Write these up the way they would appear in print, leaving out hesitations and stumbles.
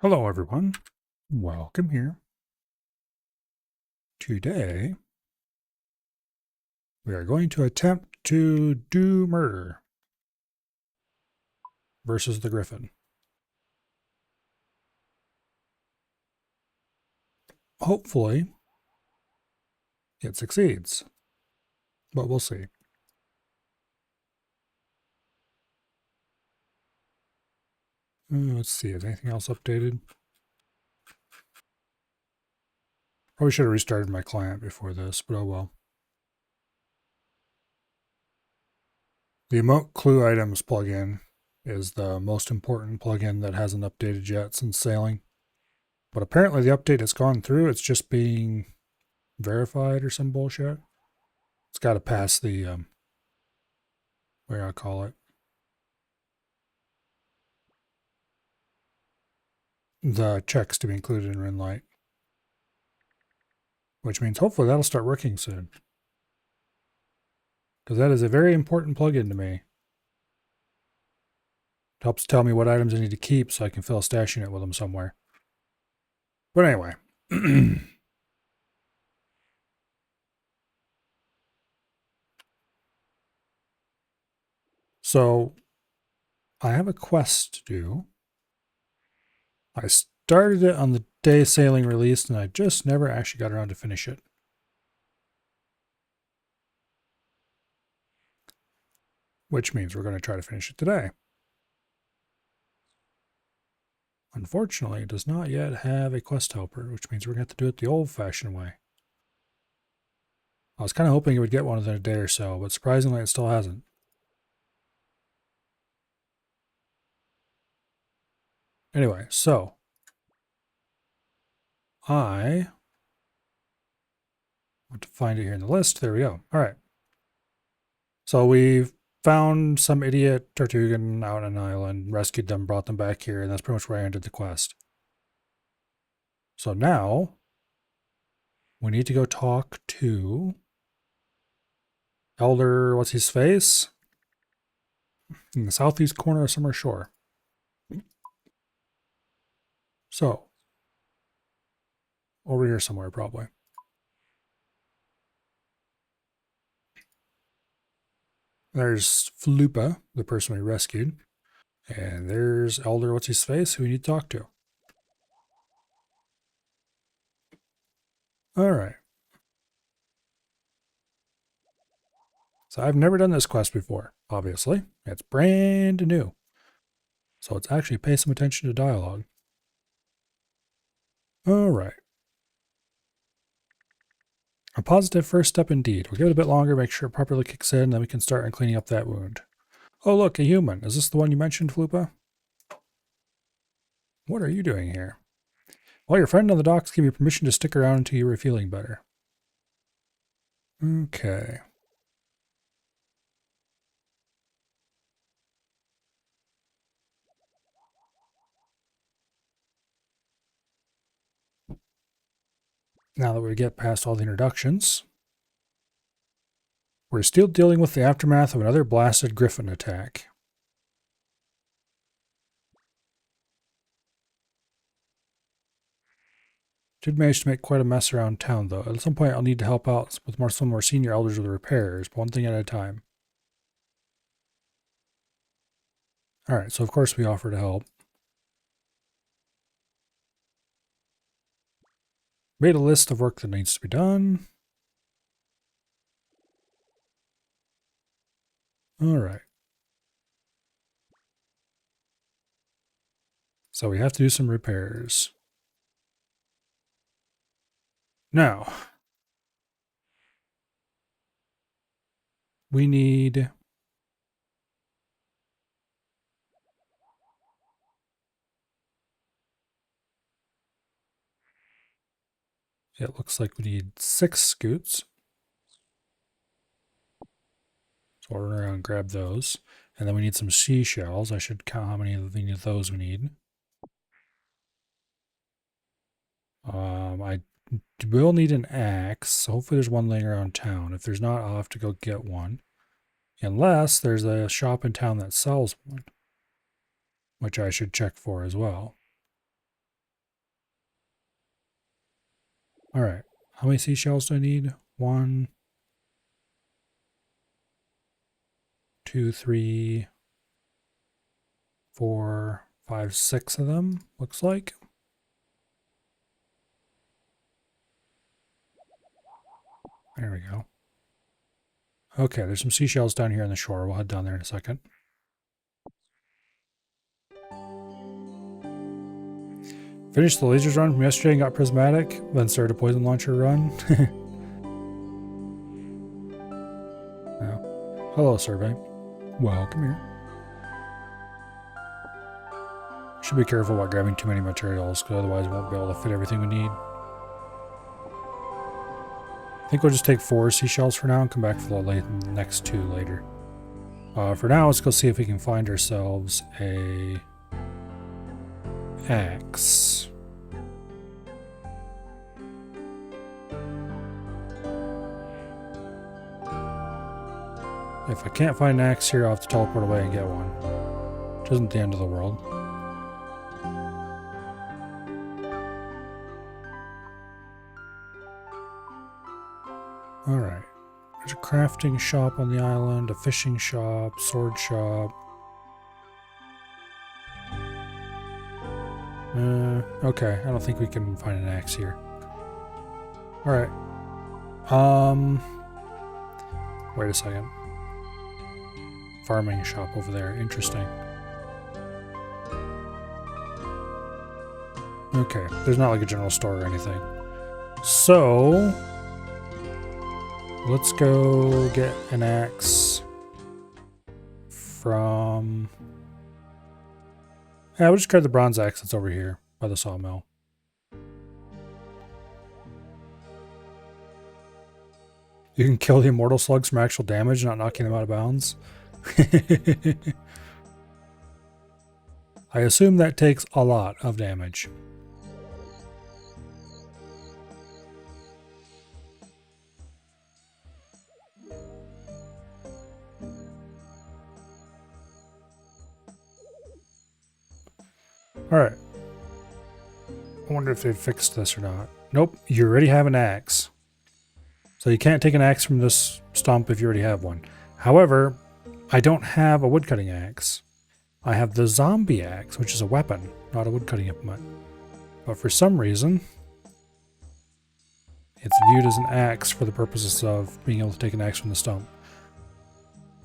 Hello everyone, welcome here. Today, we are going to attempt to do murder versus the griffin. Hopefully, it succeeds, but we'll see. Let's see, is anything else updated? Probably should have restarted my client before this, but oh well. The emote clue items plugin is the most important plugin that hasn't updated yet since sailing. But apparently the update has gone through, it's just being verified or some bullshit. It's got to pass the, what do I call it? The checks to be included in RuneLite. Which means hopefully that'll start working soon. Because that is a very important plugin to me. It helps tell me what items I need to keep so I can fill a stash unit with them somewhere. But anyway. So, I have a quest to do. I started it on the day sailing released and I just never actually got around to finish it. Which means we're going to try to finish it today. Unfortunately, it does not yet have a quest helper, which means we're going to have to do it the old-fashioned way. I was kind of hoping it would get one within a day or so, but surprisingly it still hasn't. Anyway, so I want to find it here in the list. There we go. All right. So we've found some idiot Tortugan out on an island, rescued them, brought them back here, and that's pretty much where I ended the quest. So now we need to go talk to Elder, what's his face? In the southeast corner of Summer Shore. So, over here somewhere probably. There's Flupa, the person we rescued. And there's Elder, what's his face, who we need to talk to. All right. So I've never done this quest before, obviously. It's brand new. So let's actually pay some attention to dialogue. All right. A positive first step indeed. We'll give it a bit longer, make sure it properly kicks in, then we can start on cleaning up that wound. Oh look, a human. Is this the one you mentioned, Flupa? What are you doing here? Well, your friend on the docks gave you permission to stick around until you were feeling better. Okay. Now that we get past all the introductions, we're still dealing with the aftermath of another blasted griffin attack. Did manage to make quite a mess around town, though. At some point, I'll need to help out with some more senior elders with the repairs, but one thing at a time. Alright, so of course we offer to help. Made a list of work that needs to be done. Alright. So we have to do some repairs. Now, we need it looks like we need 6 scoots. So I'll run around and grab those. And then we need some seashells. I should count how many of those we need. I will need an axe. Hopefully there's one laying around town. If there's not, I'll have to go get one. Unless there's a shop in town that sells one, which I should check for as well. Alright. How many seashells do I need? 1, 2, 3, 4, 5, 6 of them, looks like. There we go. Okay, there's some seashells down here on the shore. We'll head down there in a second. Finished the lasers run from yesterday and got prismatic, then started a poison launcher run. Oh. Hello, survey. Welcome here. Should be careful about grabbing too many materials, because otherwise we won't be able to fit everything we need. I think we'll just take 4 seashells for now and come back for the next 2 later. For now, let's go see if we can find ourselves a axe. If I can't find an axe here, I'll have to teleport away and get one. Which isn't the end of the world. Alright. There's a crafting shop on the island, a fishing shop, sword shop. Okay, I don't think we can find an axe here. Alright. Wait a second. Farming shop over there. Interesting. Okay, there's not like a general store or anything. So, let's go get an axe from... Yeah, we'll just grab the bronze axe that's over here by the sawmill. You can kill the immortal slugs from actual damage, not knocking them out of bounds. I assume that takes a lot of damage. Alright. I wonder if they've fixed this or not. Nope, you already have an axe. So you can't take an axe from this stump if you already have one. However, I don't have a woodcutting axe. I have the zombie axe, which is a weapon, not a woodcutting implement. But for some reason, it's viewed as an axe for the purposes of being able to take an axe from the stump.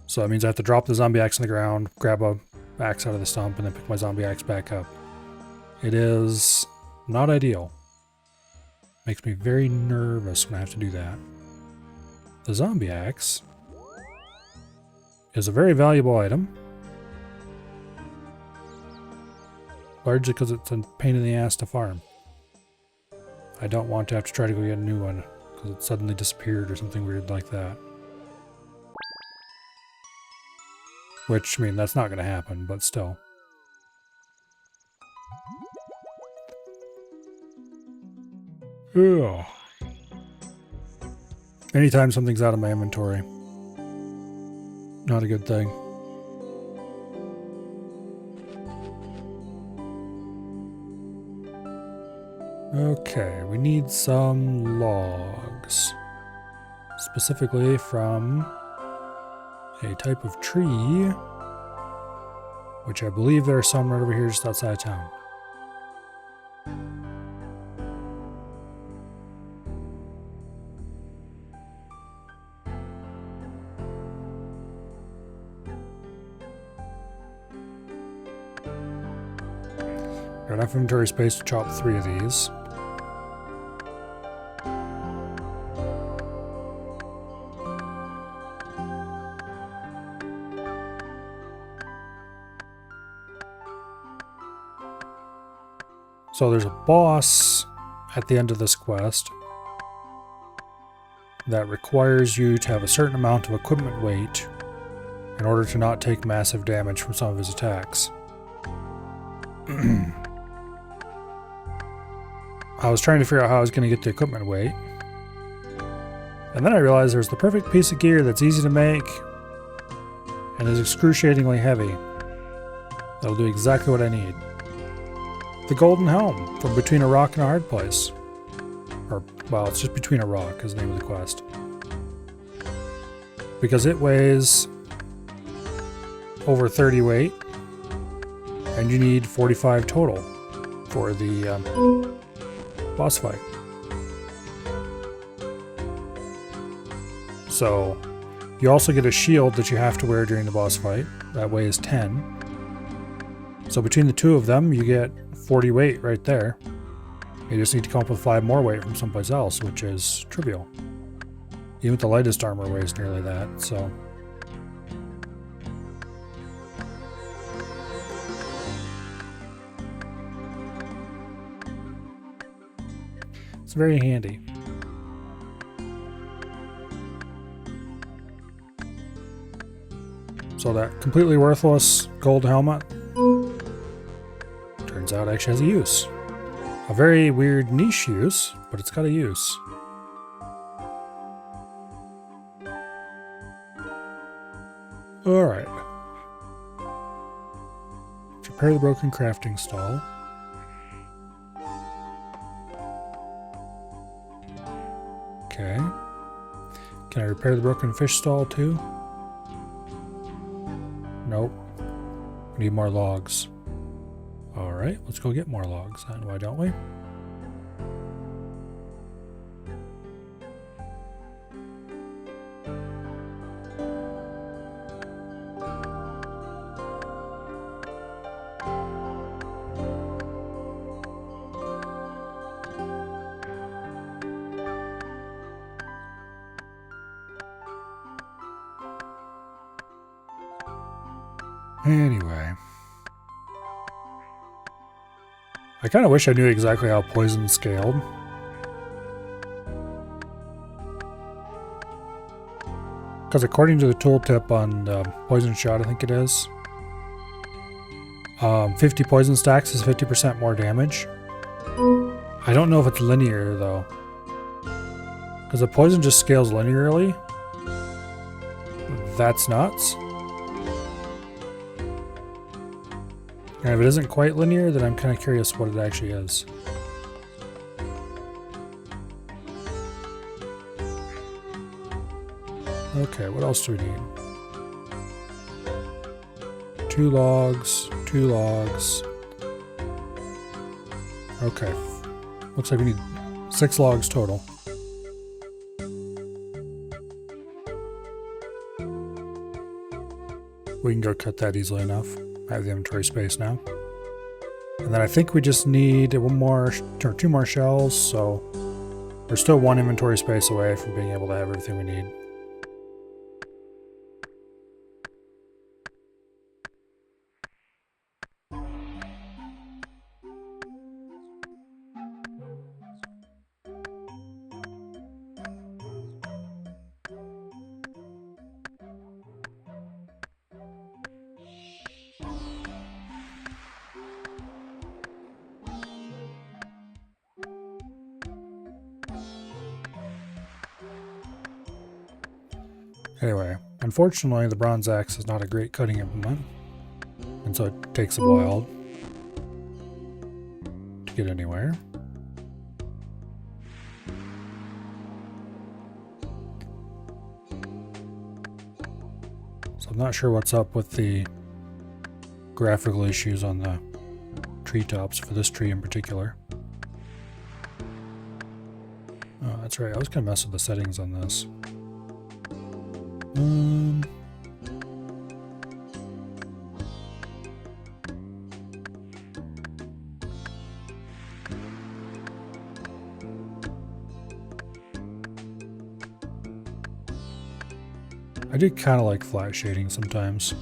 So that means I have to drop the zombie axe on the ground, grab a axe out of the stump, and then pick my zombie axe back up. It is not ideal. Makes me very nervous when I have to do that. The zombie axe is a very valuable item. Largely because it's a pain in the ass to farm. I don't want to have to try to go get a new one because it suddenly disappeared or something weird like that. Which, I mean, that's not going to happen, but still. Ugh. Anytime something's out of my inventory, not a good thing. Okay, we need some logs. Specifically from a type of tree, which I believe there are some right over here just outside of town. Got enough inventory space to chop 3 of these. So there's a boss at the end of this quest that requires you to have a certain amount of equipment weight in order to not take massive damage from some of his attacks. I was trying to figure out how I was going to get the equipment weight. And then I realized there's the perfect piece of gear that's easy to make and is excruciatingly heavy. That'll do exactly what I need. The golden helm from between a rock and a hard place. Or Well, it's just between a rock is the name of the quest. Because it weighs over 30 weight, and you need 45 total for the boss fight. So you also get a shield that you have to wear during the boss fight that weighs 10. So between the two of them, you get 40 weight right there. You just need to come up with 5 more weight from someplace else, which is trivial. Even the lightest armor weighs nearly that, so. It's very handy. So that completely worthless gold helmet turns out actually has a use. A very weird niche use, but it's got a use. Alright. Repair the broken crafting stall. Okay. Can I repair the broken fish stall too? Nope. We need more logs. Alright, let's go get more logs then, why don't we? Anyway. I kind of wish I knew exactly how poison scaled. Because according to the tooltip on the poison shot, I think it is, 50 poison stacks is 50% more damage. I don't know if it's linear though. Because the poison just scales linearly. That's nuts. And if it isn't quite linear, then I'm kind of curious what it actually is. Okay, what else do we need? 2 logs, 2 logs. Okay. Looks like we need 6 logs total. We can go cut that easily enough. I have the inventory space now. And then I think we just need 2 more shells, so we're still 1 inventory space away from being able to have everything we need. Anyway, unfortunately the bronze axe is not a great cutting implement, and so it takes a while to get anywhere. So I'm not sure what's up with the graphical issues on the treetops for this tree in particular. Oh, that's right, I was gonna mess with the settings on this. I do kind of like flat shading sometimes.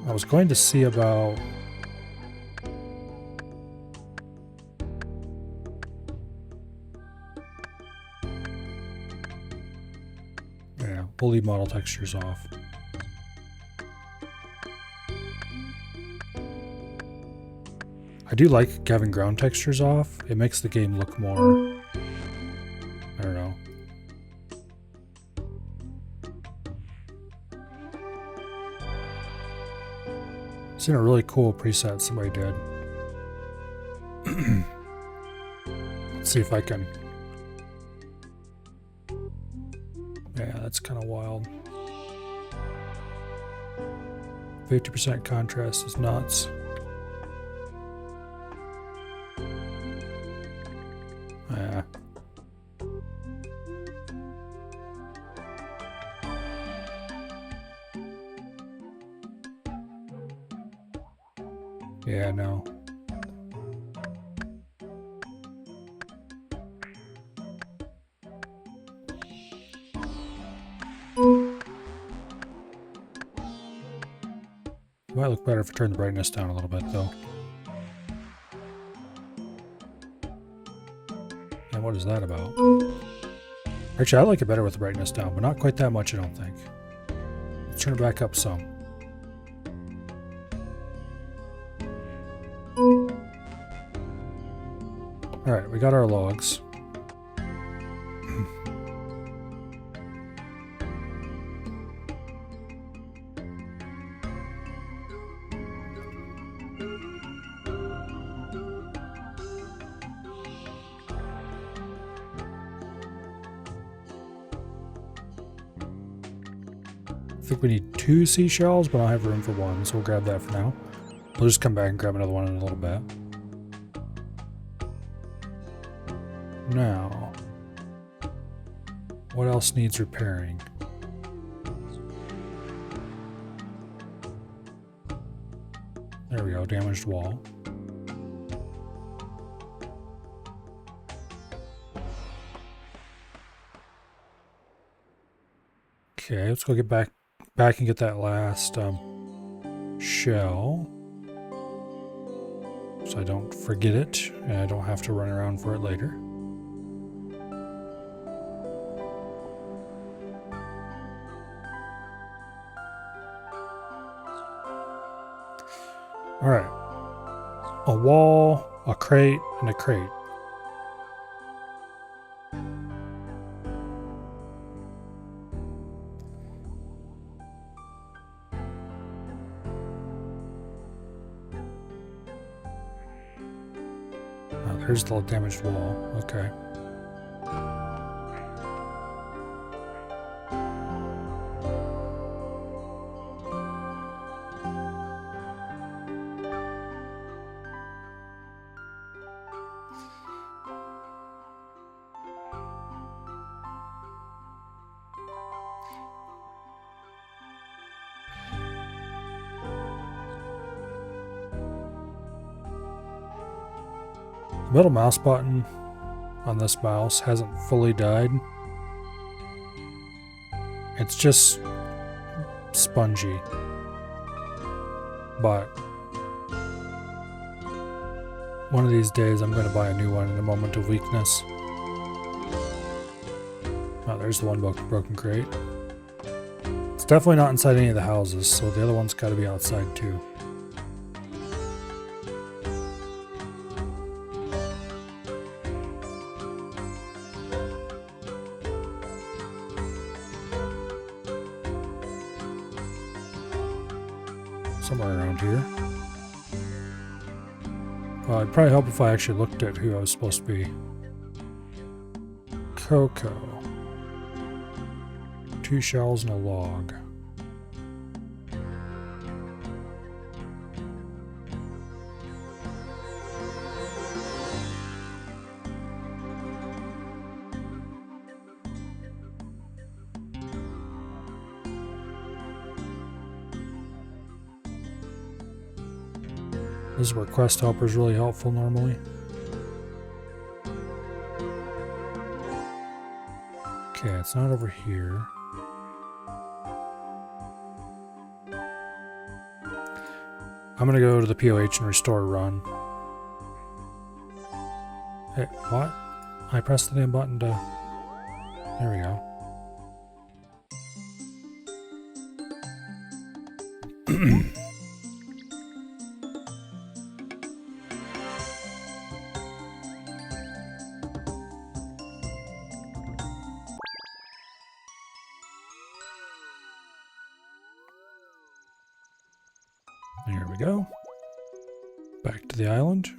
I was going to see about we'll leave model textures off. I do like having ground textures off. It makes the game look more, I don't know. seen a really cool preset somebody did. Let's see if I can. Yeah, that's kind of wild. 50% contrast is nuts. Yeah. Yeah, no. It might look better if I turn the brightness down a little bit, though. And what is that about? Actually, I like it better with the brightness down, but not quite that much, I don't think. Let's turn it back up some. Alright, we got our logs. I think we need 2 seashells, but I don't have room for 1, so we'll grab that for now. We'll just come back and grab another one in a little bit. Now, what else needs repairing? There we go, damaged wall. Okay, let's go get back and get that last shell, so I don't forget it and I don't have to run around for it later. All right, a wall, a crate, and a crate. Here's the damaged wall. Okay. The middle mouse button on this mouse hasn't fully died. It's just spongy. But one of these days I'm going to buy a new one in a moment of weakness. Oh, there's the one broken crate. It's definitely not inside any of the houses, so the other one's got to be outside too. Somewhere around here. Well, it'd probably help if I actually looked at who I was supposed to be. Cocoa. 2 shells and a log. This is where quest helper is really helpful normally. Okay, it's not over here. I'm gonna go to the POH and restore run. Hey, what? I pressed the damn button to... There we go. There we go. Back to the island.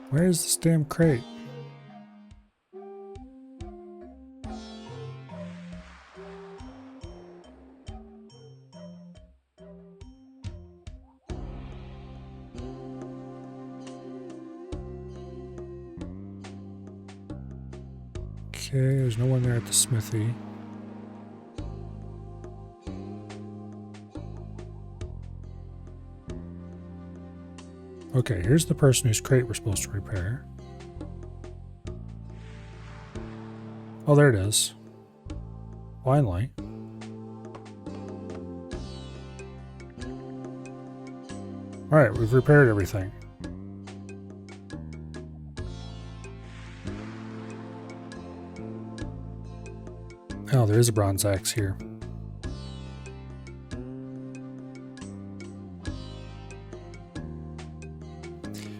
Where is this damn crate? Okay, there's no one there at the smithy. Okay, here's the person whose crate we're supposed to repair. Oh, there it is. Finally. Alright, we've repaired everything. Oh, there is a bronze axe here.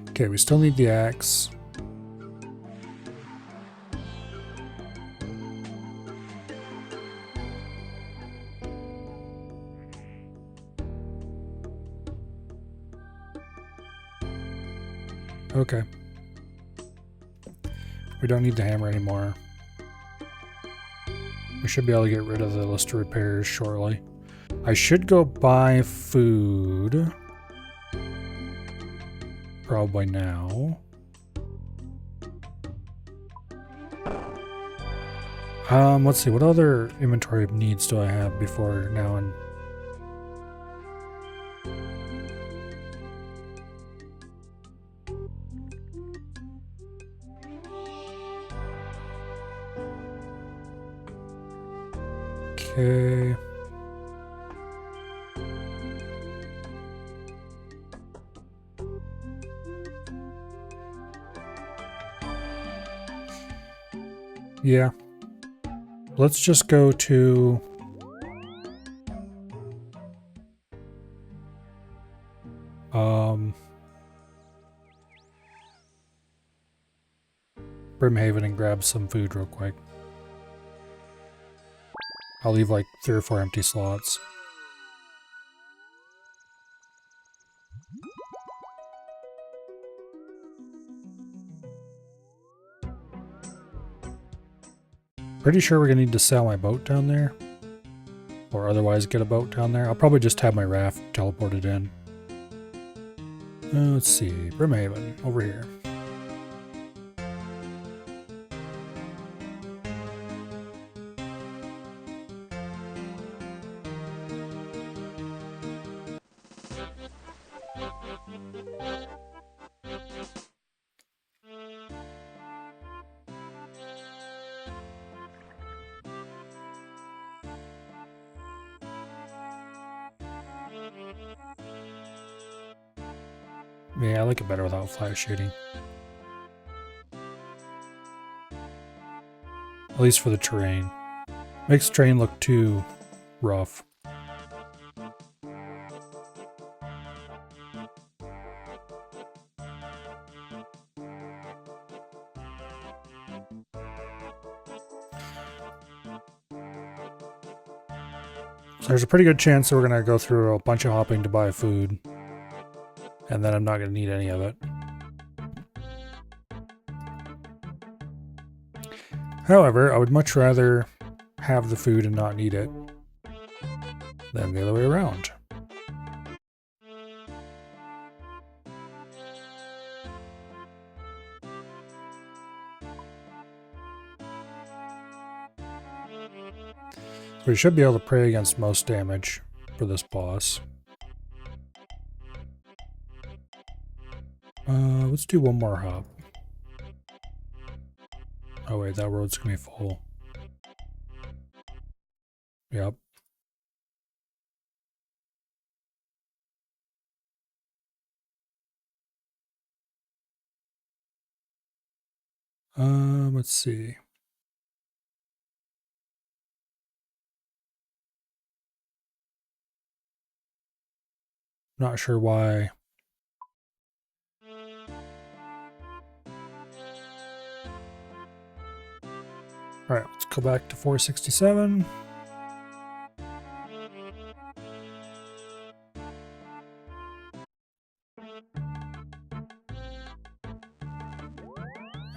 Okay, we still need the axe. Okay. We don't need the hammer anymore. We should be able to get rid of the list of repairs shortly. I should go buy food. Probably now. Let's see, what other inventory needs do I have before now and... Okay. Yeah. Let's just go to... Brimhaven and grab some food real quick. I'll leave like 3 or 4 empty slots. Pretty sure we're gonna need to sell my boat down there. Or otherwise get a boat down there. I'll probably just have my raft teleported in. Let's see, Brimhaven, over here. Yeah, I like it better without flash shooting. At least for the terrain. Makes the terrain look too rough. So there's a pretty good chance that we're going to go through a bunch of hopping to buy food. And then I'm not going to need any of it. However, I would much rather have the food and not need it than the other way around. So we should be able to pray against most damage for this boss. Let's do one more hop. Oh wait, that road's gonna be full. Yep. Let's see. Not sure why. Alright, let's go back to 467.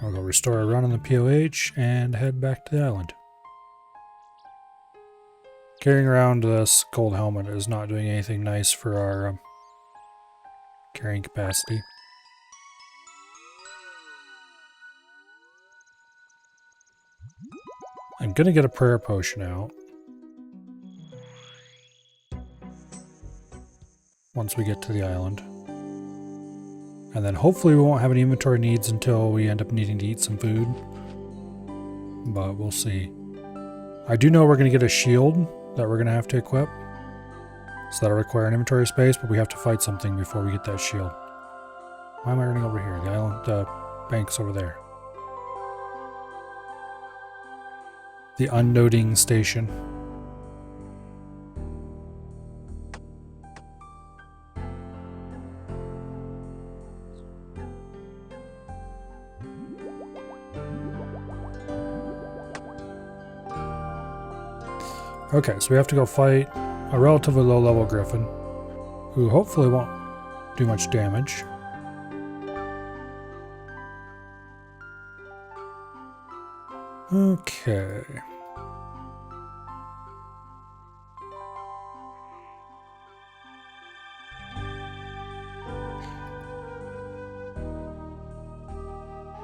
I'll go restore a run on the POH and head back to the island. Carrying around this gold helmet is not doing anything nice for our carrying capacity. I'm gonna get a prayer potion out once we get to the island. And then hopefully we won't have any inventory needs until we end up needing to eat some food. But we'll see. I do know we're going to get a shield that we're going to have to equip. So that'll require an inventory space, but we have to fight something before we get that shield. Why am I running over here? The island bank's over there. The unnoting station. Okay, so we have to go fight a relatively low-level griffin, who hopefully won't do much damage. Okay.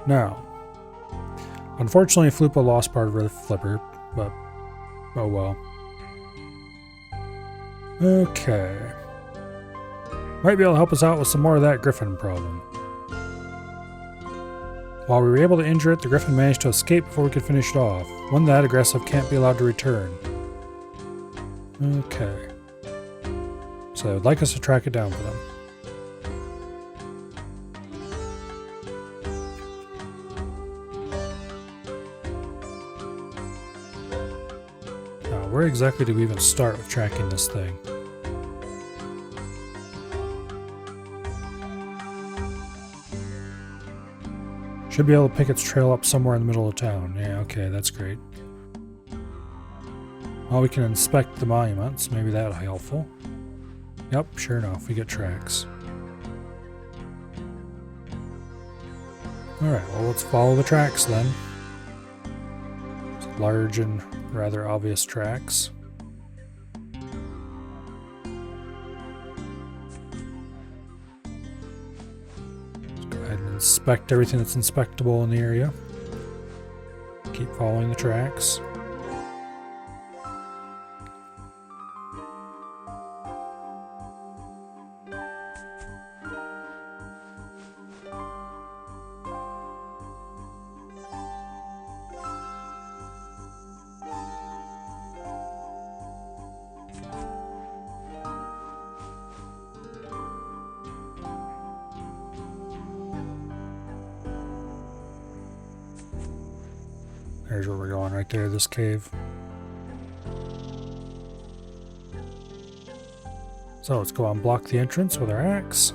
Now, unfortunately, Flupa lost part of her flipper, but oh well. Okay. Might be able to help us out with some more of that griffin problem. While we were able to injure it, the griffin managed to escape before we could finish it off. One that aggressive can't be allowed to return. Okay. So I'd like us to track it down for them. Now, where exactly do we even start with tracking this thing? Should be able to pick its trail up somewhere in the middle of town. Yeah, okay, that's great. Well, we can inspect the monuments. Maybe that'll be helpful. Yep, sure enough, we get tracks. Alright, well, let's follow the tracks then. It's large and rather obvious tracks. Inspect everything that's inspectable in the area. Keep following the tracks. There's where we're going, right there, this cave. So let's go and block the entrance with our axe.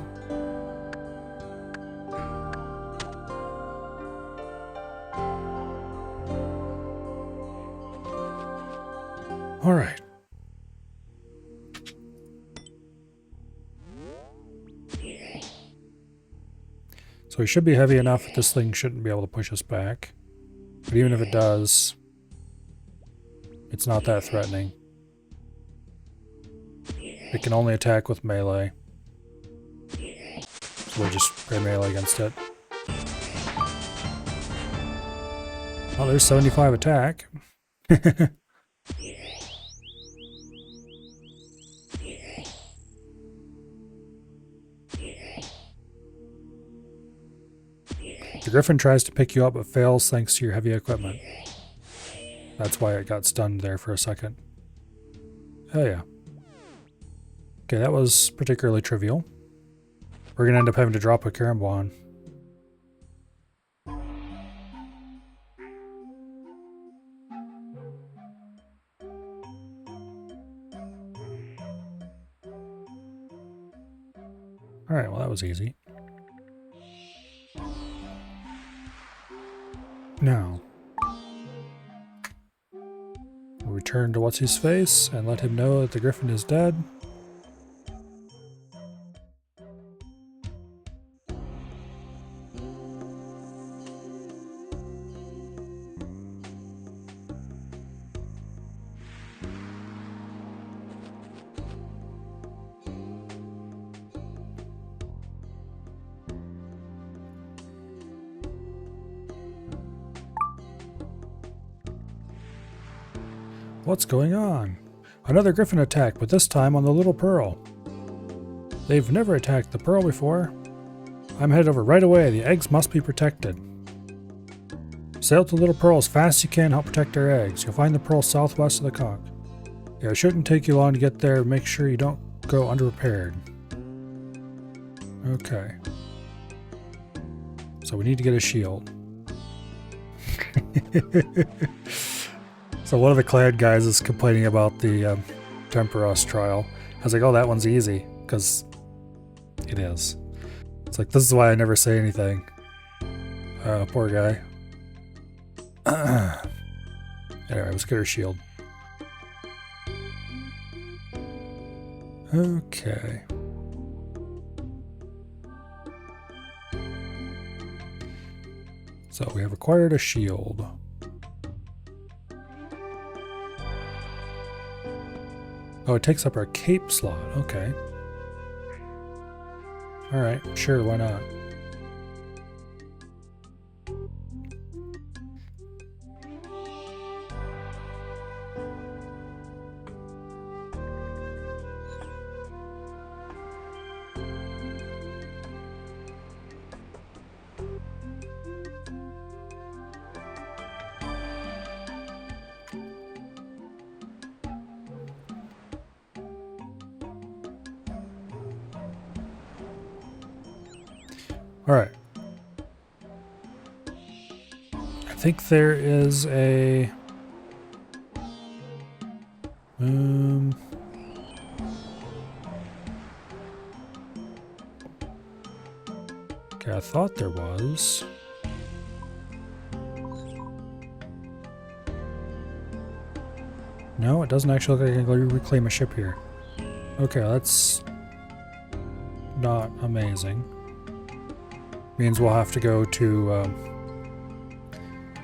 Alright. So we should be heavy enough that this thing shouldn't be able to push us back. But even if it does, it's not that threatening. It can only attack with melee. So we'll just spray melee against it. Oh, there's 75 attack. The griffin tries to pick you up but fails thanks to your heavy equipment. That's why it got stunned there for a second. Oh yeah. Okay, that was particularly trivial. We're going to end up having to drop a Karambwan. Alright, well that was easy. Now, we'll return to What's-His-Face and let him know that the griffin is dead. What's going on? Another griffin attack, but this time on the Little Pearl. They've never attacked the Pearl before. I'm headed over right away. The eggs must be protected. Sail to Little Pearl as fast as you can, help protect our eggs. You'll find the Pearl southwest of the conch. Yeah, it shouldn't take you long to get there. Make sure you don't go underprepared. Okay. So we need to get a shield. So one of the Clad guys is complaining about the Temperos trial. I was like, oh, that one's easy, because it is. It's like, this is why I never say anything. Poor guy. Anyway, let's get her shield. Okay. So we have acquired a shield. Oh, it takes up our cape slot. Okay. Alright, sure, why not? Alright. I think there is a... Okay, I thought there was. No, it doesn't actually look like I can go reclaim a ship here. Okay, that's not amazing. Means we'll have to go to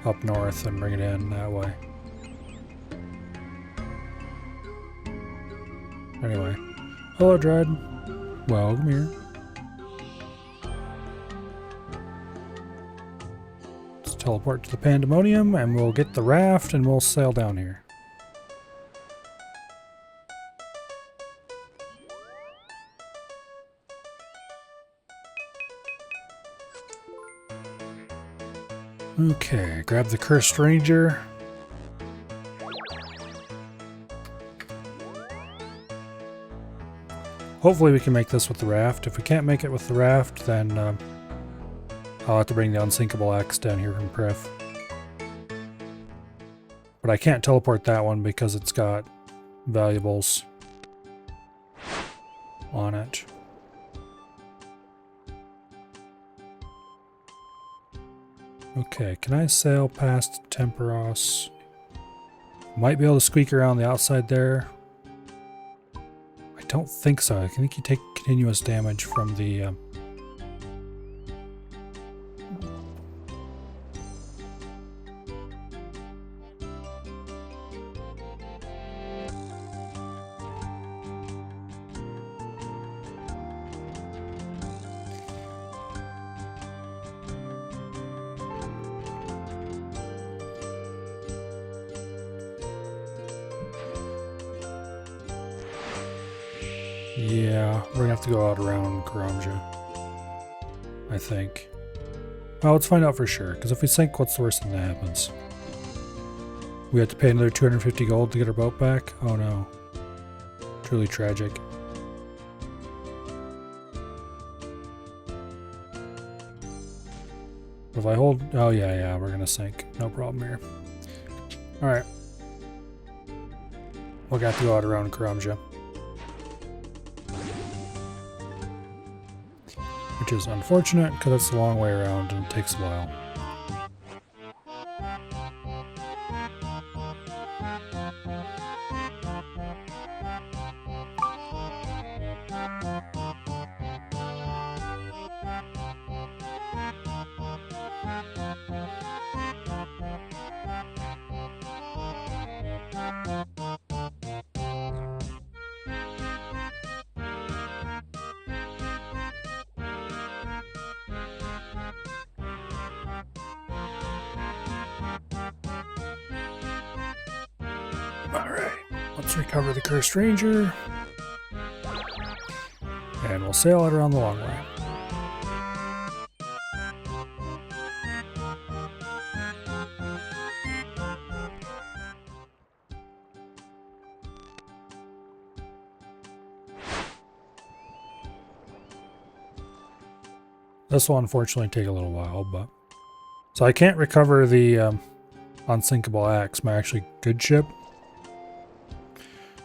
up north and bring it in that way. Anyway. Hello, Dread. Welcome here. Let's teleport to the Pandemonium and we'll get the raft and we'll sail down here. Okay, grab the Cursed Ranger. Hopefully we can make this with the raft. If we can't make it with the raft, then I'll have to bring the Unsinkable Axe down here from Priff. But I can't teleport that one because it's got valuables on it. Okay, can I sail past Temperos? Might be able to squeak around the outside there. I don't think so. I think you take continuous damage from the... Yeah, we're gonna have to go out around Karamja, I think. Well, let's find out for sure, because if we sink, what's the worst thing that happens? We have to pay another 250 gold to get our boat back? Oh no. Truly tragic. If I hold... Oh yeah, we're gonna sink. No problem here. Alright. We'll have to go out around Karamja. which is unfortunate because it's a long way around and it takes a while. Alright, let's recover the Cursed Ranger. And we'll sail it around the long way. This will unfortunately take a little while, but... So I can't recover the unsinkable axe, my actually good ship.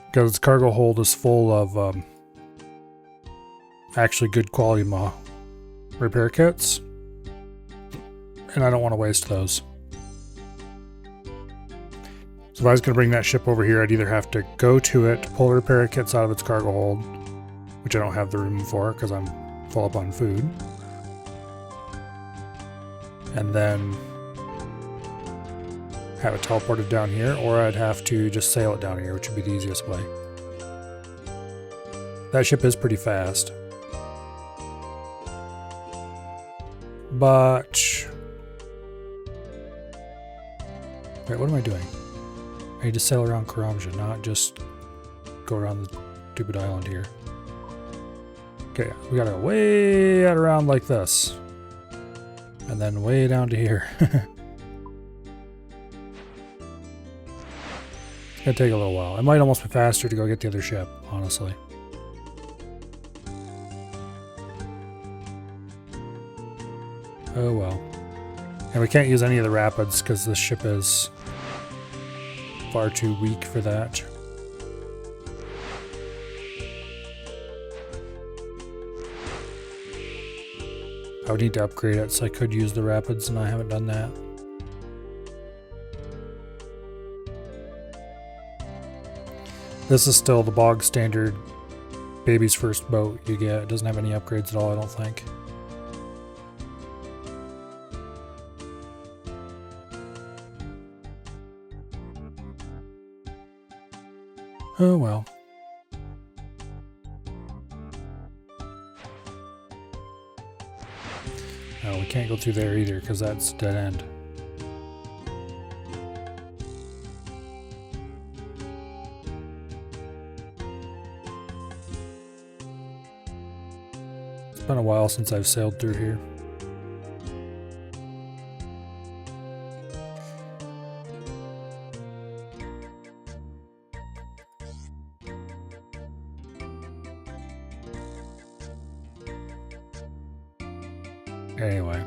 Because its cargo hold is full of actually good quality repair kits. And I don't want to waste those. So if I was going to bring that ship over here, I'd either have to go to it, pull repair kits out of its cargo hold, which I don't have the room for because I'm full up on food. And then have it teleported down here, or I'd have to just sail it down here, which would be the easiest way. That ship is pretty fast. But... Wait, what am I doing? I need to sail around Karamja, not just go around the stupid island here. Okay, we gotta go way out around like this. And then way down to here. It's gonna take a little while. It might almost be faster to go get the other ship, honestly. Oh well. And we can't use any of the rapids because this ship is far too weak for that. I would need to upgrade it so I could use the rapids, and I haven't done that. This is still the bog standard baby's first boat you get. It doesn't have any upgrades at all, I don't think. Oh well. No, we can't go through there either because that's a dead end. It's been a while since I've sailed through here. Anyway.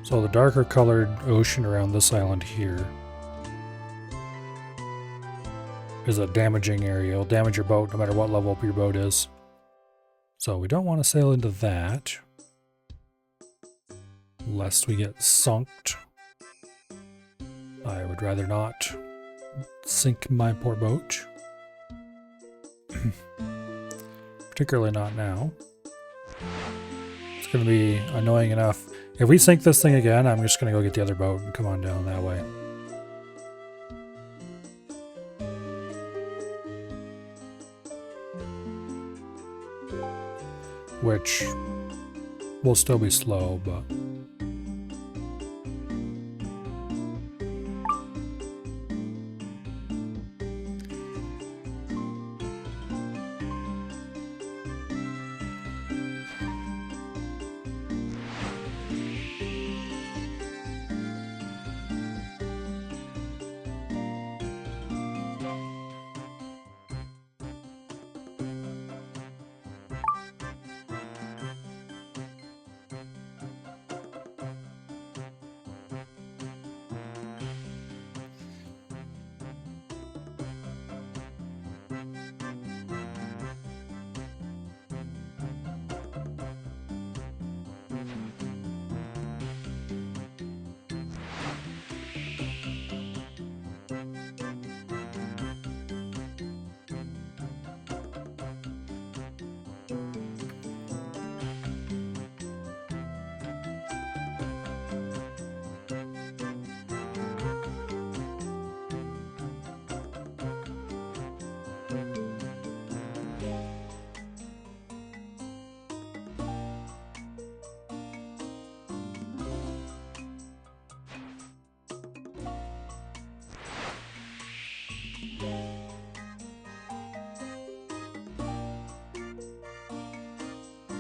So the darker colored ocean around this island here is a damaging area. It'll damage your boat no matter what level up your boat is. So we don't want to sail into that, lest we get sunked. I would rather not sink my poor boat. Particularly not now. It's going to be annoying enough. If we sink this thing again, I'm just going to go get the other boat and come on down that way. Which will still be slow, but...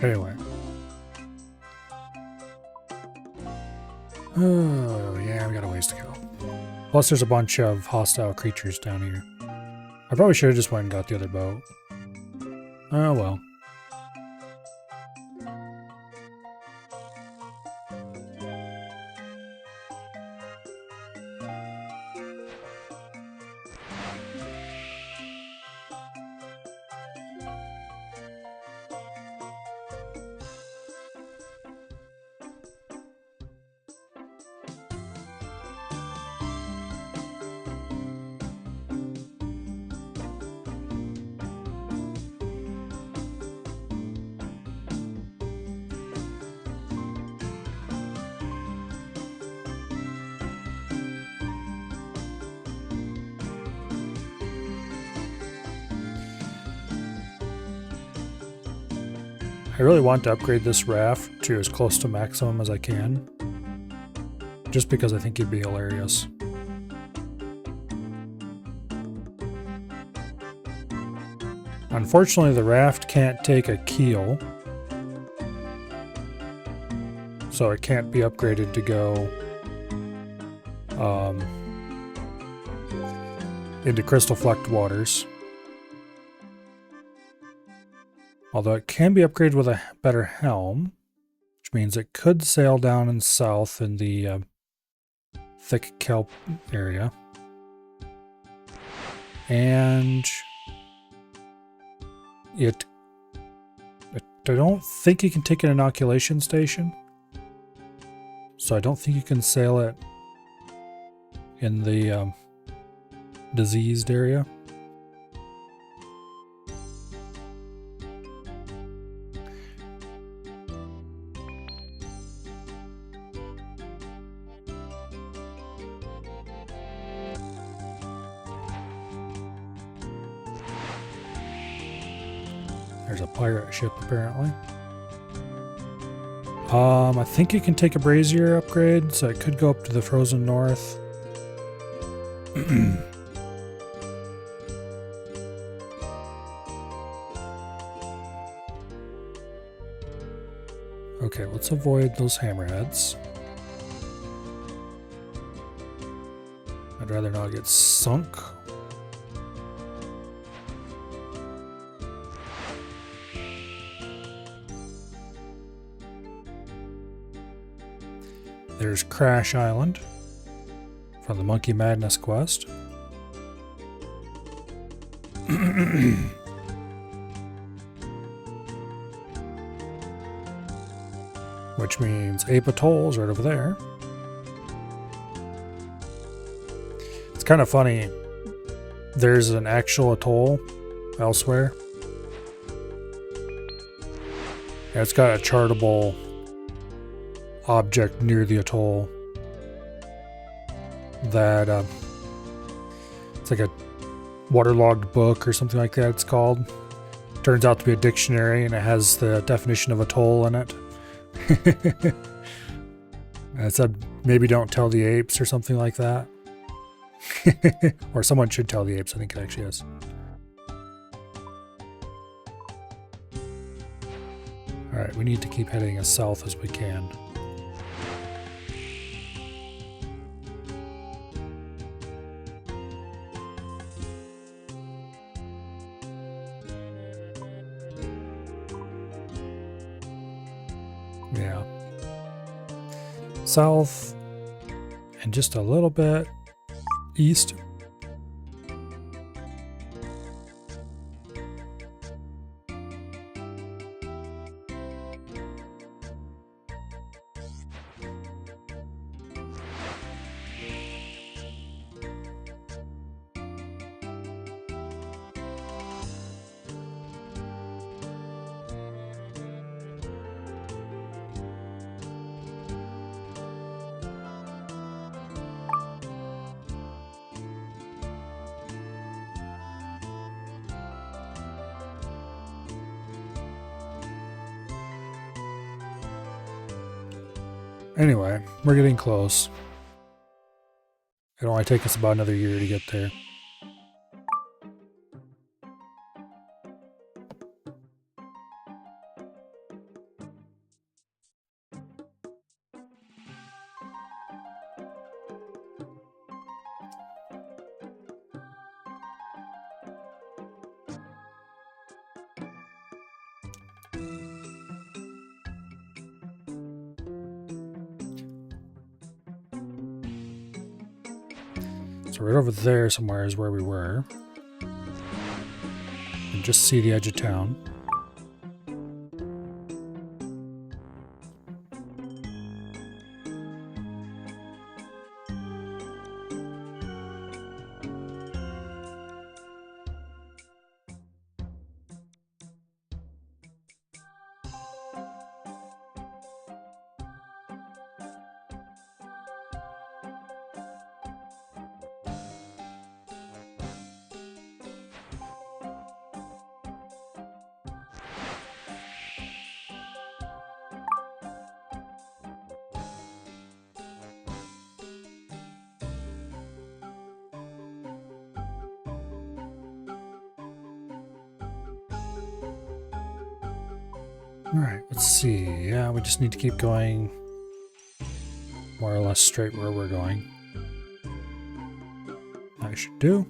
Anyway. Oh, yeah, we got a ways to go. Plus, there's a bunch of hostile creatures down here. I probably should have just went and got the other boat. Oh, well. I really want to upgrade this raft to as close to maximum as I can. Just because I think it'd be hilarious. Unfortunately, the raft can't take a keel. So it can't be upgraded to go into crystal flecked waters. Although it can be upgraded with a better helm, which means it could sail down and south in the thick kelp area. And I don't think you can take an inoculation station. So I don't think you can sail it in the diseased area. There's a pirate ship, apparently. I think you can take a brazier upgrade, so it could go up to the frozen north. Okay, let's avoid those hammerheads. I'd rather not get sunk. There's Crash Island from the Monkey Madness quest. Which means Ape Atoll's right over there. It's kind of funny. There's an actual atoll elsewhere. And it's got a chartable object near the atoll that it's like a waterlogged book or something like that it's called. Turns out to be a dictionary, and it has the definition of atoll in it. It said maybe don't tell the apes or something like that. Or someone should tell the apes, I think it actually is. Alright, we need to keep heading as south as we can. Yeah. South and just a little bit east. Anyway, we're getting close. It'll only take us about another year to get there. So right over there somewhere is where we were. And just see the edge of town. Alright, let's see. Yeah, we just need to keep going more or less straight where we're going. I should do.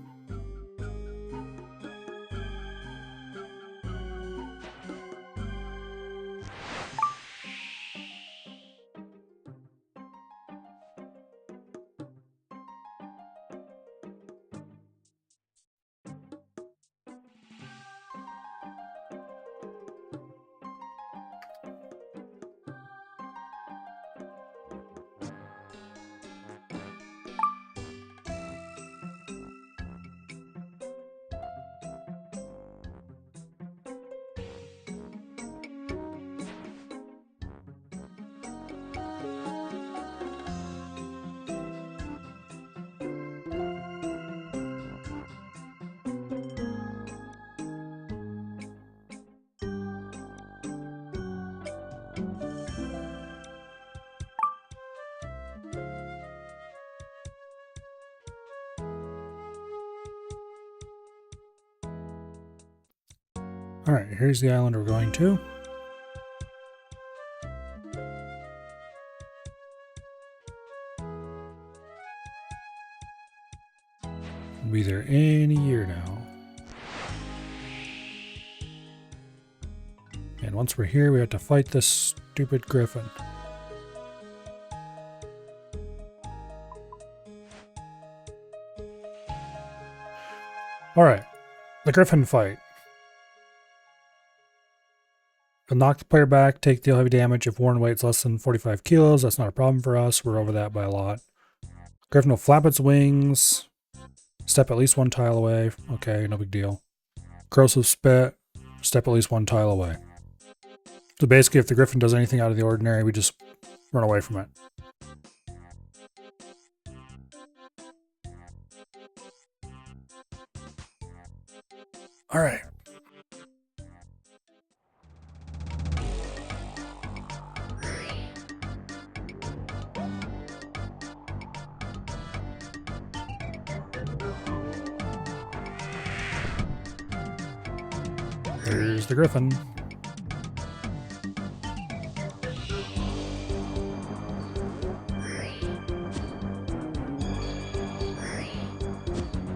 Alright, here's the island we're going to. We'll be there any year now. And once we're here, we have to fight this stupid griffin. Alright, the griffin fight. It'll knock the player back, take deal heavy damage if worn weight's less than 45 kilos. That's not a problem for us. We're over that by a lot. Griffin will flap its wings, step at least one tile away. Okay, no big deal. Corrosive spit, step at least one tile away. So basically, if the griffin does anything out of the ordinary, we just run away from it. Alright. There's the griffin.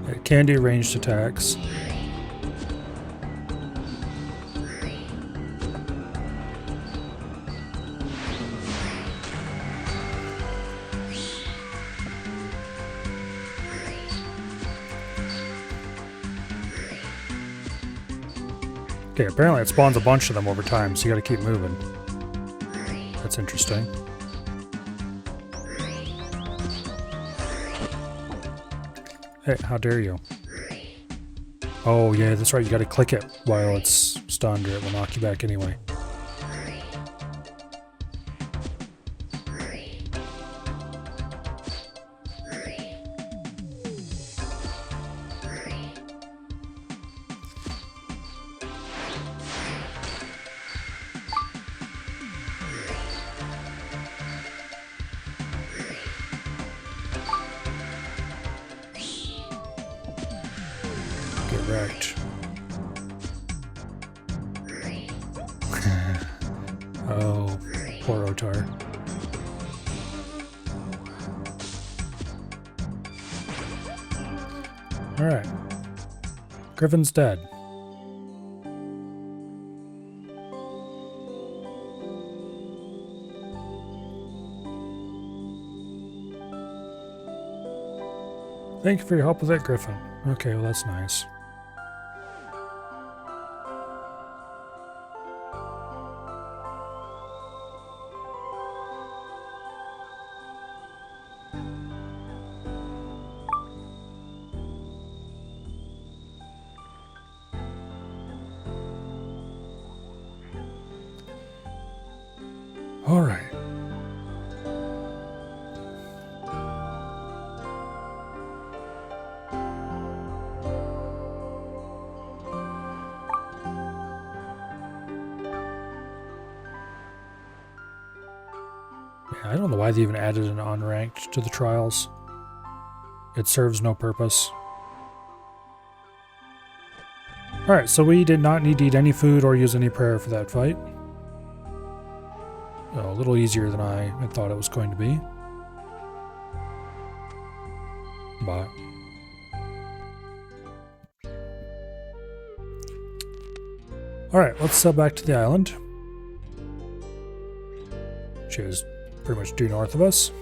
It can do ranged attacks. Okay, apparently it spawns a bunch of them over time, so you gotta keep moving. That's interesting. Hey, how dare you? Oh yeah, that's right, you gotta click it while it's stunned or it will knock you back anyway. Get wrecked. Oh, poor Otar. Alright. Griffin's dead. Thank you for your help with that griffin. Okay, well that's nice. All right. Yeah, I don't know why they even added an unranked to the trials. It serves no purpose. Alright, so we did not need to eat any food or use any prayer for that fight. A little easier than I had thought it was going to be. But alright, let's sail back to the island. Which is pretty much due north of us.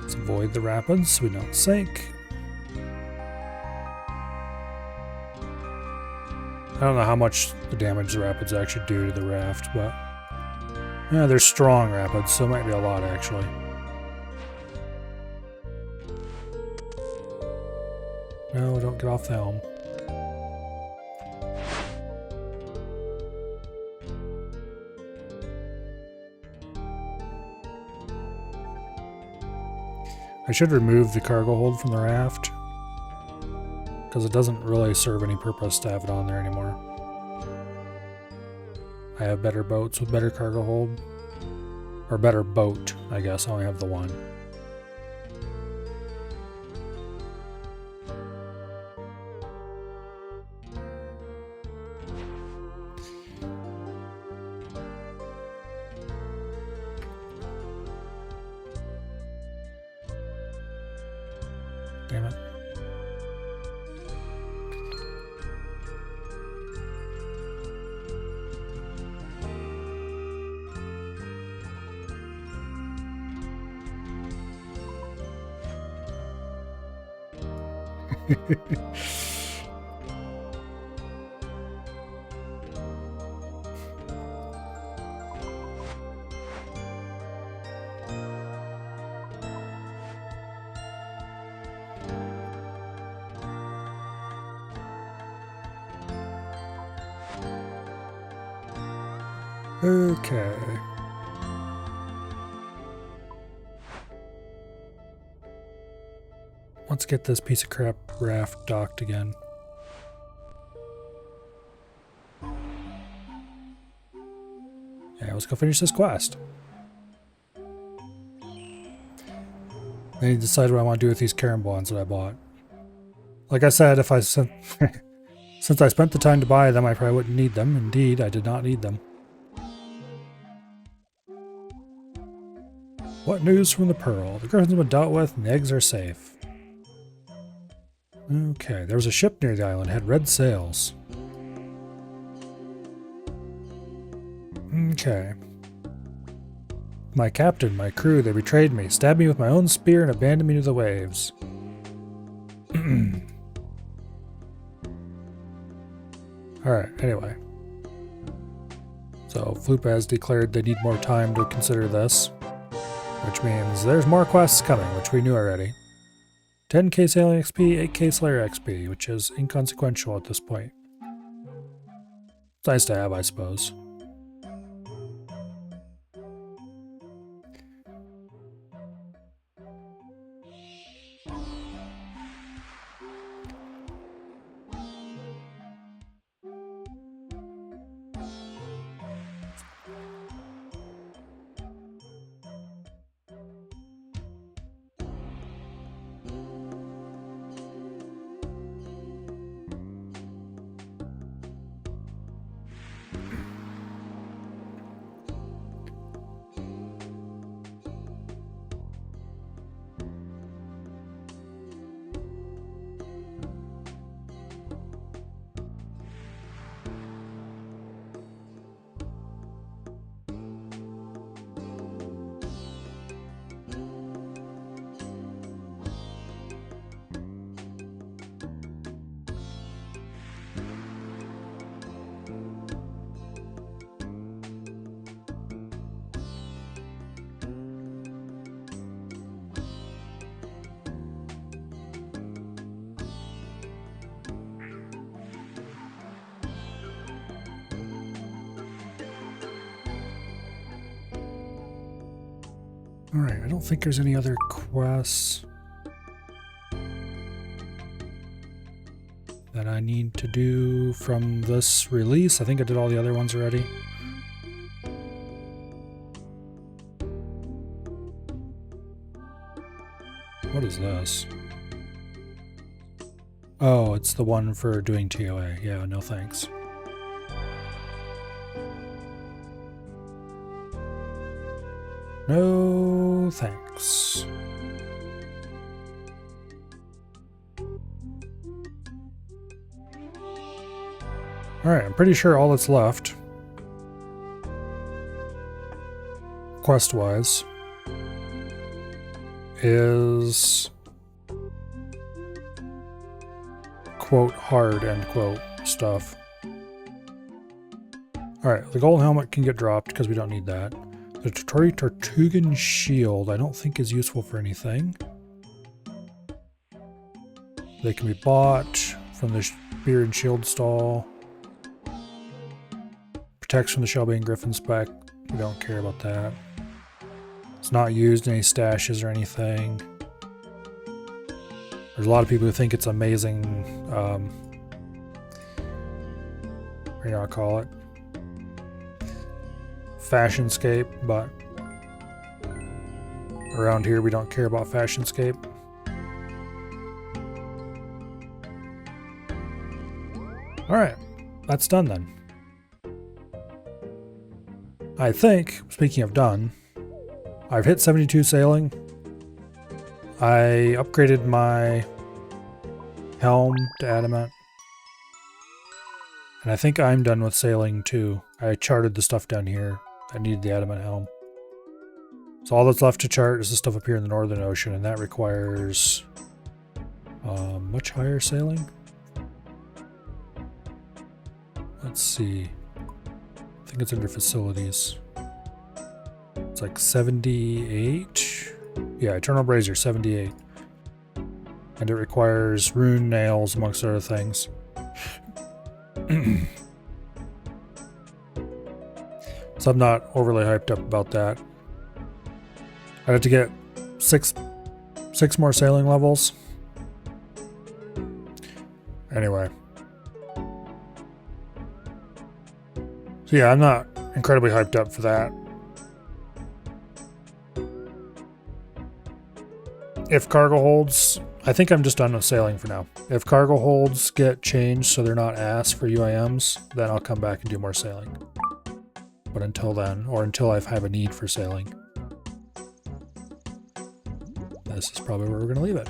Let's avoid the rapids so we don't sink. I don't know how much the damage the rapids actually do to the raft, but yeah, they're strong rapids, so it might be a lot actually. No, don't get off the helm. I should remove the cargo hold from the raft, because it doesn't really serve any purpose to have it on there anymore. I have better boats with better cargo hold. Or better boat, I guess. I only have the one. Damn it. Okay. Let's get this piece of crap raft docked again. Yeah, let's go finish this quest. I need to decide what I want to do with these Karen bonds that I bought. Like I said, if I since I spent the time to buy them, I probably wouldn't need them. Indeed, I did not need them. What news from the Pearl? The Griffin's been dealt with and the eggs are safe. Okay, there was a ship near the island, had red sails. Okay. My captain, my crew, they betrayed me, stabbed me with my own spear and abandoned me to the waves. Alright, anyway. So, Floop has declared they need more time to consider this. Which means there's more quests coming, which we knew already. 10k sailing XP, 8k Slayer XP, which is inconsequential at this point. It's nice to have, I suppose. Alright, I don't think there's any other quests that I need to do from this release. I think I did all the other ones already. What is this? Oh, it's the one for doing TOA. Yeah, no thanks. No thanks. Alright, I'm pretty sure all that's left, quest-wise, is quote hard end quote stuff. Alright, the gold helmet can get dropped because we don't need that. The Tortugan shield I don't think is useful for anything. They can be bought from the spear and shield stall. Protects from the Shelby and Griffin spec. We don't care about that. It's not used in any stashes or anything. There's a lot of people who think it's amazing, what do you want to call it? Fashionscape, but around here we don't care about Fashionscape. Alright, that's done then. I think, speaking of done, I've hit 72 sailing. I upgraded my helm to adamant. And I think I'm done with sailing too. I charted the stuff down here. I needed the adamant helm. So all that's left to chart is the stuff up here in the Northern Ocean, and that requires much higher sailing. Let's see. I think it's under facilities. It's like 78. Yeah, Eternal Brazier, 78. And it requires rune nails, amongst other things. So I'm not overly hyped up about that. I'd have to get six more sailing levels. Anyway. So yeah, I'm not incredibly hyped up for that. If cargo holds, I think I'm just done with sailing for now. If cargo holds get changed so they're not asked for UIMs, then I'll come back and do more sailing. But until then, or until I have a need for sailing, this is probably where we're going to leave it.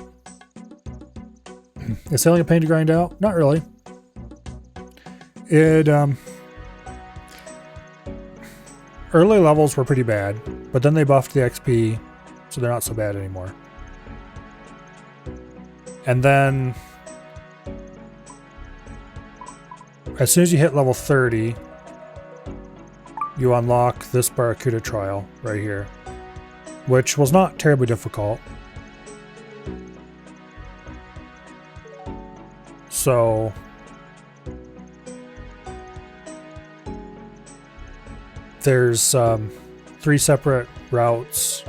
Is sailing a pain to grind out? Not really. Early levels were pretty bad, but then they buffed the XP, so they're not so bad anymore. And then, as soon as you hit level 30, you unlock this Barracuda trial right here, which was not terribly difficult. So there's 3 separate routes.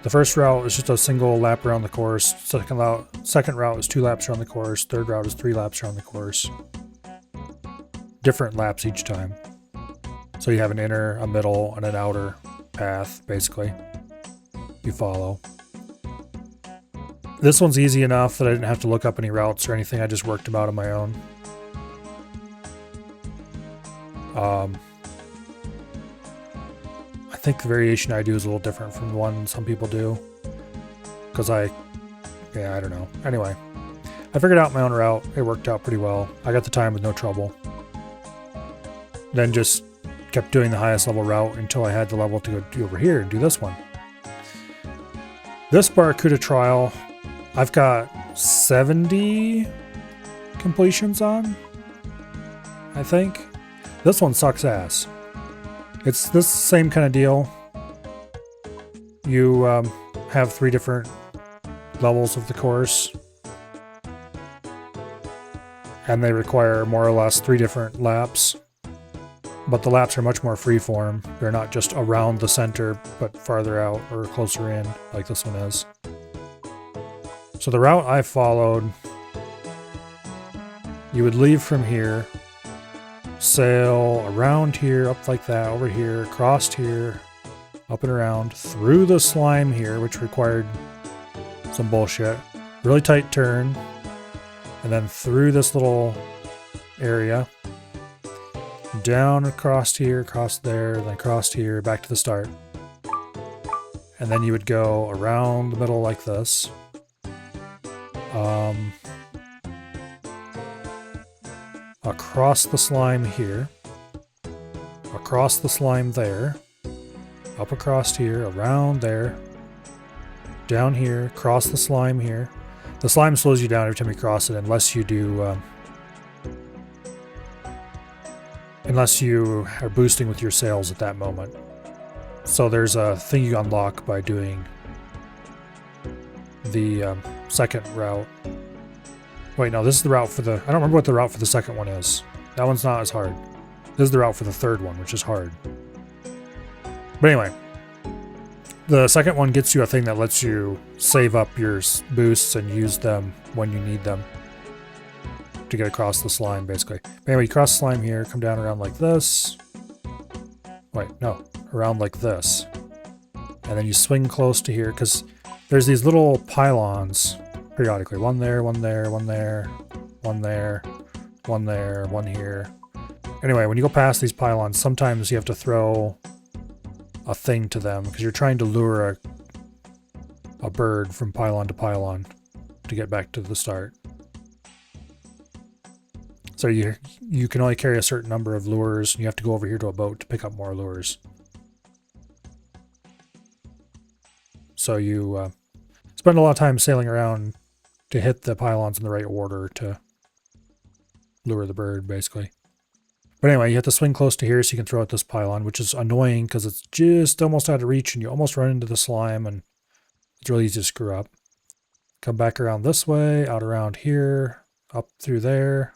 The first route is just a single lap around the course. Second route is 2 laps around the course. Third route is 3 laps around the course. Different laps each time. So you have an inner, a middle, and an outer path, basically. You follow. This one's easy enough that I didn't have to look up any routes or anything. I just worked them out on my own. I think the variation I do is a little different from the one some people do. Because yeah, I don't know. Anyway, I figured out my own route. It worked out pretty well. I got the time with no trouble. Then just kept doing the highest level route until I had the level to go over here and do this one. This Barracuda trial, I've got 70 completions on, I think. This one sucks ass. It's this same kind of deal. You have 3 different levels of the course, and they require more or less 3 different laps. but the laps are much more freeform. They're not just around the center, but farther out or closer in, like this one is. So the route I followed, you would leave from here, sail around here, up like that, over here, across here, up and around, through the slime here, which required some bullshit. Really tight turn, and then through this little area, down across here, across there, then across here, back to the start. And then you would go around the middle like this. Across the slime here, across the slime there, up across here, around there, down here, across the slime here. The slime slows you down every time you cross it, unless you do, unless you are boosting with your sails at that moment. So there's a thing you unlock by doing the second route. Wait, no, this is the route for the... I don't remember what the route for the second one is. That one's not as hard. This is the route for the third one, which is hard. But anyway, the second one gets you a thing that lets you save up your boosts and use them when you need them to get across the slime, basically. But anyway, you cross the slime here, come down around like this. Wait, no, around like this. And then you swing close to here, because there's these little pylons periodically. One there, one there, one there, one there, one there, one here. Anyway, when you go past these pylons, sometimes you have to throw a thing to them because you're trying to lure a bird from pylon to pylon to get back to the start. So you can only carry a certain number of lures, and you have to go over here to a boat to pick up more lures. So you spend a lot of time sailing around to hit the pylons in the right order to lure the bird, basically. But anyway, you have to swing close to here so you can throw at this pylon, which is annoying because it's just almost out of reach and you almost run into the slime and it's really easy to screw up. Come back around this way, out around here, up through there.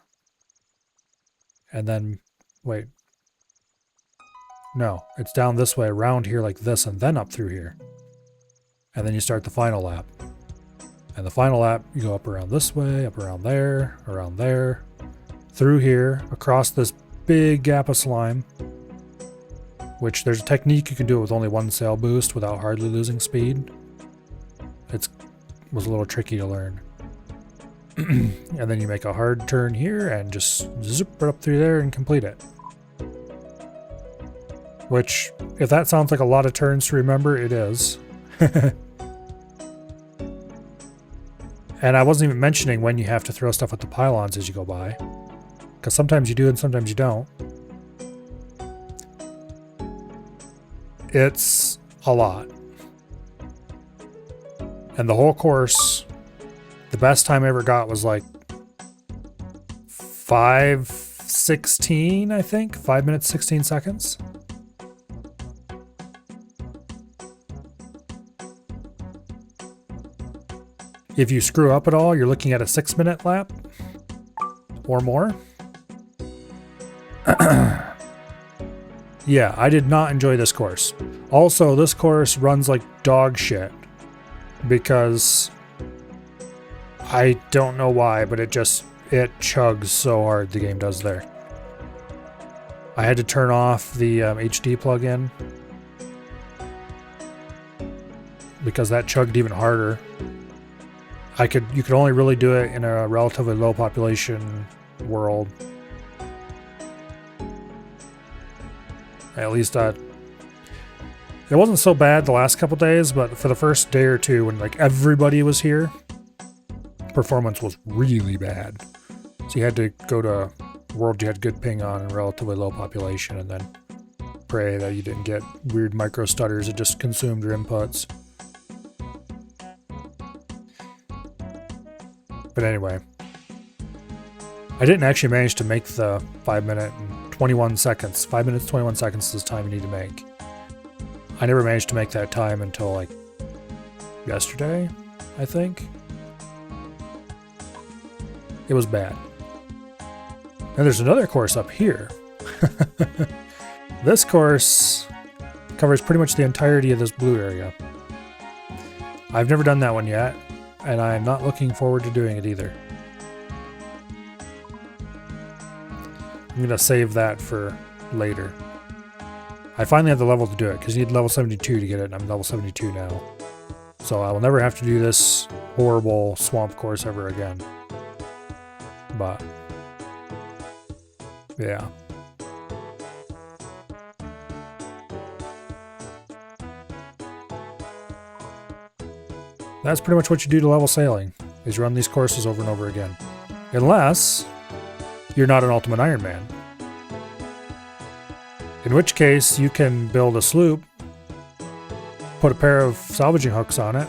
And then, wait. No, it's down this way, around here like this, and then up through here. And then you start the final lap. And the final lap, you go up around this way, up around there, through here, across this big gap of slime, which there's a technique you can do it with only one sail boost without hardly losing speed. It was a little tricky to learn. And then you make a hard turn here and just zip it up through there and complete it. Which, if that sounds like a lot of turns to remember, it is. And I wasn't even mentioning when you have to throw stuff at the pylons as you go by. Because sometimes you do and sometimes you don't. It's a lot. And the whole course, the best time I ever got was like 5:16, I think. 5 minutes, 16 seconds. If you screw up at all, you're looking at a 6-minute lap or more. Yeah, I did not enjoy this course. Also, this course runs like dog shit because I don't know why, but it chugs so hard, the game does there. I had to turn off the HD plugin because that chugged even harder. You could only really do it in a relatively low population world. At least it wasn't so bad the last couple days, but for the first day or two when like everybody was here, performance was really bad. So you had to go to a world you had good ping on and relatively low population and then pray that you didn't get weird micro stutters that just consumed your inputs. But anyway, I didn't actually manage to make the 5 minute and 21 seconds. 5 minutes, 21 seconds is the time you need to make. I never managed to make that time until like yesterday, I think. It was bad. And there's another course up here. This course covers pretty much the entirety of this blue area. I've never done that one yet, and I'm not looking forward to doing it either. I'm going to save that for later. I finally have the level to do it, because you need level 72 to get it, and I'm level 72 now. So I will never have to do this horrible swamp course ever again. But, yeah. That's pretty much what you do to level sailing, is run these courses over and over again. Unless you're not an Ultimate Iron Man. In which case, you can build a sloop, put a pair of salvaging hooks on it,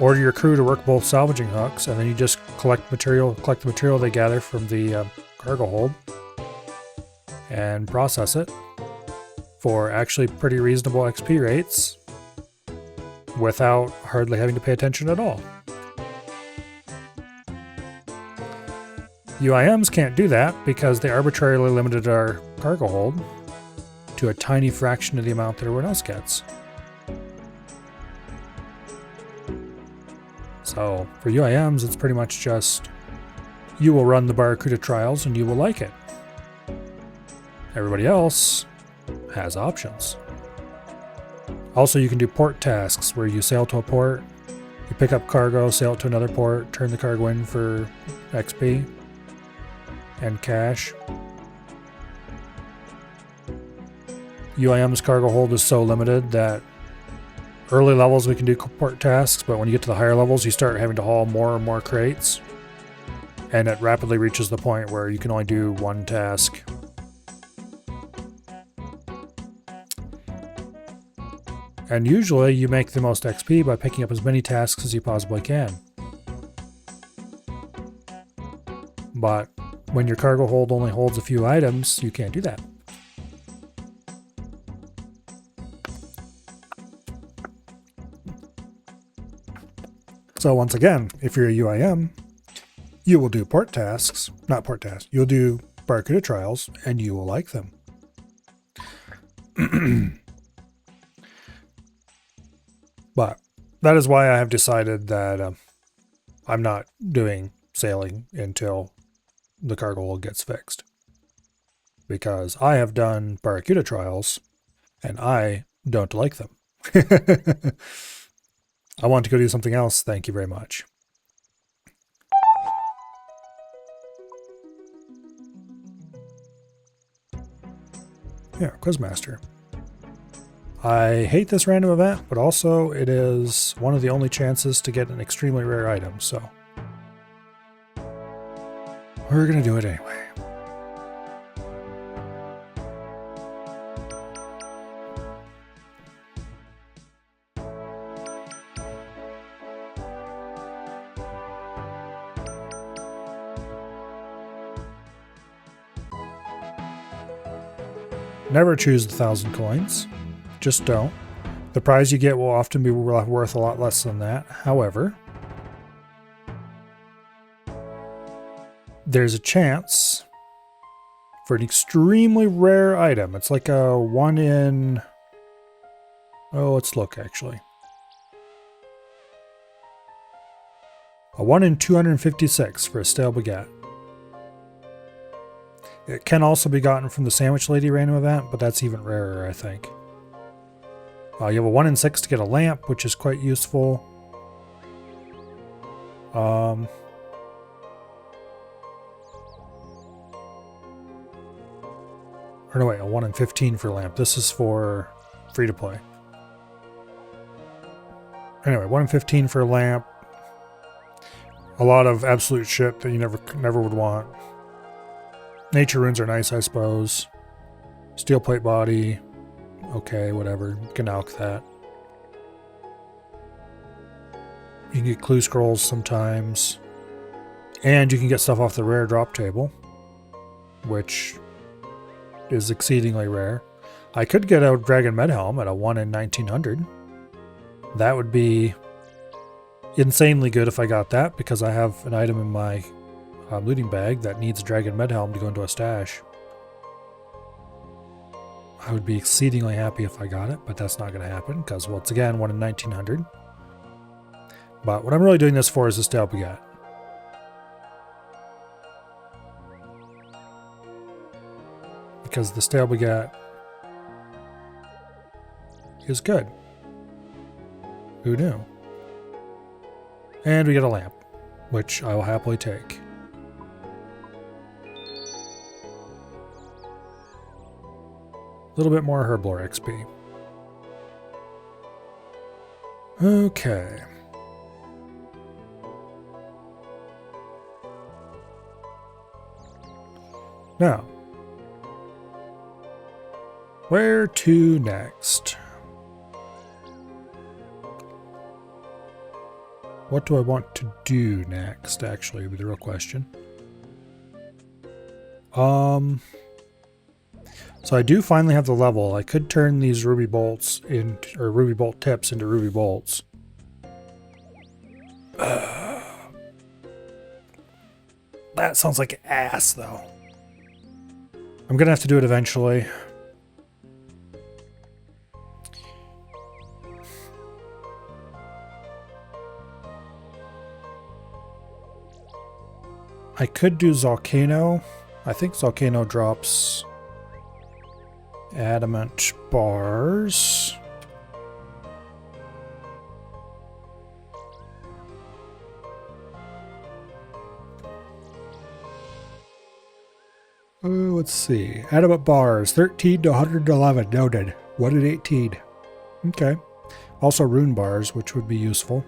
order your crew to work both salvaging hooks, and then you just collect the material they gather from the cargo hold, and process it for actually pretty reasonable XP rates without hardly having to pay attention at all. UIMs can't do that because they arbitrarily limited our cargo hold to a tiny fraction of the amount that everyone else gets. So for UIMs, it's pretty much just you will run the Barracuda trials and you will like it. Everybody else has options. Also, you can do port tasks where you sail to a port, you pick up cargo, sail it to another port, turn the cargo in for XP and cash. UIM's cargo hold is so limited that early levels we can do port tasks, but when you get to the higher levels you start having to haul more and more crates, and it rapidly reaches the point where you can only do one task. And usually you make the most XP by picking up as many tasks as you possibly can. But when your cargo hold only holds a few items, you can't do that. So once again, if you're a UIM, you will do you'll do Barracuda trials, and you will like them. But that is why I have decided that I'm not doing sailing until the cargo hold gets fixed. Because I have done Barracuda trials, and I don't like them. I want to go do something else, thank you very much. Yeah, Quizmaster. I hate this random event, but also it is one of the only chances to get an extremely rare item, so we're gonna do it anyway. Never choose 1,000 coins. Just don't. The prize you get will often be worth a lot less than that. However, there's a chance for an extremely rare item. It's like a 1 in... Oh, let's look actually. A 1 in 256 for a stale baguette. It can also be gotten from the Sandwich Lady random event, but that's even rarer, I think. You have a 1 in 6 to get a lamp, which is quite useful. Or no, wait, a 1 in 15 for lamp. This is for free to play. Anyway, 1 in 15 for a lamp. A lot of absolute shit that you never would want. Nature runes are nice, I suppose. Steel plate body. Okay, whatever. You can alch that. You can get clue scrolls sometimes. And you can get stuff off the rare drop table, which is exceedingly rare. I could get a Dragon Medhelm at a 1 in 1900. That would be insanely good if I got that, because I have an item in my looting bag that needs a Dragon Medhelm to go into a stash. I would be exceedingly happy if I got it, but that's not going to happen because, once again, 1 in 1900. But what I'm really doing this for is the stale baguette. Because the stale baguette is good. Who knew? And we get a lamp, which I will happily take. A little bit more herblore XP. Okay. Now, where to next? What do I want to do next, actually, would be the real question. So I do finally have the level. I could turn these ruby bolts into, or ruby bolt tips into ruby bolts. That sounds like ass, though. I'm gonna have to do it eventually. I could do Volcano. I think Volcano drops adamant bars. Let's see. Adamant bars, 13 to 111, noted. 1 in 18. Okay. Also rune bars, which would be useful.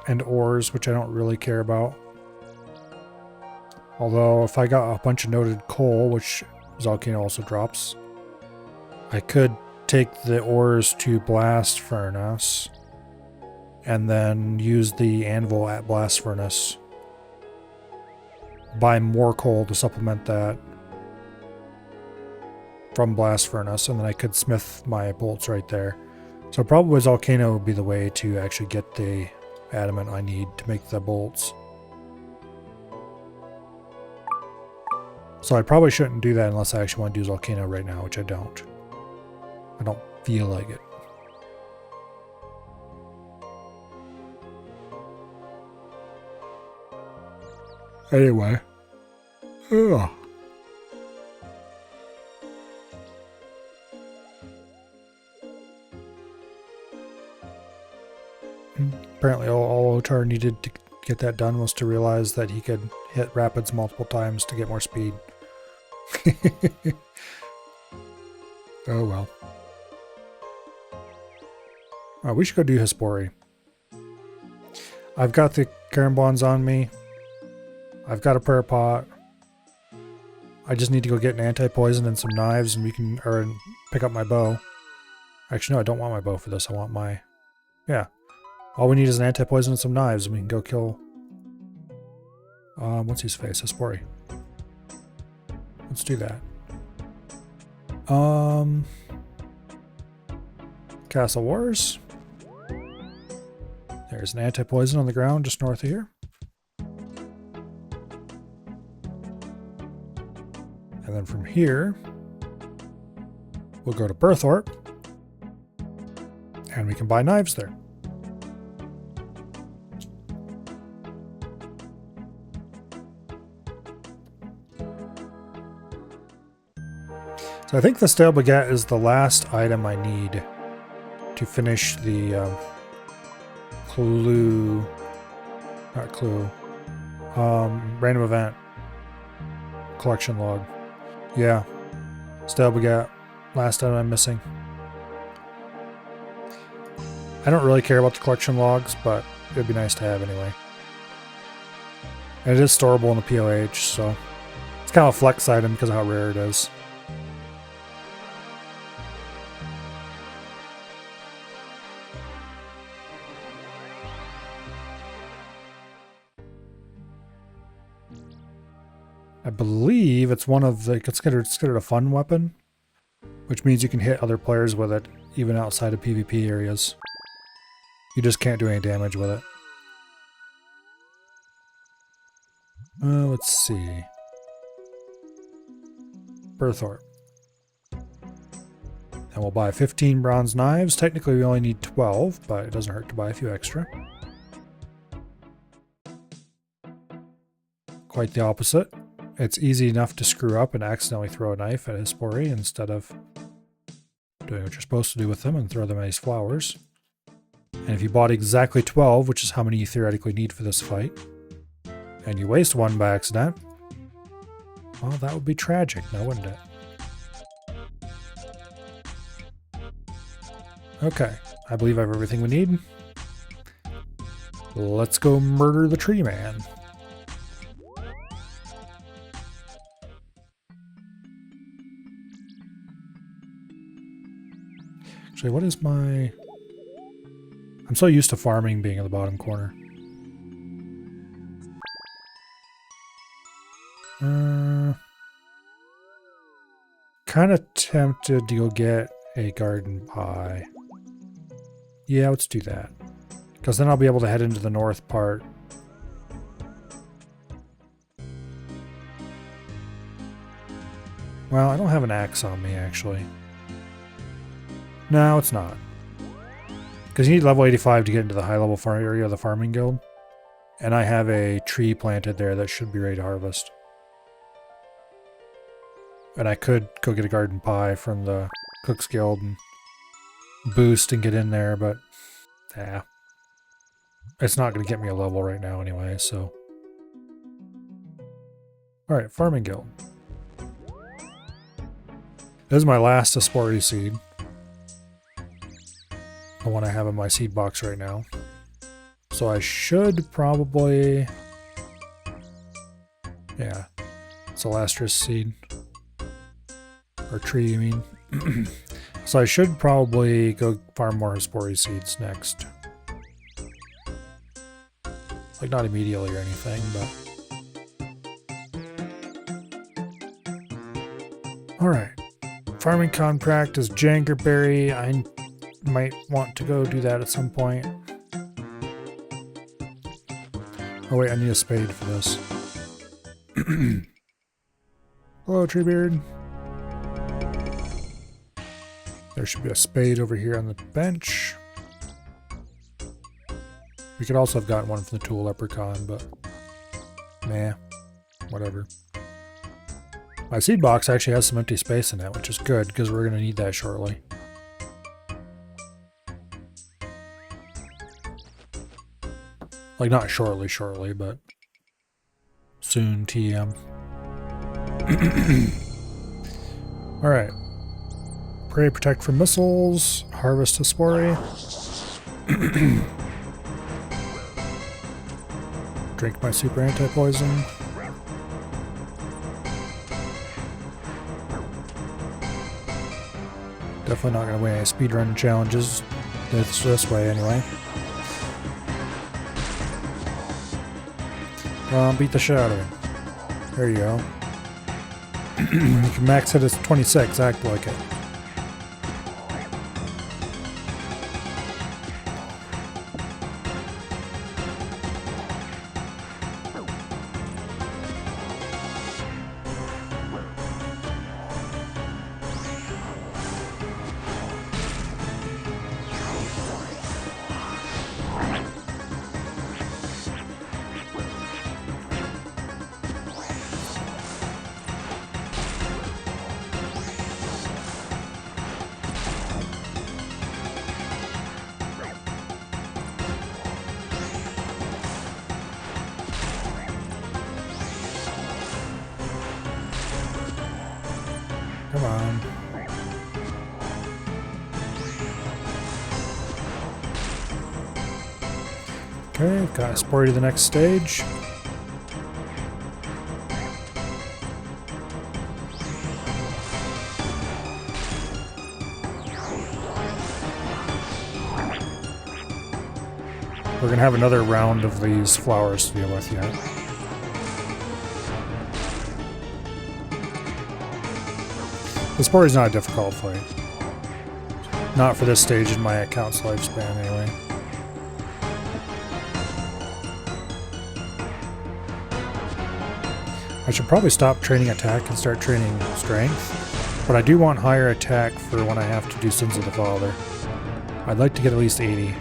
And ores, which I don't really care about. Although, if I got a bunch of noted coal, which Volcano also drops, I could take the ores to Blast Furnace and then use the anvil at Blast Furnace. Buy more coal to supplement that from Blast Furnace, and then I could smith my bolts right there. So probably Volcano would be the way to actually get the adamant I need to make the bolts. So I probably shouldn't do that unless I actually want to do Volcano right now, which I don't. I don't feel like it. Anyway. Ugh. Apparently all Otar needed to get that done was to realize that he could hit rapids multiple times to get more speed. Oh well. Oh, we should go do Hispori. I've got the Karambons on me. I've got a prayer pot. I just need to go get an anti-poison and some knives and we can, or pick up my bow. Actually, no, I don't want my bow for this. I want my, yeah. All we need is an anti-poison and some knives and we can go kill, what's his face? Hispori. Let's do that. Castle Wars. There's an anti-poison on the ground just north of here. And then from here, we'll go to Berthorpe, and we can buy knives there. So I think the stale baguette is the last item I need to finish the random event collection log. Yeah, stale baguette, last item I'm missing. I don't really care about the collection logs, but it would be nice to have anyway. And it is storable in the POH, so it's kind of a flex item because of how rare it is. I believe it's one of the considered a fun weapon, which means you can hit other players with it even outside of PvP areas. You just can't do any damage with it. Let's see. Berthorpe. And we'll buy 15 bronze knives. Technically we only need 12, but it doesn't hurt to buy a few extra. Quite the opposite. It's easy enough to screw up and accidentally throw a knife at Hespori instead of doing what you're supposed to do with them and throw them at these flowers. And if you bought exactly 12, which is how many you theoretically need for this fight, and you waste one by accident, well, that would be tragic now, wouldn't it? Okay, I believe I have everything we need. Let's go murder the tree man. Actually, what is my... I'm so used to farming being in the bottom corner. Kind of tempted to go get a garden pie. Yeah, let's do that. Because then I'll be able to head into the north part. Well, I don't have an axe on me, actually. No, it's not. Because you need level 85 to get into the high-level farm area of the farming guild. And I have a tree planted there that should be ready to harvest. And I could go get a garden pie from the Cook's Guild and boost and get in there, but yeah. It's not going to get me a level right now anyway, so. Alright, farming guild. This is my last Hespori seed. The one I have in my seed box right now. So I should probably... Yeah. It's a Lastris seed. Or tree, I mean. So I should probably go farm more Hespori seeds next. Like, not immediately or anything, but... Alright. Farming contract is Jangerberry. I might want to go do that at some point. Oh wait, I need a spade for this. Hello, Treebeard. There should be a spade over here on the bench. We could also have gotten one from the Tool Leprechaun, but nah, whatever. My seed box actually has some empty space in it, which is good because we're going to need that shortly. Like, not shortly, but soon, TM. Alright. Pray, protect from missiles. Harvest Hespori. Drink my super anti-poison. Definitely not going to win any speedrun challenges this way anyway. Beat the shit out of him. There you go. You can max hit as 26, act like it. Come on. Okay, got Hespori to the next stage. We're gonna have another round of these flowers to deal with yet. Hespori is not a difficult fight. Not for this stage in my account's lifespan, anyway. I should probably stop training attack and start training strength, but I do want higher attack for when I have to do Sins of the Father. I'd like to get at least 80.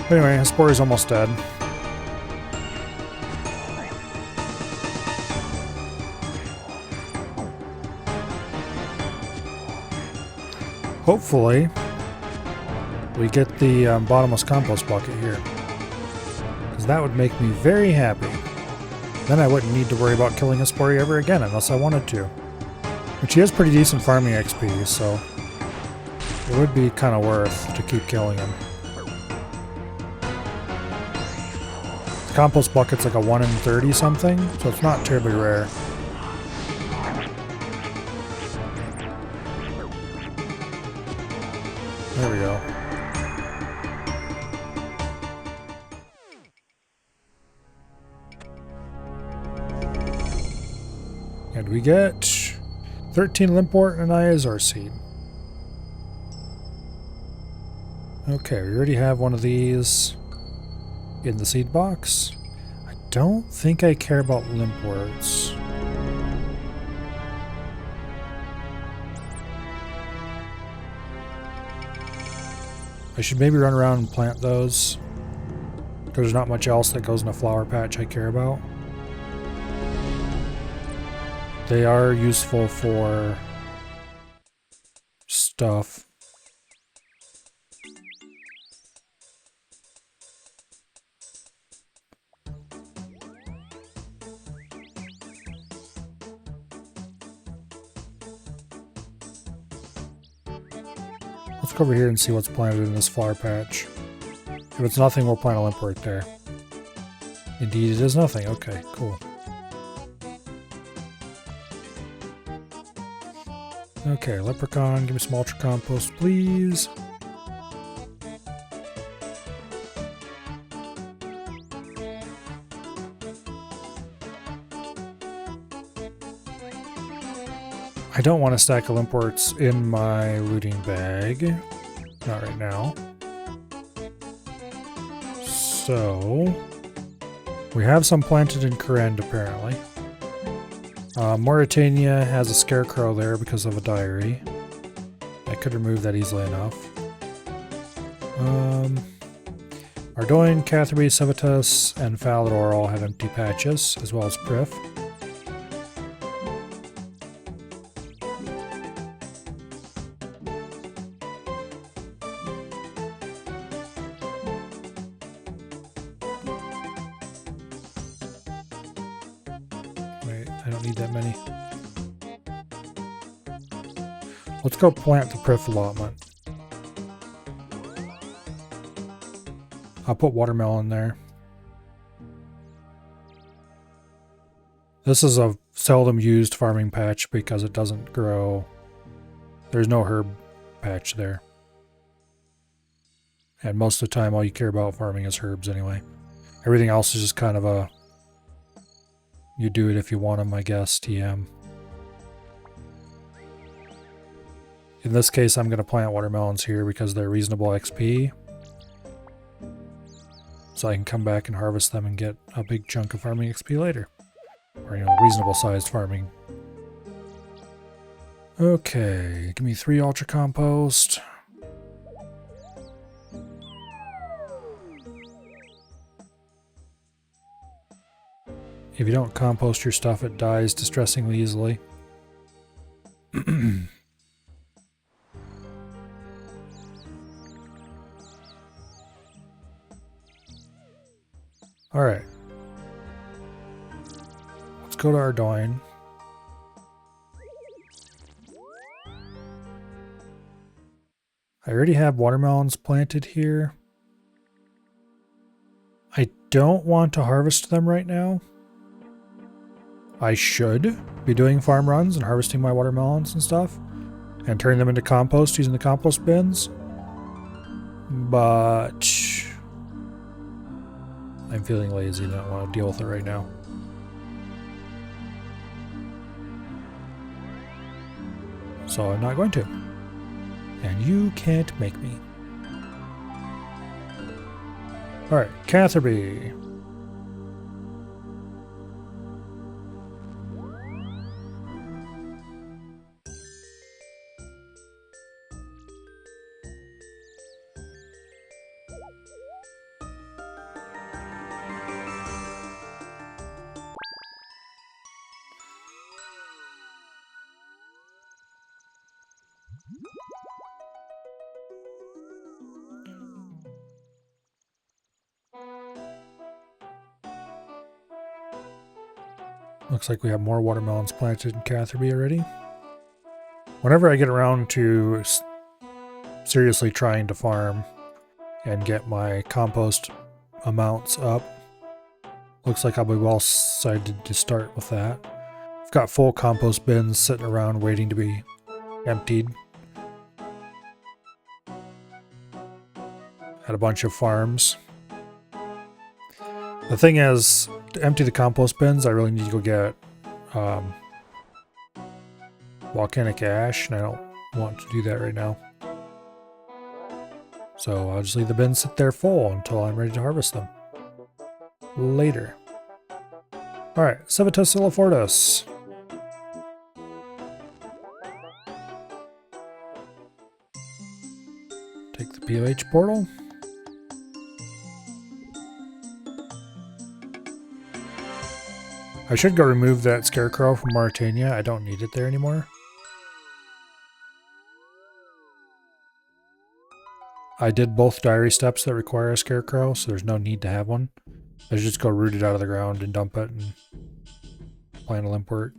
Anyway, Hespori's almost dead. Hopefully, we get the bottomless compost bucket here. Because that would make me very happy. Then I wouldn't need to worry about killing Hespori ever again unless I wanted to. Which he has pretty decent farming XP, so it would be kind of worth to keep killing him. The compost bucket's like a 1 in 30 something, so it's not terribly rare. There we go. And we get 13 Limport and an Iazar seed. Okay, we already have one of these in the seed box. I don't think I care about Limports. I should maybe run around and plant those. There's not much else that goes in a flower patch I care about. They are useful for stuff. Let's go over here and see what's planted in this flower patch. If it's nothing, we'll plant a Limport there. Indeed, it is nothing. Okay, cool. Okay, Leprechaun, give me some Ultra Compost, please. I don't want to stack of Limports in my looting bag. Not right now. So, we have some planted in Kourend apparently. Mauritania has a scarecrow there because of a diary. I could remove that easily enough. Ardoin, Catherby, Civitas, and Falador all have empty patches, as well as Prif. Wait, I don't need that many. Let's go plant the Prif allotment. I'll put watermelon there. This is a seldom used farming patch because it doesn't grow. There's no herb patch there. And most of the time all you care about farming is herbs anyway. Everything else is just kind of a you do it if you want them, I guess, TM. In this case, I'm going to plant watermelons here because they're reasonable XP. So I can come back and harvest them and get a big chunk of farming XP later. Or, you know, reasonable sized farming. Okay, give me 3 Ultra Compost. If you don't compost your stuff, it dies distressingly easily. Alright. Let's go to Ardoin. I already have watermelons planted here. I don't want to harvest them right now. I should be doing farm runs and harvesting my watermelons and stuff and turning them into compost using the compost bins. But I'm feeling lazy and I don't want to deal with it right now. So I'm not going to. And you can't make me. Alright, Catherby. Looks like we have more watermelons planted in Catherby already. Whenever I get around to seriously trying to farm and get my compost amounts up, looks like I'll be well sighted to start with that. I've got full compost bins sitting around waiting to be emptied at a bunch of farms. The thing is, to empty the compost bins, I really need to go get volcanic ash, and I don't want to do that right now. So I'll just leave the bins sit there full until I'm ready to harvest them later. Alright, Civitas Illifortis. Take the POH portal. I should go remove that scarecrow from Mauritania. I don't need it there anymore. I did both diary steps that require a scarecrow, so there's no need to have one. I should just go root it out of the ground and dump it and plant a limpwort.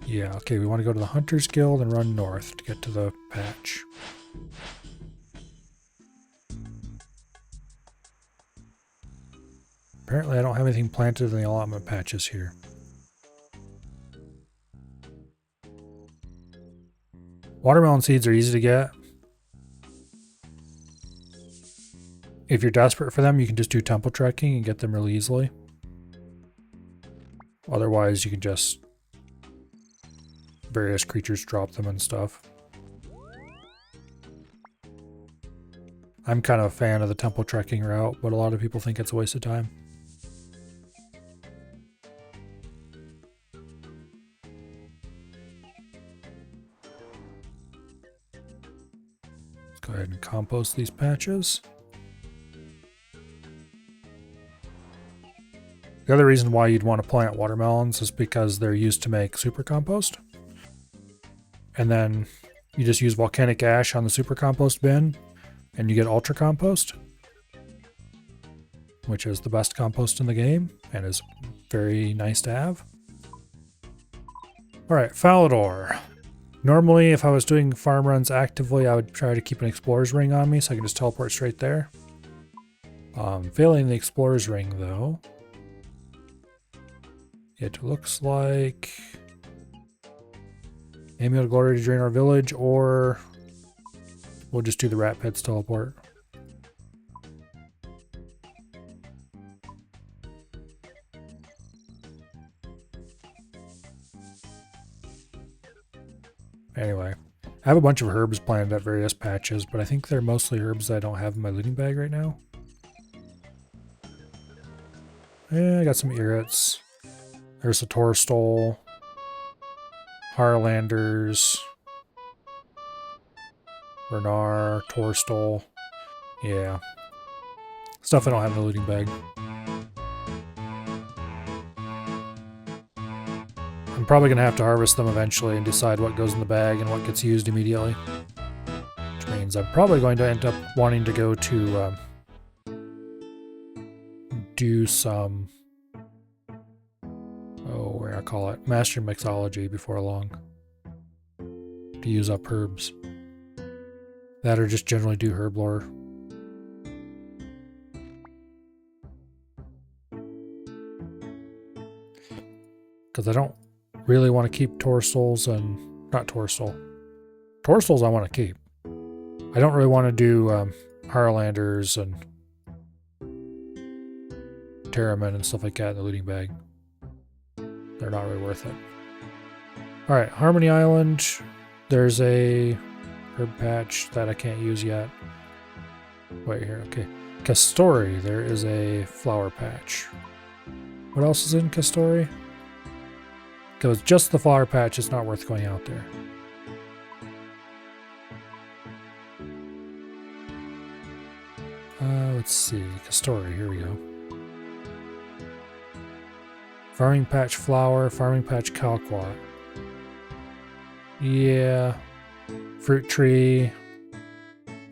Yeah, okay, we want to go to the Hunter's Guild and run north to get to the patch. Apparently I don't have anything planted in the allotment patches here. Watermelon seeds are easy to get. If you're desperate for them, you can just do temple trekking and get them really easily. Otherwise, you can just... various creatures drop them and stuff. I'm kind of a fan of the temple trekking route, but a lot of people think it's a waste of time. Let's go ahead and compost these patches. The other reason why you'd want to plant watermelons is because they're used to make super compost. And then you just use volcanic ash on the super compost bin and you get ultra compost, which is the best compost in the game and is very nice to have. Alright, Falador. Normally, if I was doing farm runs actively, I would try to keep an explorer's ring on me so I can just teleport straight there. Failing the explorer's ring, though, it looks like Amulet of Glory to drain our village, or we'll just do the rat pits teleport. Anyway, I have a bunch of herbs planted at various patches, but I think they're mostly herbs that I don't have in my looting bag right now. Yeah, I got some irrits. There's a Torstol, Harlanders, Renar, Torstol. Yeah. Stuff I don't have in the looting bag. I'm probably going to have to harvest them eventually and decide what goes in the bag and what gets used immediately. Which means I'm probably going to end up wanting to go to do some... oh, where I call it, Master Mixology before long. To use up herbs. That or just generally do herb lore. Because I don't really want to keep Torstals and... not Torstol. Torstals I want to keep. I don't really want to do Harlanders and Terramen and stuff like that in the looting bag. They're not really worth it. Alright, Harmony Island. There's a herb patch that I can't use yet. Wait here, okay. Castori, there is a flower patch. What else is in Castori? Because just the flower patch is not worth going out there. Let's see, Castori, here we go. Farming patch flower, farming patch calquat. Yeah. Fruit tree.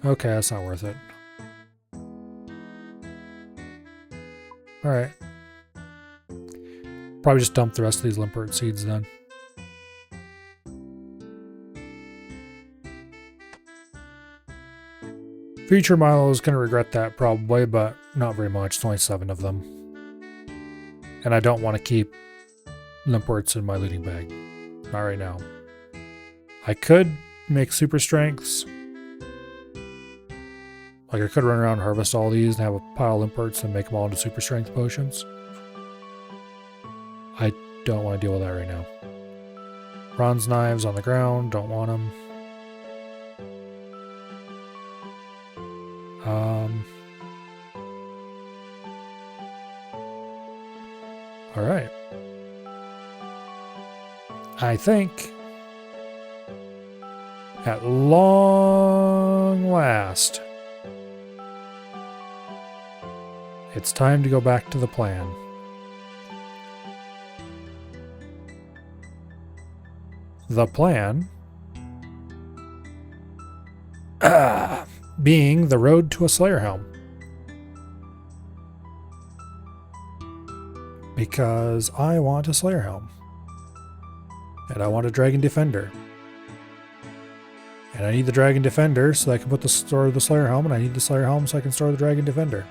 Okay, that's not worth it. Alright. Probably just dump the rest of these limpert seeds then. Future Milo is going to regret that probably, but not very much. It's only 7 of them. And I don't want to keep limperts in my looting bag. Not right now. I could make super strengths. Like I could run around and harvest all these and have a pile of limperts and make them all into super strength potions. I don't want to deal with that right now. Bronze knives on the ground, don't want them. Alright. I think at long last it's time to go back to the plan. The plan being the road to a Slayer Helm. Because I want a Slayer Helm. And I want a Dragon Defender. And I need the Dragon Defender so I can put the store of the Slayer Helm, and I need the Slayer Helm so I can store the Dragon Defender.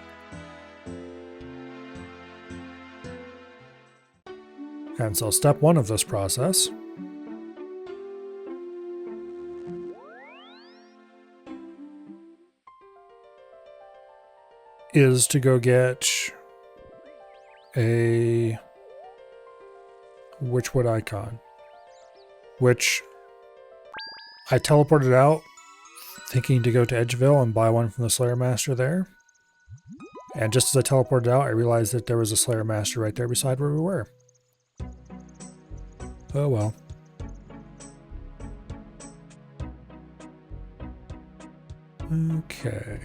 And so step 1 of this process is to go get a Witchwood icon, which I teleported out thinking to go to Edgeville and buy one from the Slayer Master there. And just as I teleported out, I realized that there was a Slayer Master right there beside where we were. Oh well. Okay.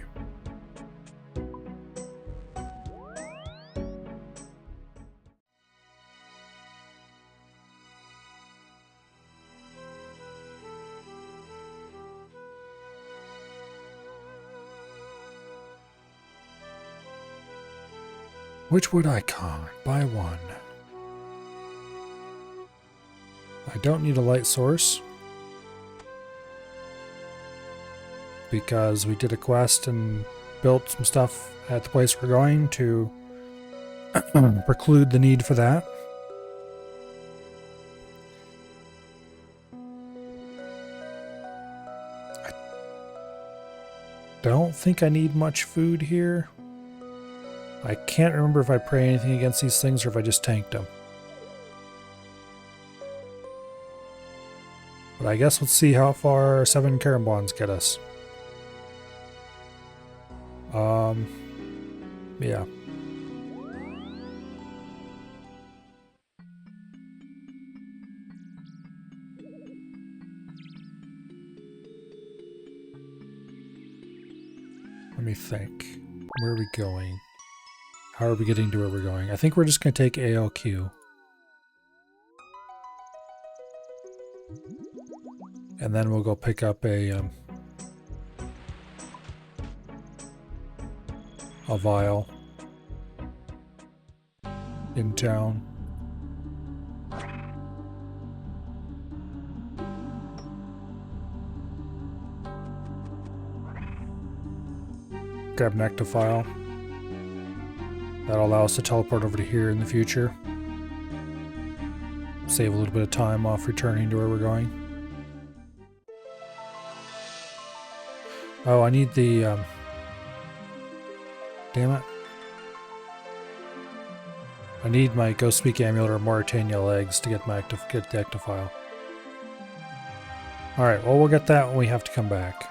Witchwood icon, buy 1. I don't need a light source because we did a quest and built some stuff at the place we're going to preclude the need for that. I don't think I need much food here. I can't remember if I pray anything against these things or if I just tanked them. But I guess let's see how far 7 Karambwans get us. Yeah. Let me think. Where are we going? How are we getting to where we're going? I think we're just going to take ALQ. And then we'll go pick up a vial in town. Grab an Ectophile. That'll allow us to teleport over to here in the future. Save a little bit of time off returning to where we're going. Oh, I need the Damn it. I need my Ghost Speak Amulet or Mauritania legs to get the active file. Alright, well we'll get that when we have to come back.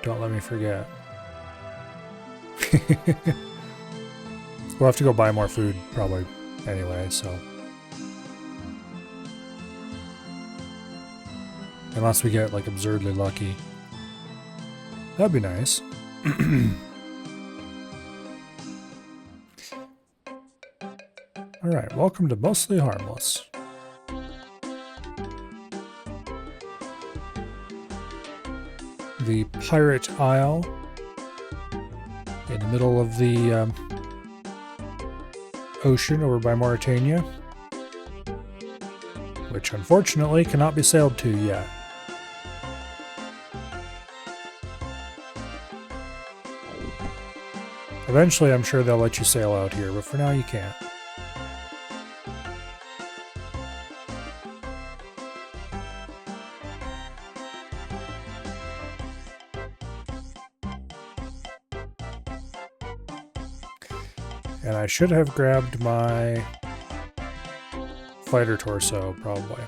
Don't let me forget. We'll have to go buy more food probably anyway, so. Unless we get like absurdly lucky. That'd be nice. Alright, welcome to Mostly Harmless. The Pirate Isle. In the middle of the ocean over by Mauritania. Which unfortunately cannot be sailed to yet. Eventually I'm sure they'll let you sail out here, but for now you can't. And I should have grabbed my fighter torso, probably.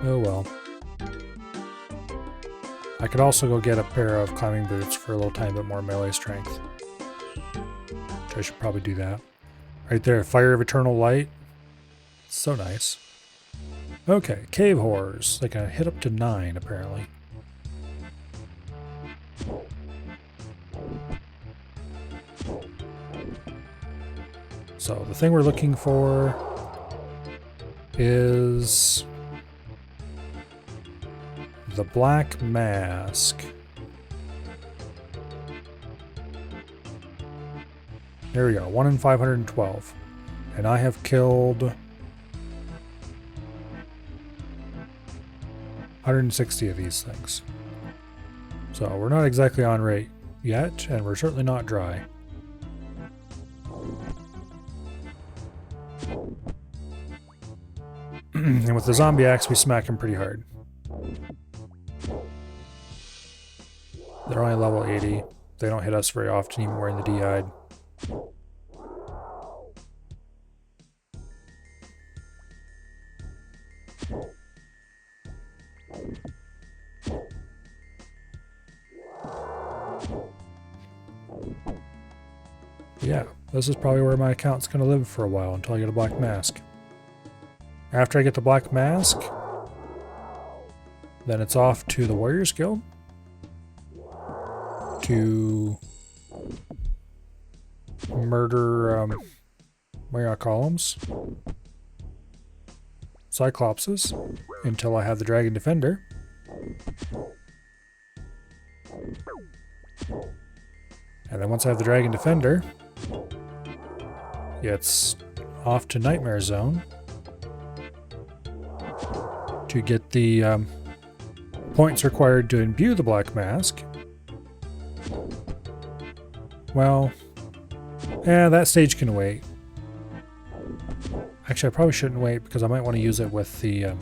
Oh well. I could also go get a pair of climbing boots for a little tiny bit more melee strength. Which I should probably do that. Right there, Fire of Eternal Light. So nice. Okay, cave horrors. They can hit up to 9, apparently. So the thing we're looking for is the Black Mask. There we go, 1 in 512. And I have killed 160 of these things. So we're not exactly on rate yet, and we're certainly not dry. And with the zombie axe, we smack him pretty hard. They're only level 80. They don't hit us very often, even wearing the D-hide. Yeah, this is probably where my account's going to live for a while until I get a Black Mask. After I get the Black Mask, then it's off to the Warriors Guild to murder, what do you call them? Cyclopses, until I have the Dragon Defender. And then once I have the Dragon Defender, it's off to Nightmare Zone to get the points required to imbue the Black Mask. Well, yeah, that stage can wait. Actually, I probably shouldn't wait because I might want to use it with the...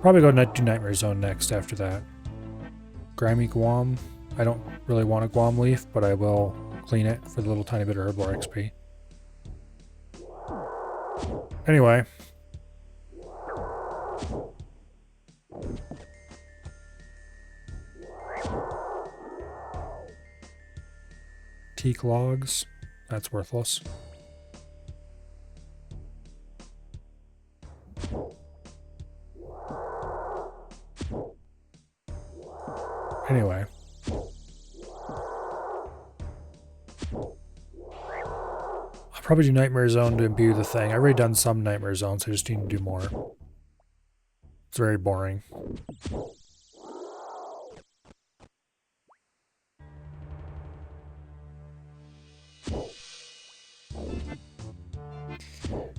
probably go do Nightmare Zone next after that. Grimy Guam. I don't really want a Guam leaf, but I will clean it for the little tiny bit of Herblore XP. Anyway. Teak logs. That's worthless. Anyway. I'll probably do Nightmare Zone to imbue the thing. I've already done some Nightmare Zones, so I just need to do more. It's very boring.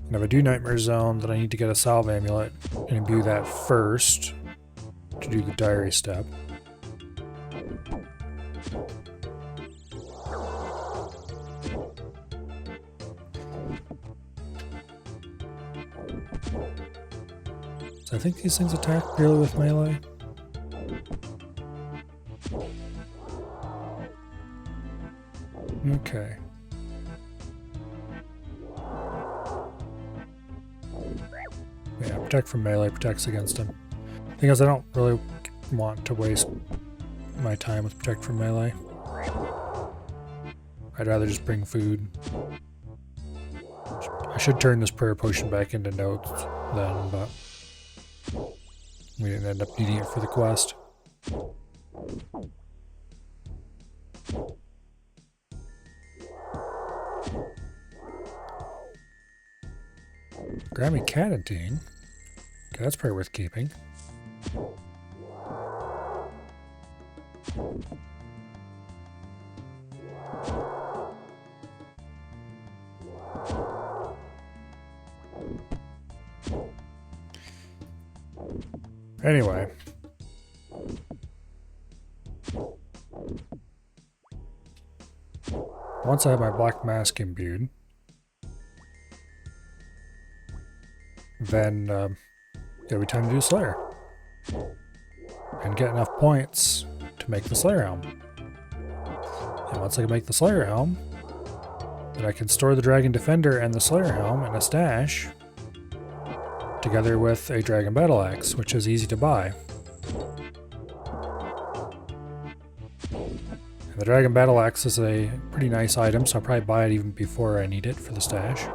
And if I do Nightmare Zone, then I need to get a Salve Amulet and imbue that first to do the diary step. So I think these things attack purely with melee. Okay. Yeah, protect from melee protects against him. Thing is, I don't really want to waste my time with protect from melee. I'd rather just bring food. I should turn this prayer potion back into notes then, but we didn't end up needing it for the quest. Grammy Catentine. Okay, that's probably worth keeping. Anyway. Once I have my black mask imbued, then it'll be time to do Slayer. And get enough points to make the Slayer Helm. And once I can make the Slayer Helm, then I can store the Dragon Defender and the Slayer Helm in a stash, together with a Dragon Battle Axe, which is easy to buy. And the Dragon Battle Axe is a pretty nice item, so I'll probably buy it even before I need it for the stash,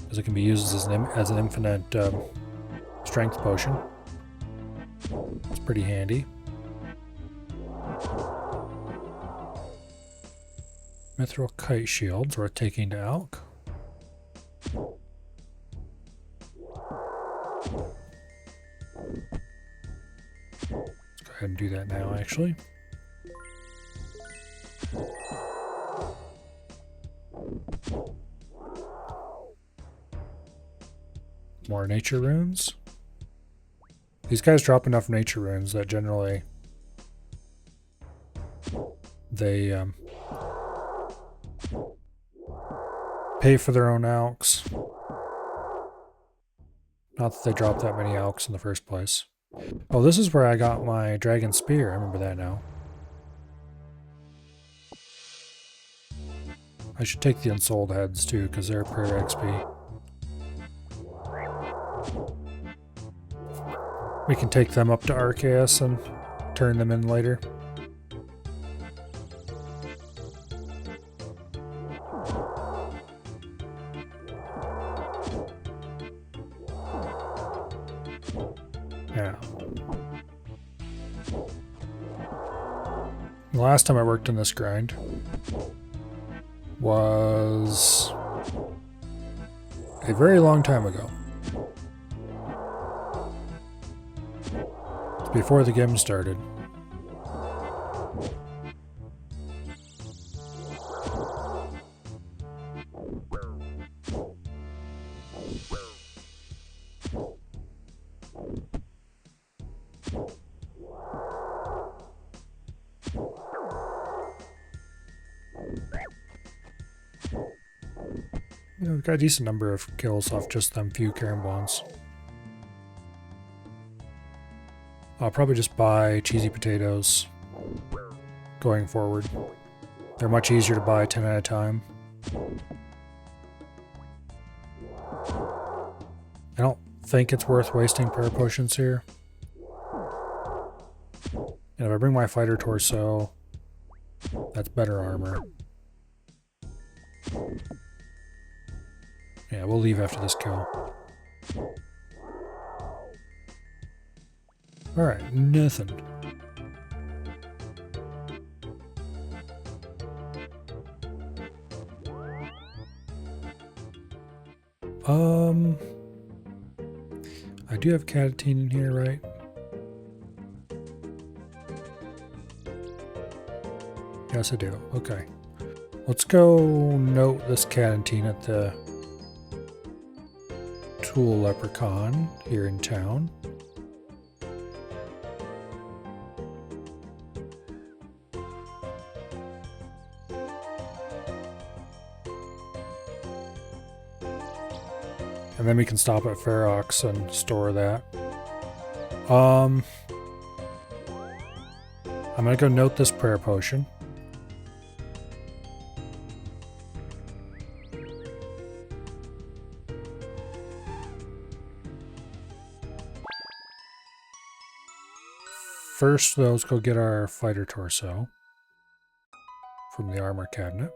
because it can be used as an infinite strength potion. It's pretty handy. Mithril Kite Shields worth taking to Alk. Let's go ahead and do that now, actually. More nature runes. These guys drop enough nature runes that generally they pay for their own alks. Not that they drop that many alks in the first place. Oh, this is where I got my dragon spear. I remember that now. I should take the unsold heads too, because they're per XP. We can take them up to Arceus and turn them in later. Yeah. The last time I worked on this grind was a very long time ago. It's before the game started. You know, we've got a decent number of kills off just them few Karambons. I'll probably just buy cheesy potatoes going forward. They're much easier to buy 10 at a time. I don't think it's worth wasting prayer potions here. And if I bring my fighter torso, that's better armor. Yeah, we'll leave after this kill. Alright, nothing. I do have Catentine in here, right? Yes, I do. Okay. Let's go note this Catentine at the Tool Leprechaun here in town. And then we can stop at Ferox and store that. I'm gonna go note this prayer potion. first, though, let's go get our fighter torso from the armor cabinet.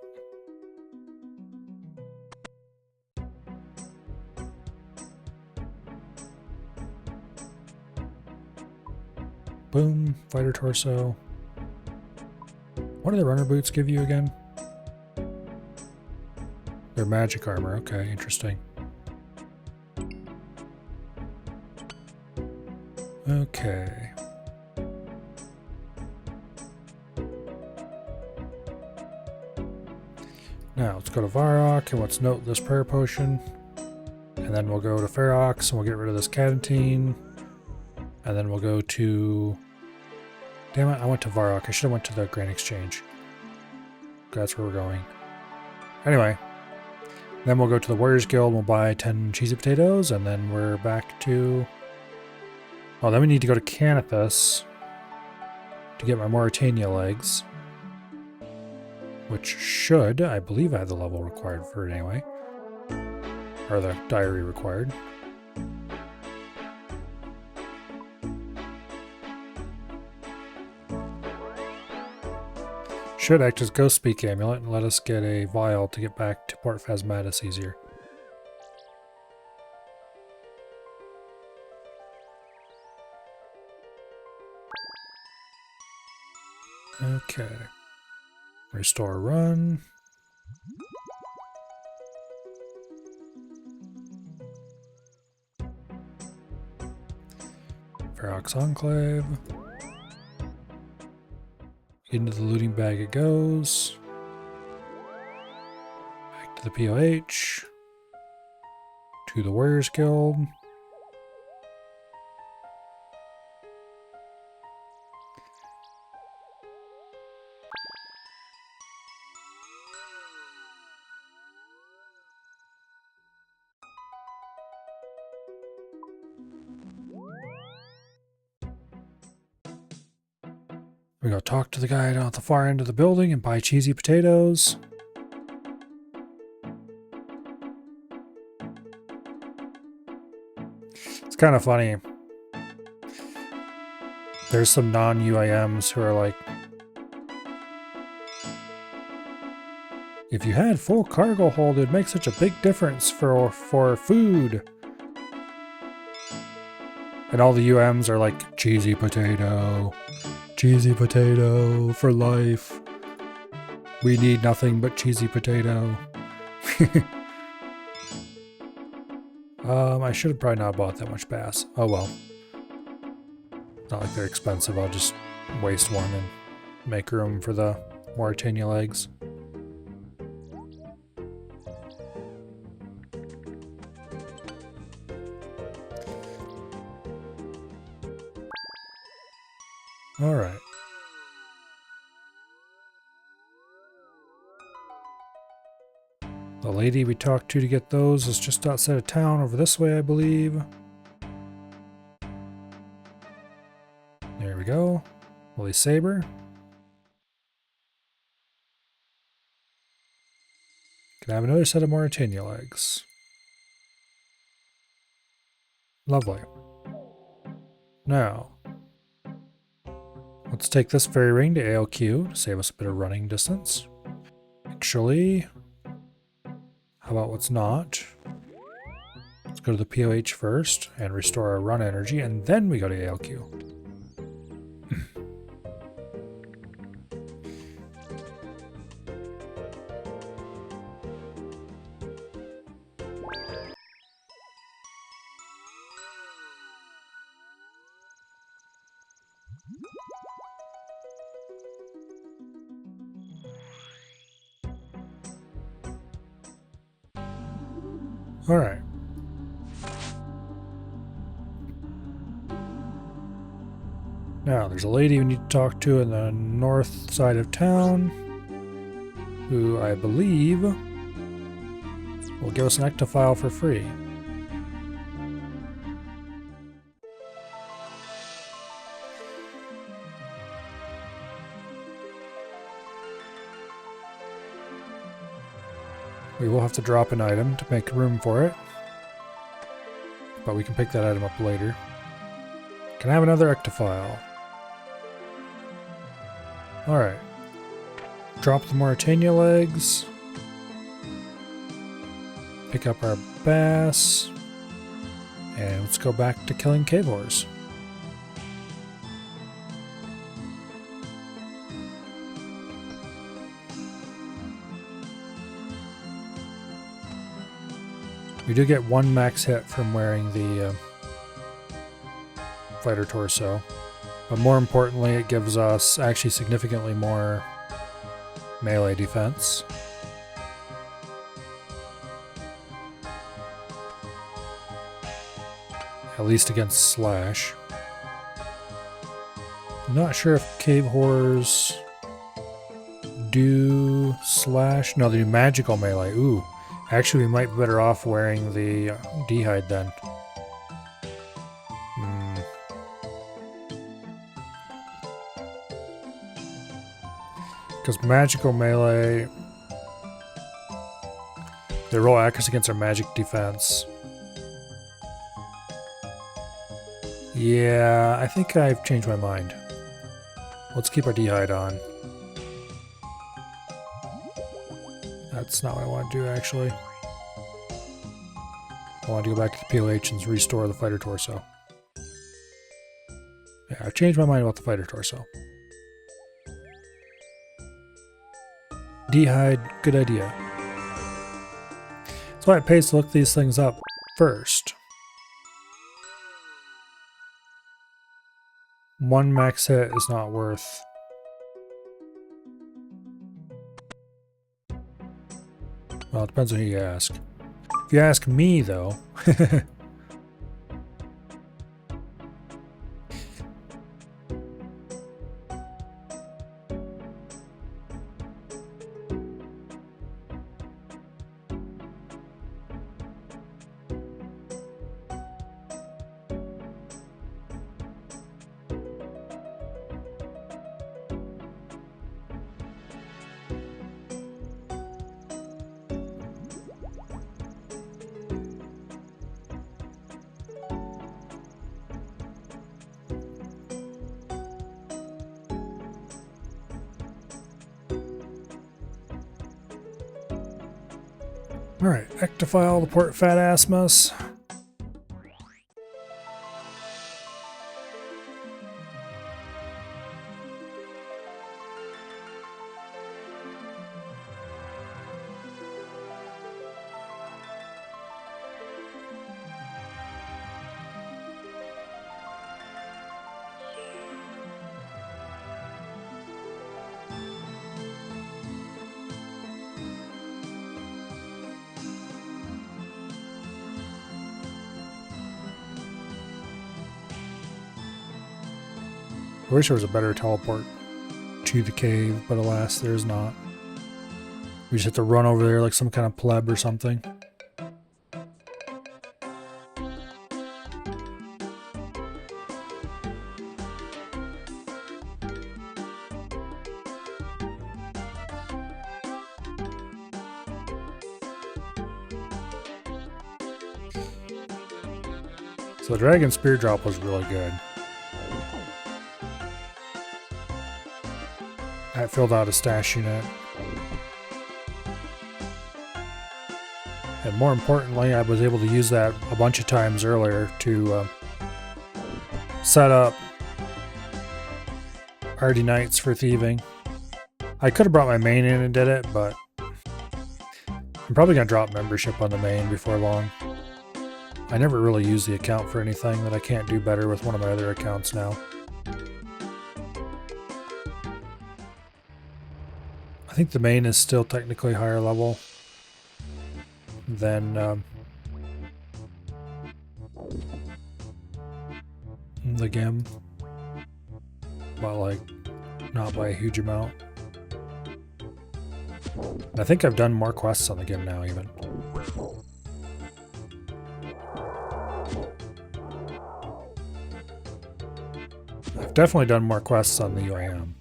Boom, fighter torso. What do the runner boots give you again? They're magic armor. Okay, interesting. Okay. Now let's go to Varrock and let's note this prayer potion. And then we'll go to Ferox and we'll get rid of this Cadentine. And then we'll go to... Damn it, I went to Varrock. I should have went to the Grain Exchange. That's where we're going. Anyway. Then we'll go to the Warriors Guild and we'll buy 10 cheesy potatoes. And then we're back to... Oh, then we need to go to Canathus to get my Mauritania legs. Which should, I believe I have the level required for it anyway. Or the diary required. Should act as Ghost Speak Amulet and let us get a vial to get back to Port Phasmatis easier. Okay. Restore run. Ferox Enclave. Into the looting bag it goes. Back to the POH. To the Warriors Guild. We go talk to the guy down at the far end of the building and buy cheesy potatoes. It's kind of funny. There's some non-UIMs who are like, if you had full cargo hold, it'd make such a big difference for food. And all the UMs are like, cheesy potato. Cheesy potato for life. We need nothing but cheesy potato. I should have probably not bought that much bass. Oh well. Not like they're expensive. I'll just waste one and make room for the Mauritania legs. All right. The lady we talked to get those is just outside of town over this way, I believe. There we go. Woolly Saber. Can I have another set of Mauritania legs? Lovely. Now, let's take this fairy ring to ALQ to save us a bit of running distance. Actually, how about what's not? Let's go to the POH first and restore our run energy, and then we go to ALQ. All right. Now, there's a lady we need to talk to in the north side of town, who I believe will give us an ectofile for free. We will have to drop an item to make room for it, but we can pick that item up later. Can I have another ectophile? Alright. Drop the Mauritania legs. Pick up our bass. And let's go back to killing cave horrors. We do get one max hit from wearing the fighter torso. But more importantly, it gives us actually significantly more melee defense. At least against slash. I'm not sure if cave horrors do slash. No, they do magical melee. Ooh. Actually, we might be better off wearing the D-hide then. Because magical melee, they roll accuracy against our magic defense. Yeah, I think I've changed my mind. Let's keep our D-hide on. That's not what I want to do, actually. I want to go back to the POH and restore the fighter torso. Yeah, I've changed my mind about the fighter torso. D-hide, good idea. That's why it pays to look these things up first. One max hit is not worth. Well, it depends on who you ask. If you ask me, though, alright, ectophile the port fat ass mess. I wish there was a better teleport to the cave, but alas, there's not. We just have to run over there like some kind of pleb or something. So the dragon spear drop was really good. I filled out a stash unit. And more importantly, I was able to use that a bunch of times earlier to set up Hardy Knights for thieving. I could have brought my main in and did it, but I'm probably going to drop membership on the main before long. I never really use the account for anything that I can't do better with one of my other accounts now. I think the main is still technically higher level than the GEM, but like not by a huge amount. And I think I've done more quests on the GEM now even. I've definitely done more quests on the UAM.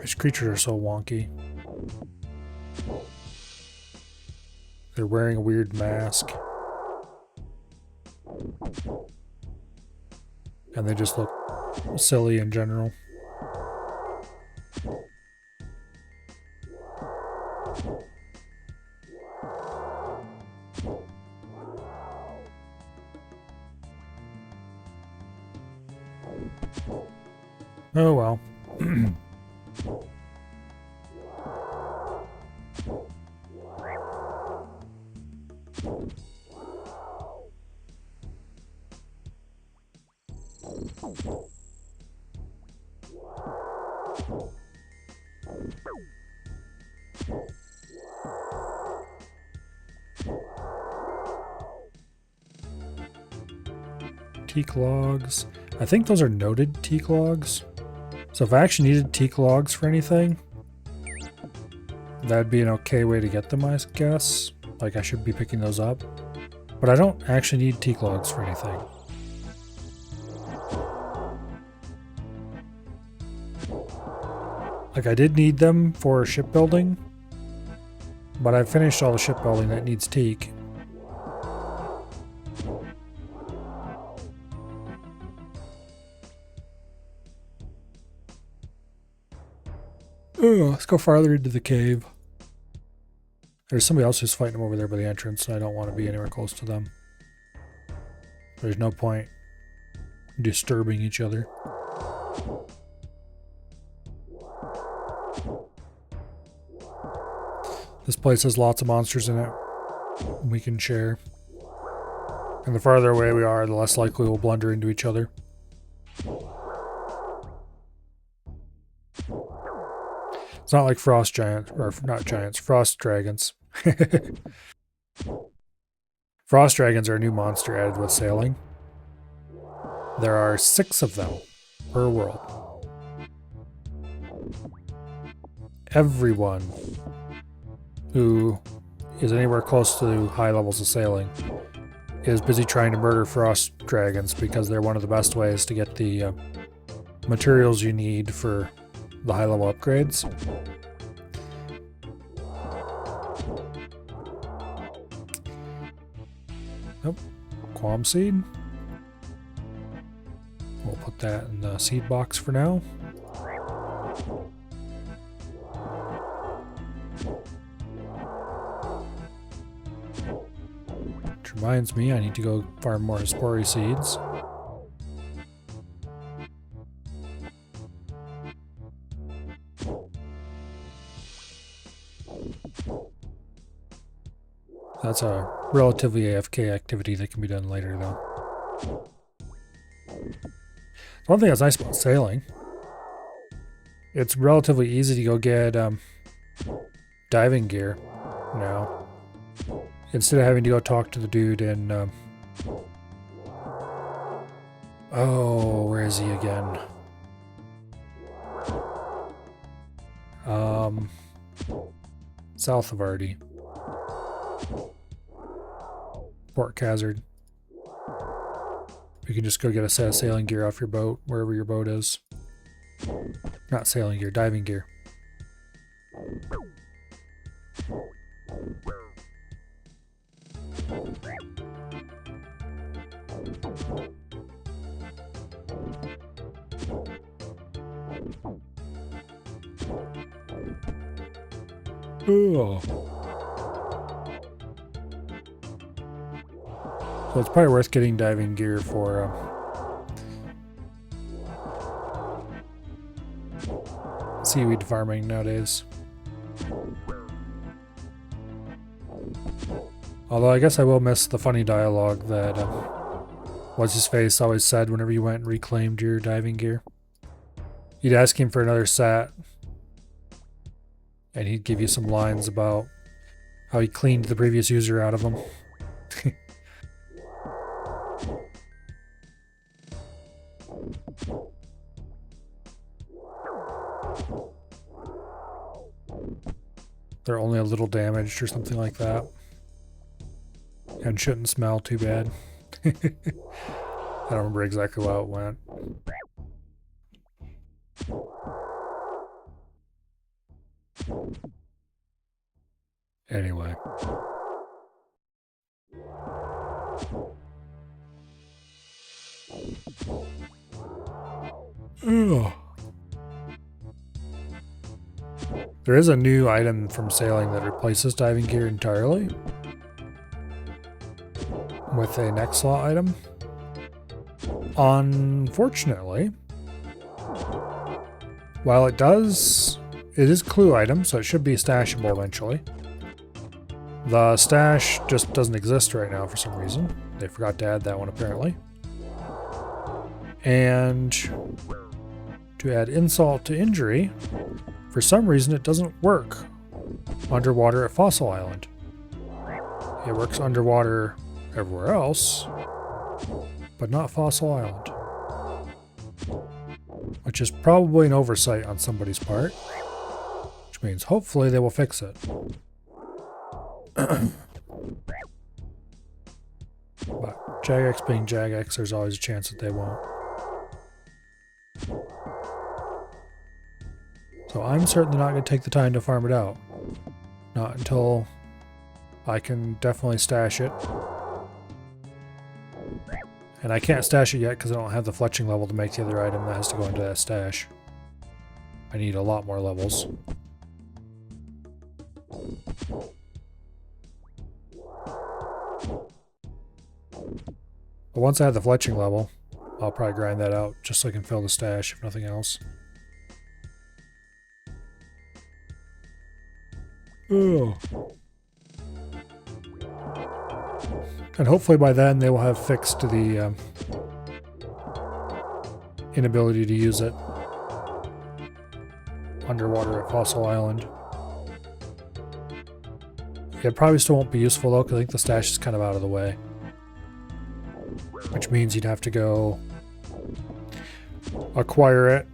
These creatures are so wonky. They're wearing a weird mask. And they just look silly in general. Oh well. Teak logs. I think those are noted teak logs. So if I actually needed teak logs for anything, that'd be an okay way to get them, I guess. Like I should be picking those up. But I don't actually need teak logs for anything. Like I did need them for shipbuilding, but I've finished all the shipbuilding that needs teak. Oh, let's go farther into the cave. There's somebody else who's fighting them over there by the entrance, and I don't want to be anywhere close to them. There's no point disturbing each other. This place has lots of monsters in it we can share. And the farther away we are, the less likely we'll blunder into each other. It's not like frost giants, or not giants, frost dragons. Frost dragons are a new monster added with sailing. There are 6 of them per world. Everyone who is anywhere close to high levels of sailing is busy trying to murder frost dragons because they're one of the best ways to get the materials you need for the high level upgrades. Nope. Qualm seed. We'll put that in the seed box for now. Which reminds me, I need to go farm more Spori seeds. That's a relatively AFK activity that can be done later, though. One thing that's nice about sailing, it's relatively easy to go get diving gear now. Instead of having to go talk to the dude in... oh, where is he again? South of Ardy. Port Khazard. You can just go get a set of sailing gear off your boat, wherever your boat is. Not sailing gear, diving gear. Oh. So it's probably worth getting diving gear for seaweed farming nowadays. Although I guess I will miss the funny dialogue that What's-His-Face always said whenever you went and reclaimed your diving gear. You'd ask him for another set, and he'd give you some lines about how he cleaned the previous user out of them. They're only a little damaged or something like that. And shouldn't smell too bad. I don't remember exactly how it went. Anyway. Ugh. There is a new item from sailing that replaces diving gear entirely with a next slot item. Unfortunately, while it is clue item, so it should be stashable eventually. The stash just doesn't exist right now for some reason. They forgot to add that one apparently. And to add insult to injury, for some reason it doesn't work underwater at Fossil Island. It works underwater everywhere else, but not Fossil Island. Which is probably an oversight on somebody's part, which means hopefully they will fix it. But Jagex being Jagex, there's always a chance that they won't. So I'm certainly not going to take the time to farm it out. Not until I can definitely stash it. And I can't stash it yet because I don't have the fletching level to make the other item that has to go into that stash. I need a lot more levels. But once I have the fletching level, I'll probably grind that out just so I can fill the stash, if nothing else. Ugh. And hopefully by then they will have fixed the inability to use it underwater at Fossil Island. It probably still won't be useful though, because I think the stash is kind of out of the way. Which means you'd have to go acquire it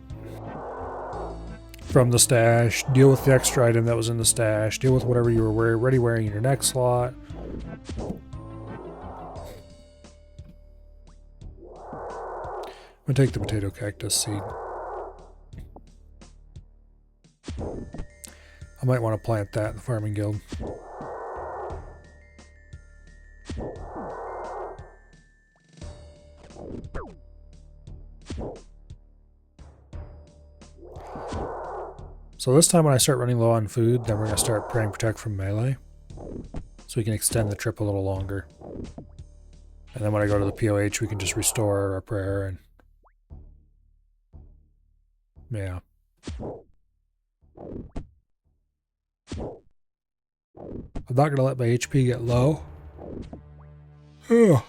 from the stash, deal with the extra item that was in the stash, deal with whatever you were already wearing in your next slot. I'm gonna take the potato cactus seed. I might want to plant that in the farming guild. So this time when I start running low on food, then we're going to start praying protect from melee. So we can extend the trip a little longer. And then when I go to the POH, we can just restore our prayer and... yeah. I'm not going to let my HP get low. Because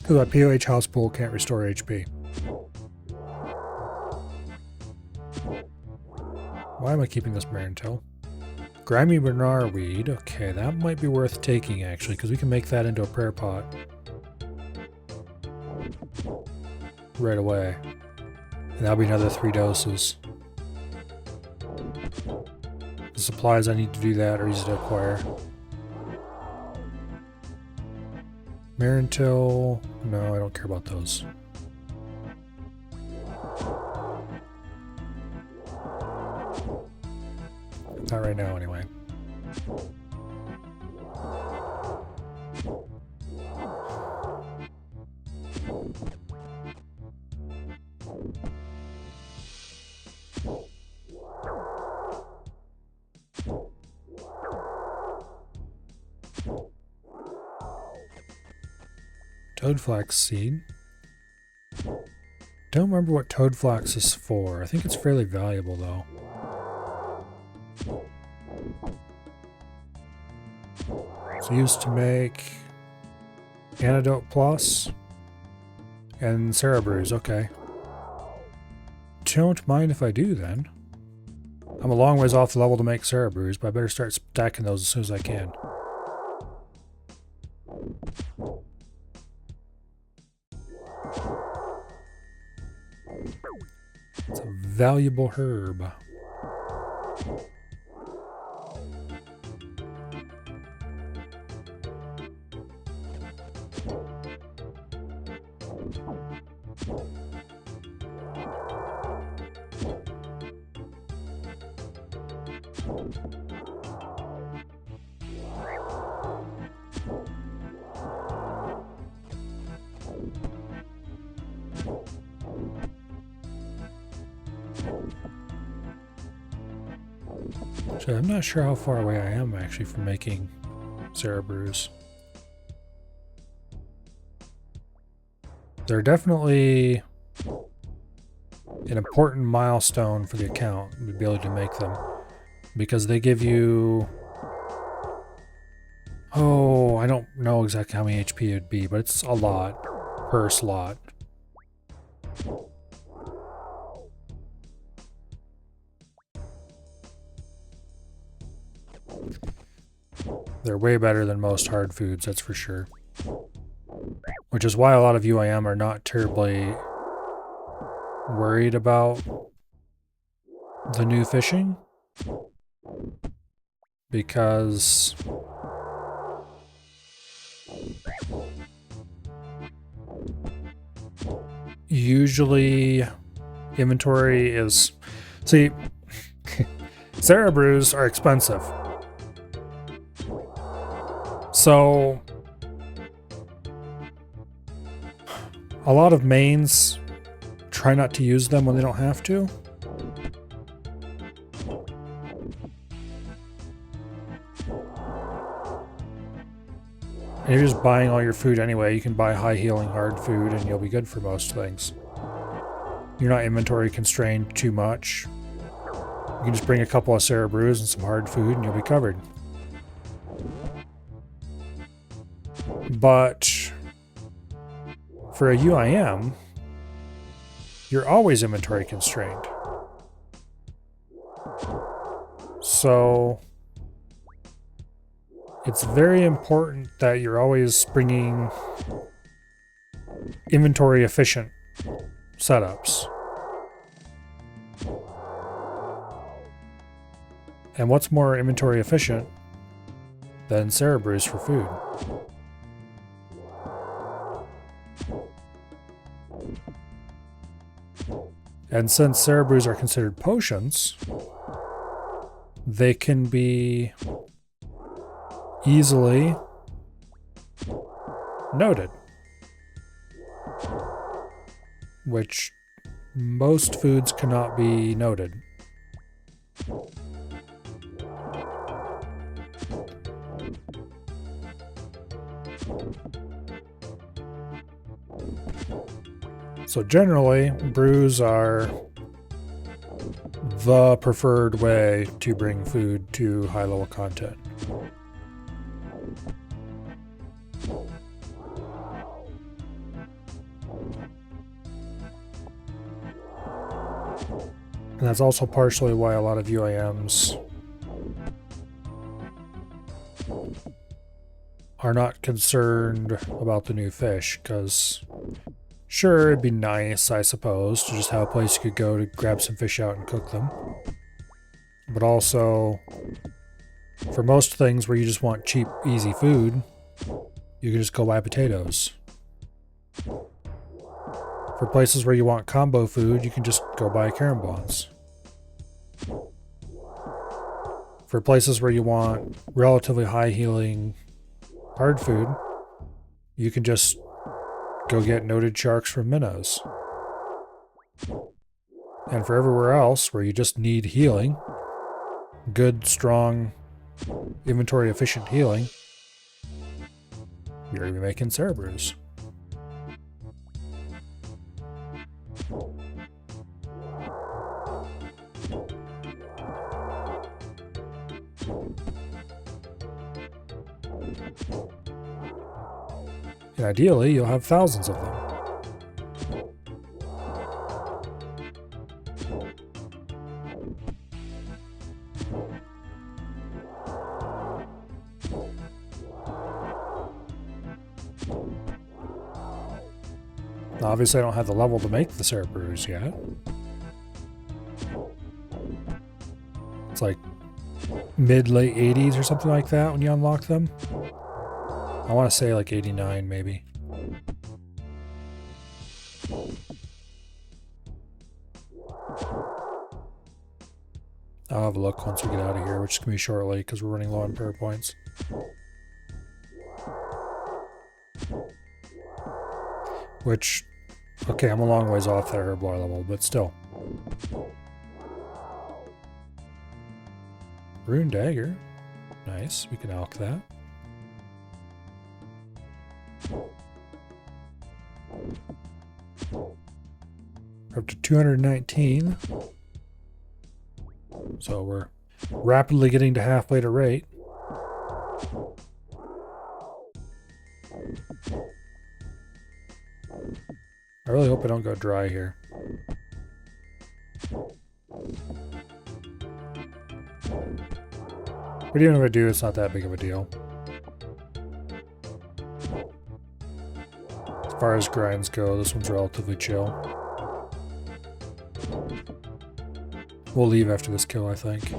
my POH house pool can't restore HP. Why am I keeping this Marintel? Grimy Bernard weed. Okay, that might be worth taking actually, because we can make that into a prayer pot. Right away. And that'll be another 3 doses. The supplies I need to do that are easy to acquire. Marintel. No, I don't care about those. Not right now, anyway. Toadflax seed. Don't remember what toadflax is for. I think it's fairly valuable, though. It's used to make Antidote Plus and Cerebrews. Okay. Don't mind if I do, then. I'm a long ways off the level to make Cerebrews, but I better start stacking those as soon as I can. It's a valuable herb. So I'm not sure how far away I am actually from making Cerebrews. They're definitely an important milestone for the account to be able to make them, because they give you, oh, I don't know exactly how many HP it would be, but it's a lot per slot. They're way better than most hard foods, that's for sure. Which is why a lot of UIM are not terribly worried about the new fishing, because usually inventory is... See, Cerebrews are expensive. So a lot of mains try not to use them when they don't have to. And you're just buying all your food anyway. You can buy high healing hard food and you'll be good for most things. You're not inventory constrained too much. You can just bring a couple of Cerebrews and some hard food and you'll be covered. But for a UIM, you're always inventory constrained. So it's very important that you're always bringing inventory efficient setups. And what's more inventory efficient than Cerebrews for food? And since Cerebrews are considered potions, they can be easily noted, which most foods cannot be noted. So generally, brews are the preferred way to bring food to high-level content. And that's also partially why a lot of UIMs are not concerned about the new fish, because sure, it'd be nice, I suppose, to just have a place you could go to grab some fish out and cook them. But also, for most things where you just want cheap, easy food, you can just go buy potatoes. For places where you want combo food, you can just go buy carambons. For places where you want relatively high healing hard food, you can just go get noted sharks from minnows. And for everywhere else where you just need healing, good, strong, inventory efficient healing, you're going to be making Cerebrews. And ideally, you'll have thousands of them. Now, obviously, I don't have the level to make the Cerebrews yet. It's like mid-late 80s or something like that when you unlock them. I want to say like 89 maybe. I'll have a look once we get out of here, which is going to be shortly because we're running low on prayer points. Which, okay, I'm a long ways off that herbivore level, but still. Rune dagger. Nice, we can alch that. We're up to 219. So we're rapidly getting to halfway to rate. I really hope I don't go dry here. But even if I do, it's not that big of a deal. As far as grinds go, this one's relatively chill. We'll leave after this kill, I think.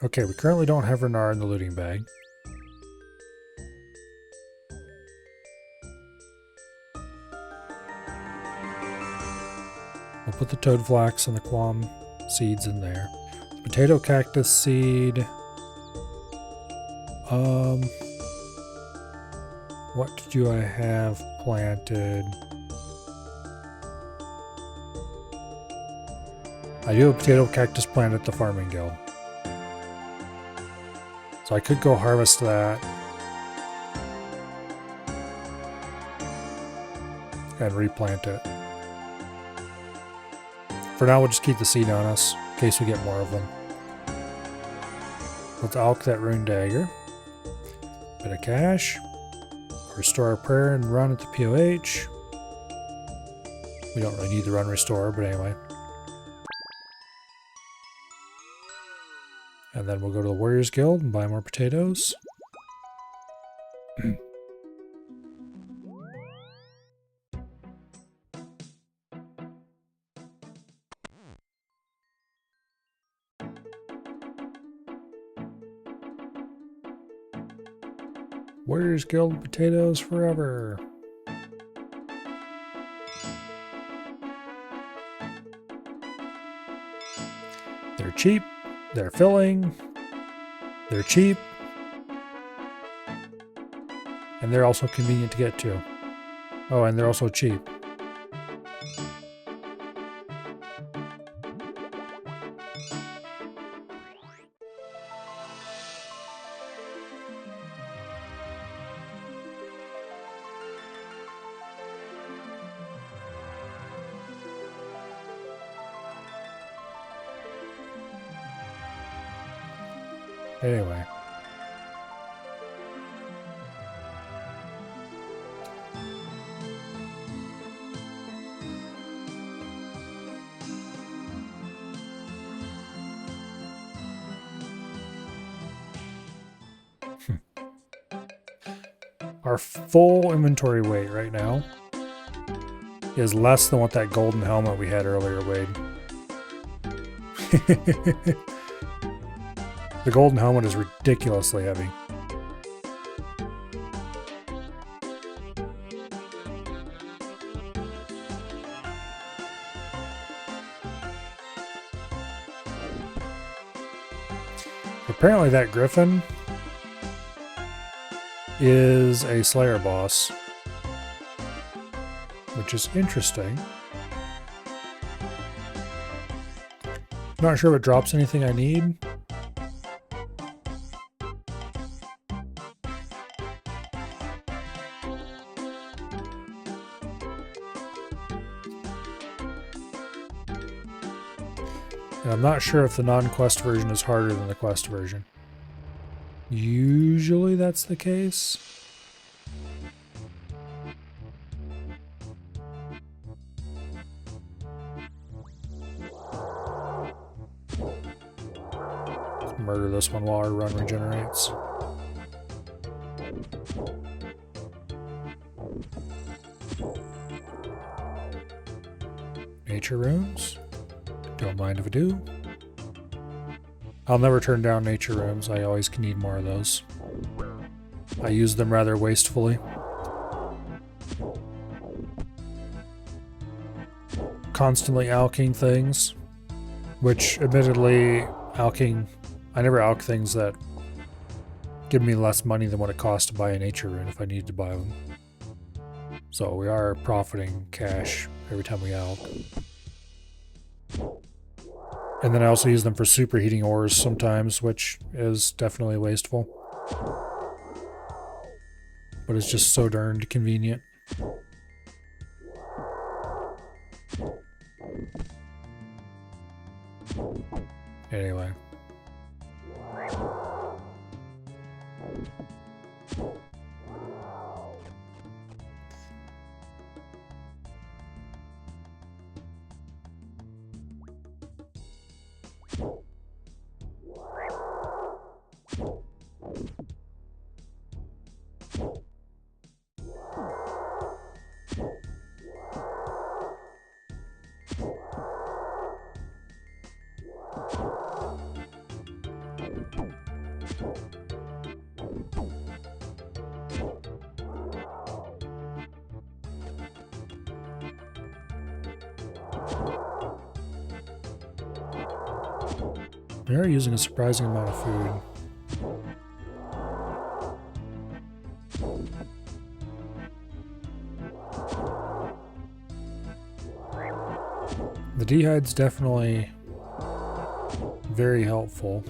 Okay, we currently don't have Renar in the looting bag. We'll put the toad flax and the quam seeds in there. Potato cactus seed. What do I have planted? I do have a potato cactus plant at the farming guild. So I could go harvest that and replant it. For now, we'll just keep the seed on us in case we get more of them. Let's alch that rune dagger. Bit of cash. Restore our prayer and run at the POH. We don't really need the run restore, but anyway. And then we'll go to the Warriors Guild and buy more potatoes. Warriors Guild potatoes forever. They're cheap. They're filling, they're cheap, and they're also convenient to get to. Oh, and they're also cheap. Anyway. Our full inventory weight right now is less than what that golden helmet we had earlier weighed. The golden helmet is ridiculously heavy. Apparently that griffin is a Slayer boss, which is interesting. Not sure if it drops anything I need. And I'm not sure if the non-quest version is harder than the quest version. Usually that's the case. Let's murder this one while our run regenerates. Nature runes. Don't mind if I do. I'll never turn down nature runes. I always can need more of those. I use them rather wastefully. Constantly alking things, which admittedly, I never alk things that give me less money than what it costs to buy a nature rune if I needed to buy them. So we are profiting cash every time we alk. And then I also use them for superheating ores sometimes, which is definitely wasteful. But it's just so darned convenient. Anyway. We are using a surprising amount of food. The dehyde's definitely very helpful.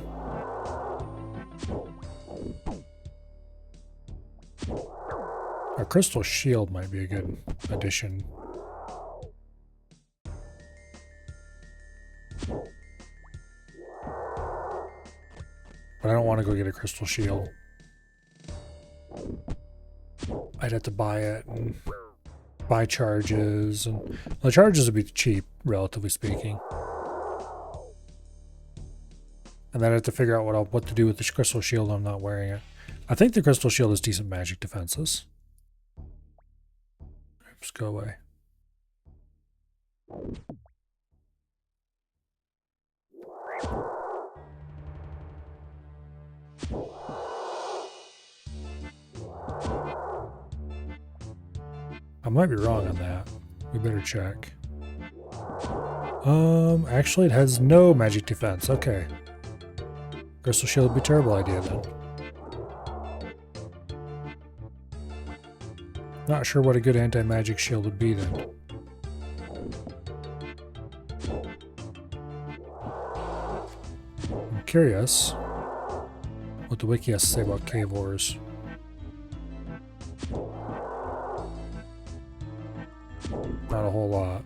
A crystal shield might be a good addition. But I don't want to go get a crystal shield. I'd have to buy it and buy charges, and the charges would be cheap, relatively speaking. And then I have to figure out what to do with the crystal shield. I'm not wearing it. I think the crystal shield has decent magic defenses. Oops, go away. I might be wrong on that. We better check. Actually it has no magic defense. Okay. Crystal shield would be a terrible idea then. Not sure what a good anti-magic shield would be then. I'm curious what the wiki has to say about cave ores. Not a whole lot.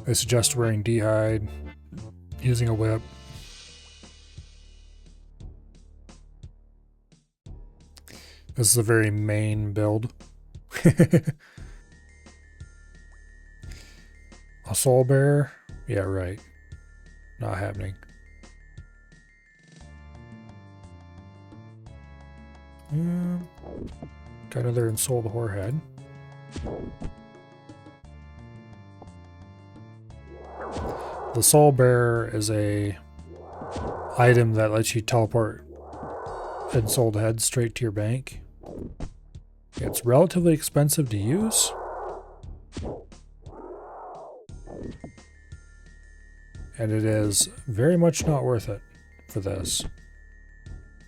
I suggest wearing dehyde, using a whip. This is a very main build. A soul bearer? Yeah, right. Not happening. Got another ensouled whorehead. The soul bearer is a item that lets you teleport ensouled heads straight to your bank. It's relatively expensive to use. And it is very much not worth it for this,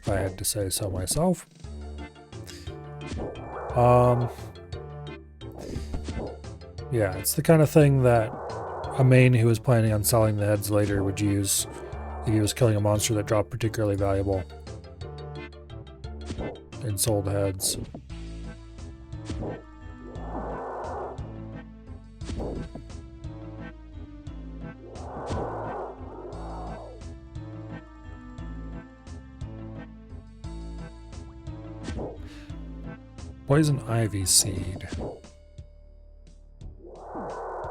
if I had to say so myself. Yeah, it's the kind of thing that a main who was planning on selling the heads later would use if he was killing a monster that dropped particularly valuable ensouled heads. Poison ivy seed.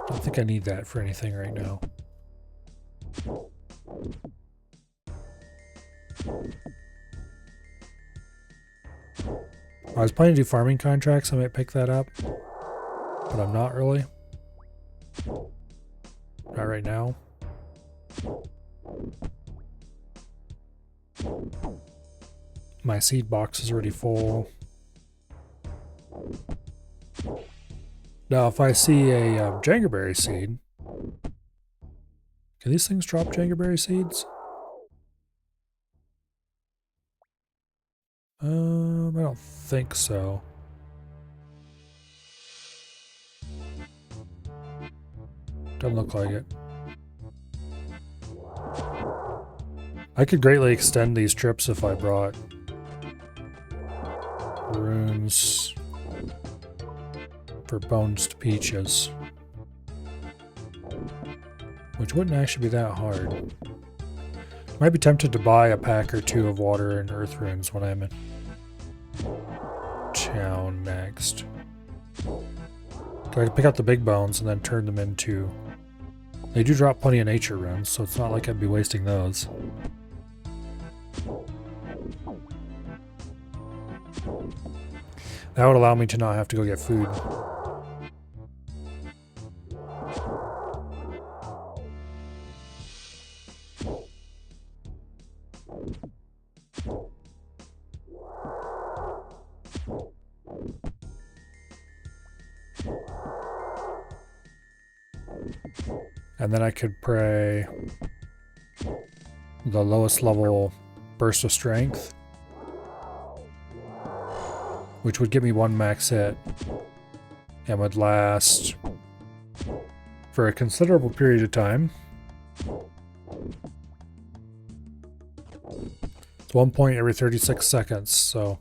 Don't think I need that for anything right now. I was planning to do farming contracts, I might pick that up. But I'm not really. Not right now. My seed box is already full. Now, if I see a jangerberry seed, can these things drop jangerberry seeds? I don't think so. Doesn't look like it. I could greatly extend these trips if I brought runes for Bones to Peaches, which wouldn't actually be that hard. Might be tempted to buy a pack or two of water and earth runes when I'm in town next. I can pick out the big bones and then turn them into... They do drop plenty of nature runes, so it's not like I'd be wasting those. That would allow me to not have to go get food. And then I could pray the lowest level Burst of Strength, which would give me one max hit and would last for a considerable period of time. It's 1 point every 36 seconds, so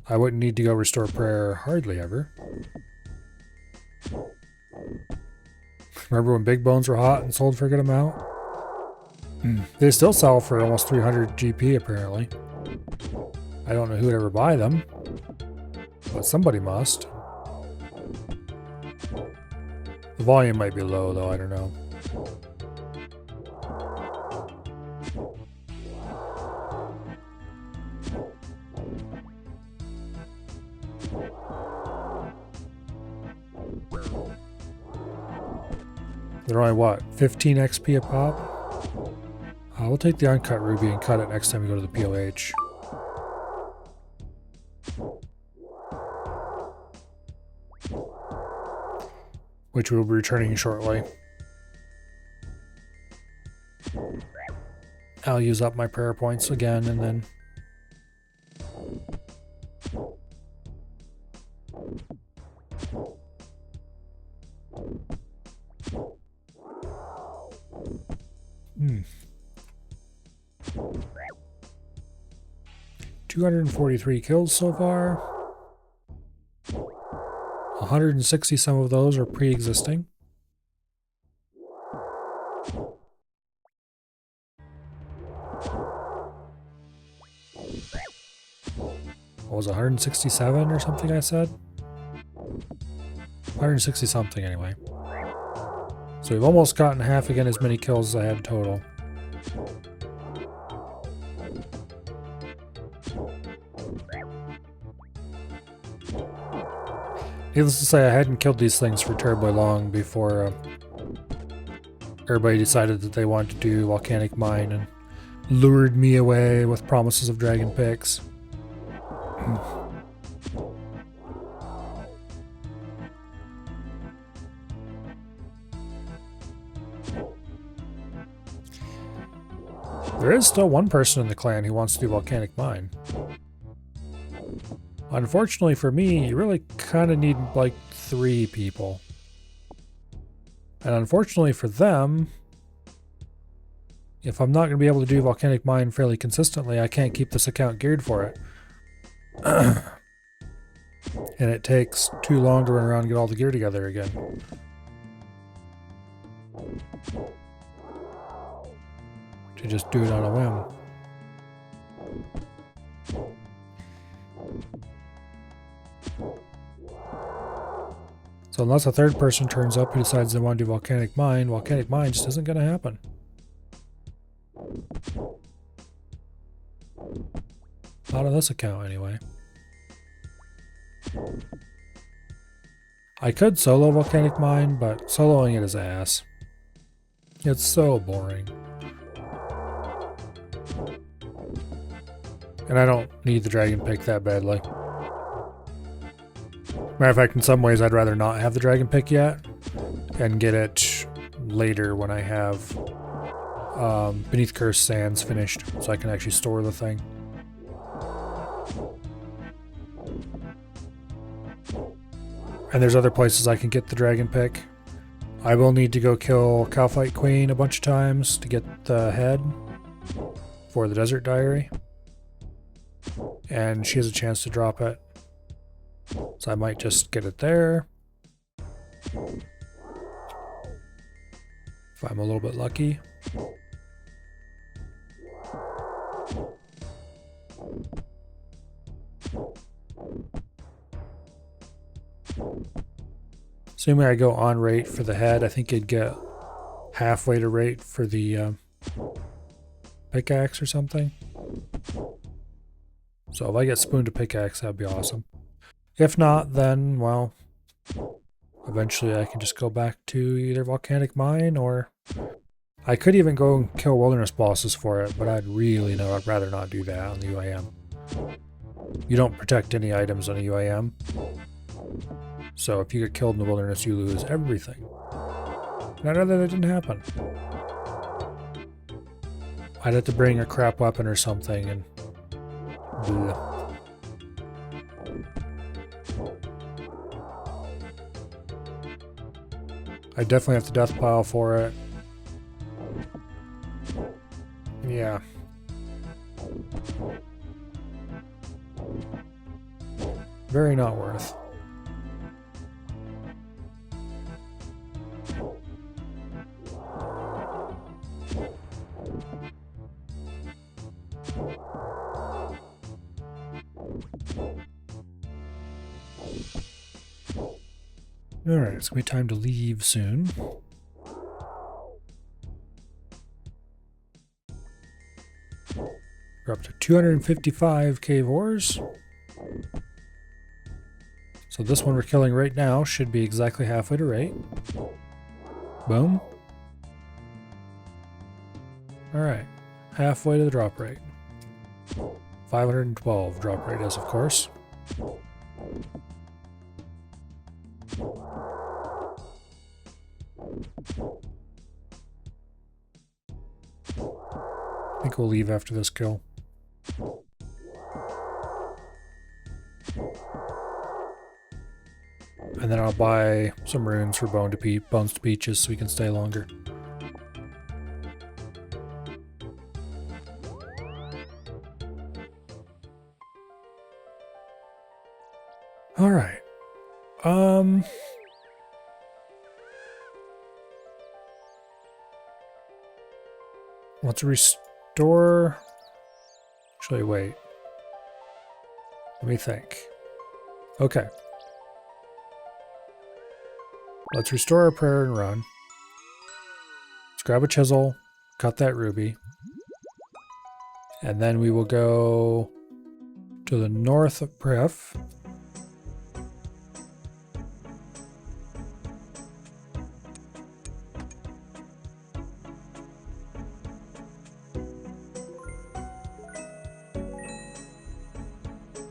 I wouldn't need to go restore prayer hardly ever. Remember when big bones were hot and sold for a good amount? They still sell for almost 300 GP apparently. I don't know who would ever buy them, but somebody must. The volume might be low though, I don't know. They're only what, 15 XP a pop? We'll take the uncut ruby and cut it next time we go to the POH. Which we'll be returning shortly. I'll use up my prayer points again and then... Hmm. 243 kills so far. 160 some of those are pre-existing. What was it, 167 or something I said? 160 something anyway. So we've almost gotten half again as many kills as I had total. Needless to say, I hadn't killed these things for terribly long before everybody decided that they wanted to do Volcanic Mine and lured me away with promises of dragon picks. There is still one person in the clan who wants to do Volcanic Mine. Unfortunately for me, you really kind of need like 3 people. And unfortunately for them, if I'm not going to be able to do Volcanic Mine fairly consistently, I can't keep this account geared for it. And it takes too long to run around and get all the gear together again. To just do it on a whim. So unless a third person turns up who decides they want to do Volcanic Mine just isn't going to happen. Not on this account, anyway. I could solo Volcanic Mine, but soloing it is ass. It's so boring. And I don't need the dragon pick that badly. Matter of fact, in some ways, I'd rather not have the dragon pick yet and get it later when I have Beneath Cursed Sands finished, so I can actually store the thing. And there's other places I can get the dragon pick. I will need to go kill Calphite Queen a bunch of times to get the head for the Desert Diary. And she has a chance to drop it. So I might just get it there. If I'm a little bit lucky. Assuming I go on rate for the head, I think it'd get halfway to rate for the pickaxe or something. So if I get spoon to pickaxe, that'd be awesome. If not, then, well, eventually I can just go back to either Volcanic Mine, or I could even go and kill wilderness bosses for it, but I'd rather not do that on the UAM. You don't protect any items on a UAM. So if you get killed in the wilderness, you lose everything. And I'd rather that didn't happen. I'd have to bring a crap weapon or something and... bleh. I definitely have to death pile for it. Yeah. Very not worth. Alright, it's going to be time to leave soon. We're up to 255 cave ores. So this one we're killing right now should be exactly halfway to rate. Boom. Alright, halfway to the drop rate. 512 drop rate is, of course. I think we'll leave after this kill. And then I'll buy some runes for Bones to Peaches so we can stay longer. Alright. Let's restore... Actually, wait. Let me think. Okay. Let's restore our prayer and run. Let's grab a chisel, cut that ruby. And then we will go to the north of Priff.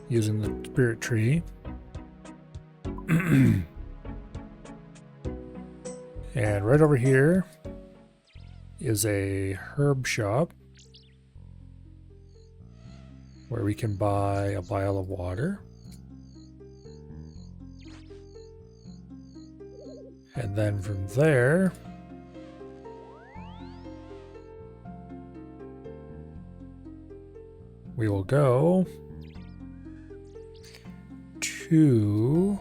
Using the spirit tree. And right over here is a herb shop where we can buy a vial of water. And then from there, we will go to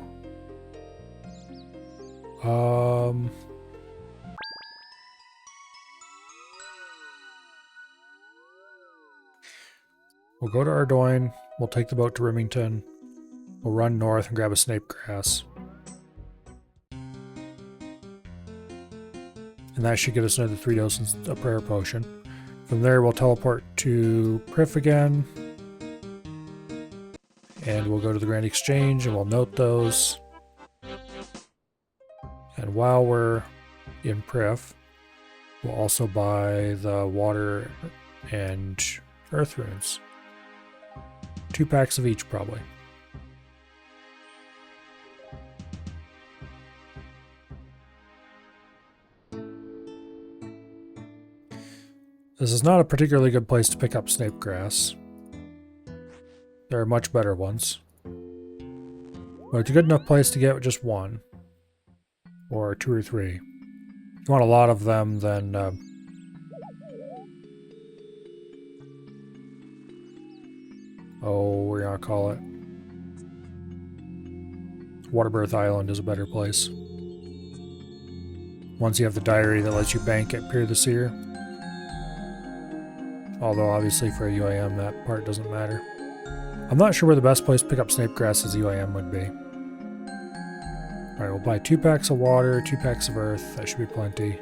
we'll go to Ardoyne, we'll take the boat to Remington, we'll run north and grab a snape grass. And that should get us another 3 doses of prayer potion. From there, we'll teleport to Priff again. And we'll go to the Grand Exchange and we'll note those. And while we're in Priff, we'll also buy the water and earth runes. 2 packs of each, probably. This is not a particularly good place to pick up snape grass. There are much better ones. But it's a good enough place to get just 1. Or 2 or 3. If you want a lot of them, then we're gonna call it Waterbirth Island is a better place. Once you have the diary that lets you bank at Pier the Seer. Although obviously for a UIM that part doesn't matter. I'm not sure where the best place to pick up snape grass as UIM would be. Alright, we'll buy 2 packs of water, 2 packs of earth. That should be plenty.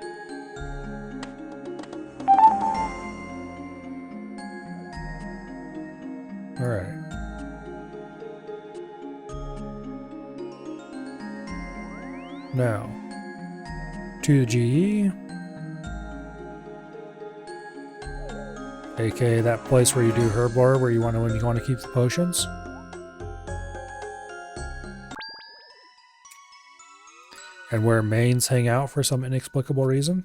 Alright. Now, to the GE. AKA that place where you do Herblore, where you want to when you want to keep the potions. And where mains hang out for some inexplicable reason.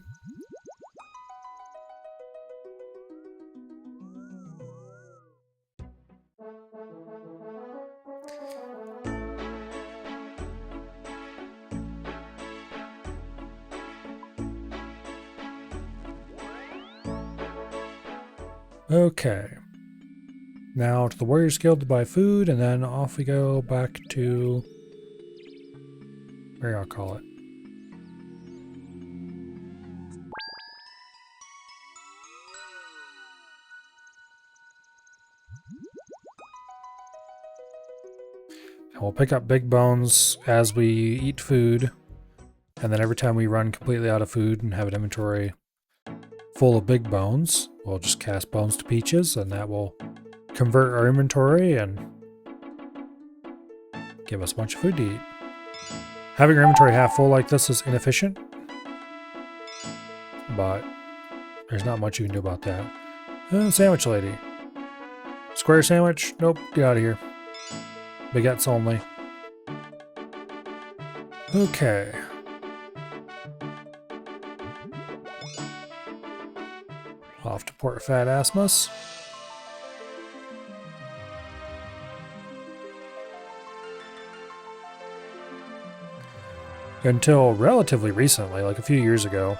Okay. Now to the Warriors Guild to buy food, and then off we go back to... where I'll call it. And we'll pick up big bones as we eat food, and then every time we run completely out of food and have an inventory full of big bones, we'll just cast Bones to Peaches, and that will convert our inventory and give us a bunch of food to eat. Having our inventory half full like this is inefficient, but there's not much you can do about that. Sandwich lady. Square sandwich? Nope, get out of here. Baguettes only. Okay. Off to Port Fat Asmus. Until relatively recently, like a few years ago,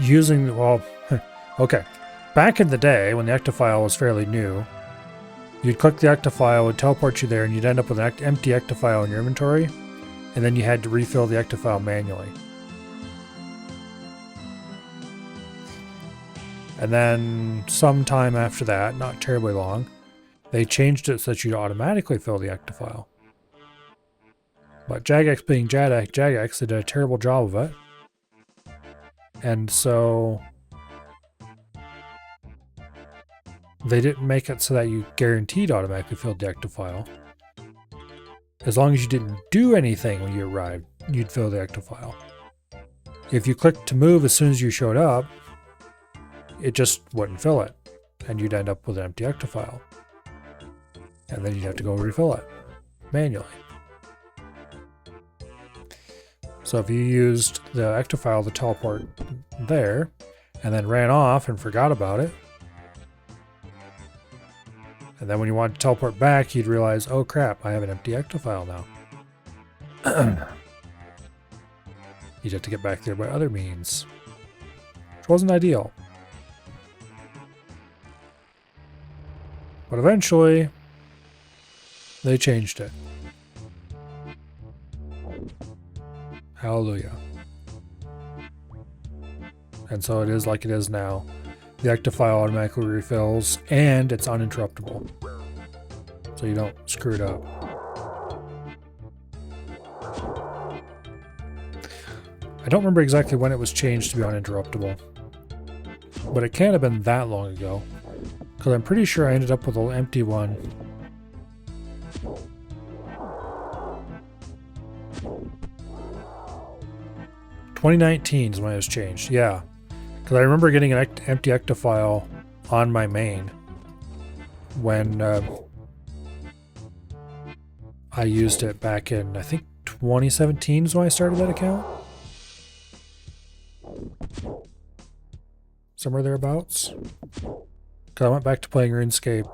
using, well, okay. Back in the day, when the Ectofile was fairly new, you'd click the Ectofile, it would teleport you there, and you'd end up with an empty Ectofile in your inventory, and then you had to refill the Ectofile manually. And then sometime after that, not terribly long, they changed it so that you'd automatically fill the Ectofile. But Jagex being Jagex, they did a terrible job of it. And so they didn't make it so that you guaranteed automatically filled the Ectofile. As long as you didn't do anything when you arrived, you'd fill the Ectofile. If you clicked to move as soon as you showed up, it just wouldn't fill it, and you'd end up with an empty Ectofile. And then you'd have to go refill it manually. So if you used the Ectofile to teleport there, and then ran off and forgot about it, and then when you wanted to teleport back, you'd realize, oh crap, I have an empty Ectofile now. You'd have to get back there by other means, which wasn't ideal. But eventually, they changed it. Hallelujah. And so it is like it is now. The Ectofile automatically refills, and it's uninterruptible. So you don't screw it up. I don't remember exactly when it was changed to be uninterruptible. But it can't have been that long ago, because I'm pretty sure I ended up with an empty one. $2019 is when it was changed, yeah. Because I remember getting an empty ectofile on my main when I used it back in, I think 2017 is when I started that account. Somewhere thereabouts. Because I went back to playing RuneScape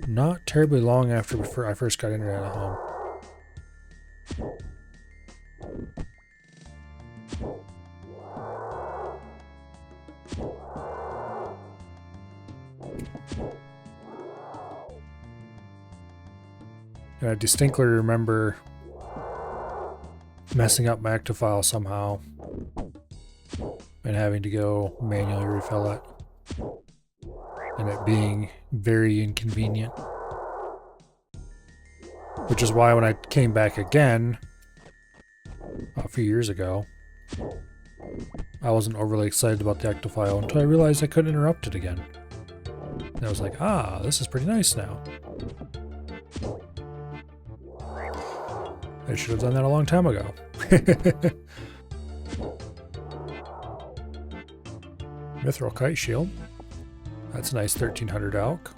not terribly long after I first got internet at home. And I distinctly remember messing up my ectofile somehow and having to go manually refill it, and it being very inconvenient. Which is why when I came back again a few years ago, I wasn't overly excited about the ectofile until I realized I couldn't interrupt it again. And I was like, ah, this is pretty nice now. I should have done that a long time ago. Mithril Kite Shield. That's a nice 1300 alk.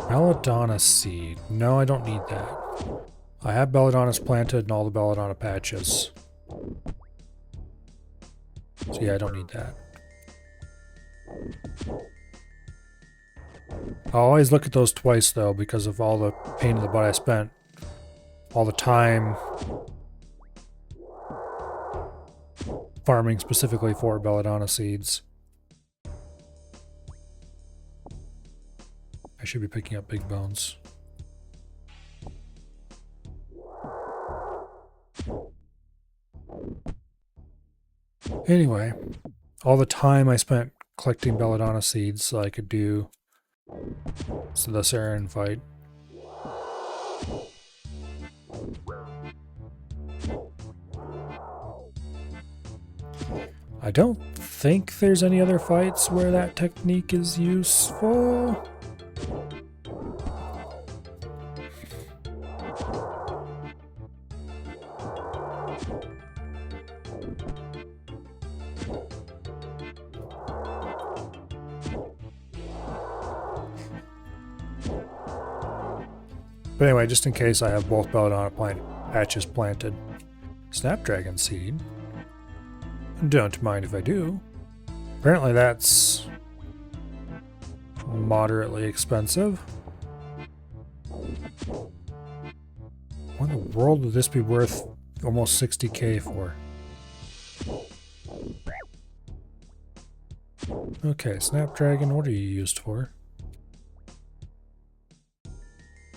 Belladonna seed. No, I don't need that. I have belladonnas planted in all the belladonna patches. So yeah, I don't need that. I'll always look at those twice though, because of all the pain in the butt I spent. All the time farming specifically for belladonna seeds. I should be picking up big bones. Anyway, all the time I spent collecting belladonna seeds so I could do the Sarin fight. I don't think there's any other fights where that technique is useful. But anyway, just in case I have both belladonna patches planted. Snapdragon seed. Don't mind if I do. Apparently that's moderately expensive. What in the world would this be worth almost 60k for? Okay, Snapdragon, what are you used for?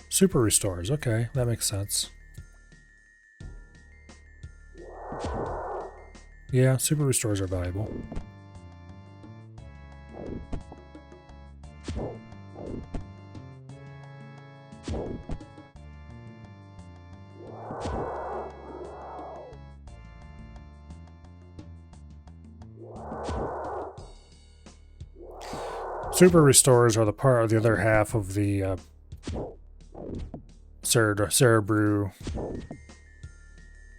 Super restores, okay, that makes sense. Yeah, super restores are valuable. Super restores are the other half of the Cerebrew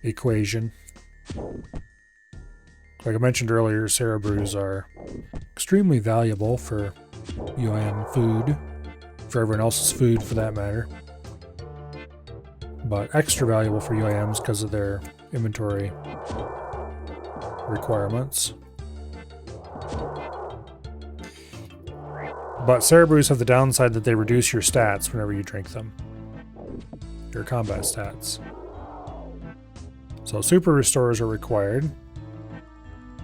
equation. Like I mentioned earlier, Cerebrews are extremely valuable for UIM food, for everyone else's food for that matter, but extra valuable for UIMs because of their inventory requirements. But Cerebrews have the downside that they reduce your stats whenever you drink them. Your combat stats. So super restores are required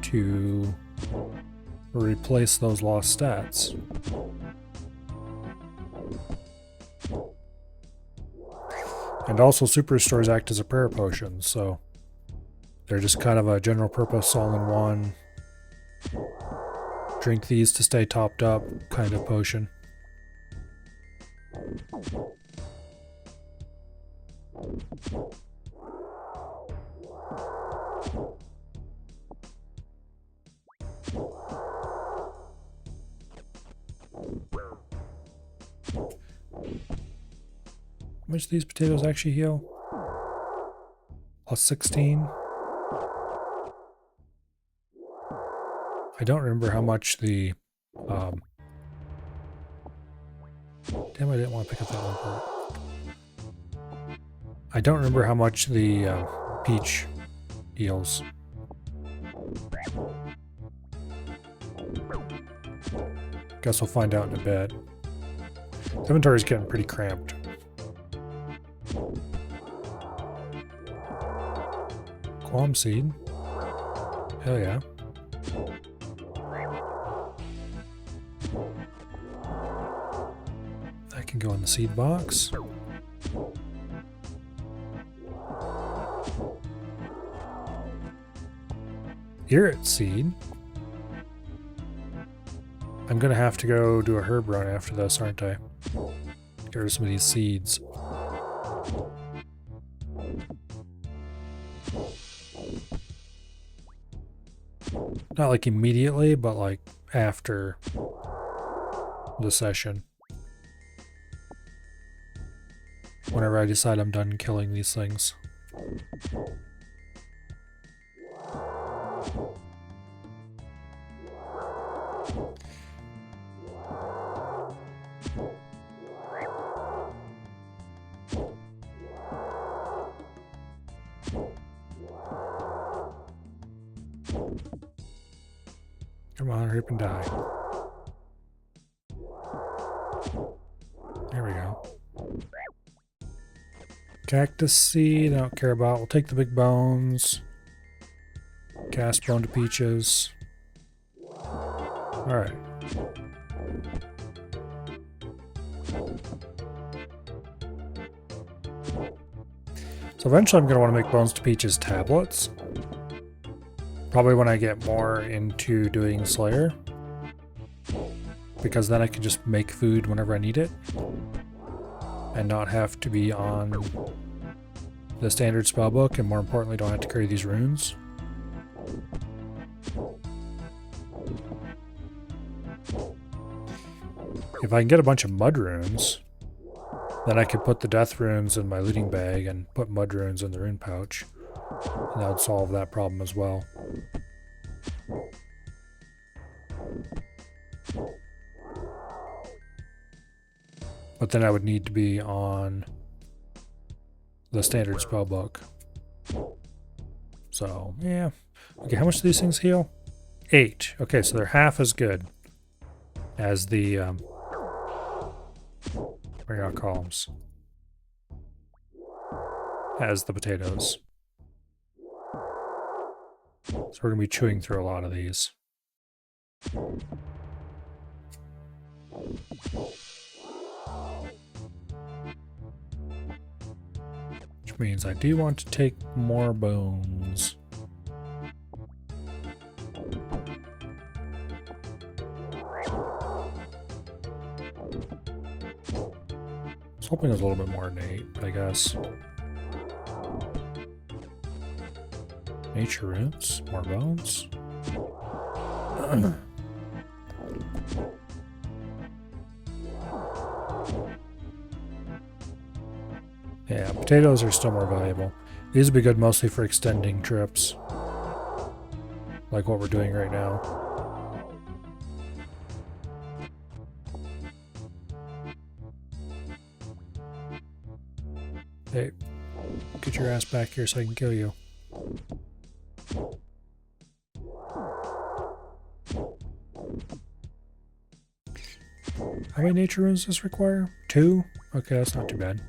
to replace those lost stats. And also super restores act as a prayer potion, so they're just kind of a general purpose all-in-one drink these to stay topped up kind of potion. How much do these potatoes actually heal? Plus 16. I don't remember how much the damn, I didn't want to pick up that one part. I don't remember how much the peach heals. Guess we'll find out in a bit. The inventory's getting pretty cramped. Qualm seed. Hell yeah. That can go in the seed box. Irrit seed. I'm gonna have to go do a herb run after this, aren't I? Get rid of some of these seeds. Not like immediately, but like after the session. Whenever I decide I'm done killing these things. Come on, hurry up and die. There we go. Cactus seed, I don't care about. We'll take the big bones. Cast bone to peaches. Alright. So eventually I'm going to want to make bones to peaches tablets. Probably when I get more into doing Slayer. Because then I can just make food whenever I need it. And not have to be on the standard spellbook, and more importantly don't have to carry these runes. If I can get a bunch of mud runes, then I could put the death runes in my looting bag and put mud runes in the rune pouch. And that would solve that problem as well. But then I would need to be on the standard spellbook. So, yeah. Okay, how much do these things heal? 8. Okay, so they're half as good as the, what are columns? As the potatoes. So we're going to be chewing through a lot of these. Which means I do want to take more bones. I was hoping it was a little bit more innate, but I guess. Nature roots, more bones. Yeah, potatoes are still more valuable. These would be good mostly for extending trips. Like what we're doing right now. Hey, get your ass back here so I can kill you. How many nature runes does this require? 2? Okay, that's not too bad.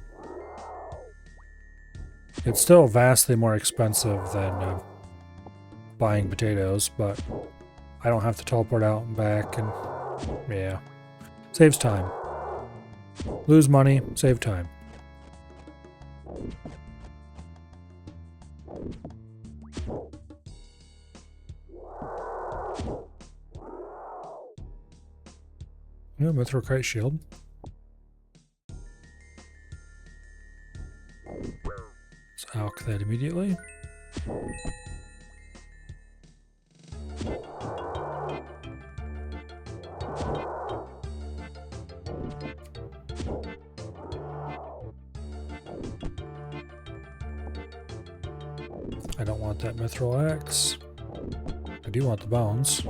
It's still vastly more expensive than buying potatoes, but I don't have to teleport out and back, and yeah. Saves time. Lose money, save time. No, Mithril Kite Shield. Let's alch that immediately. I don't want that Mithril Axe. I do want the bones.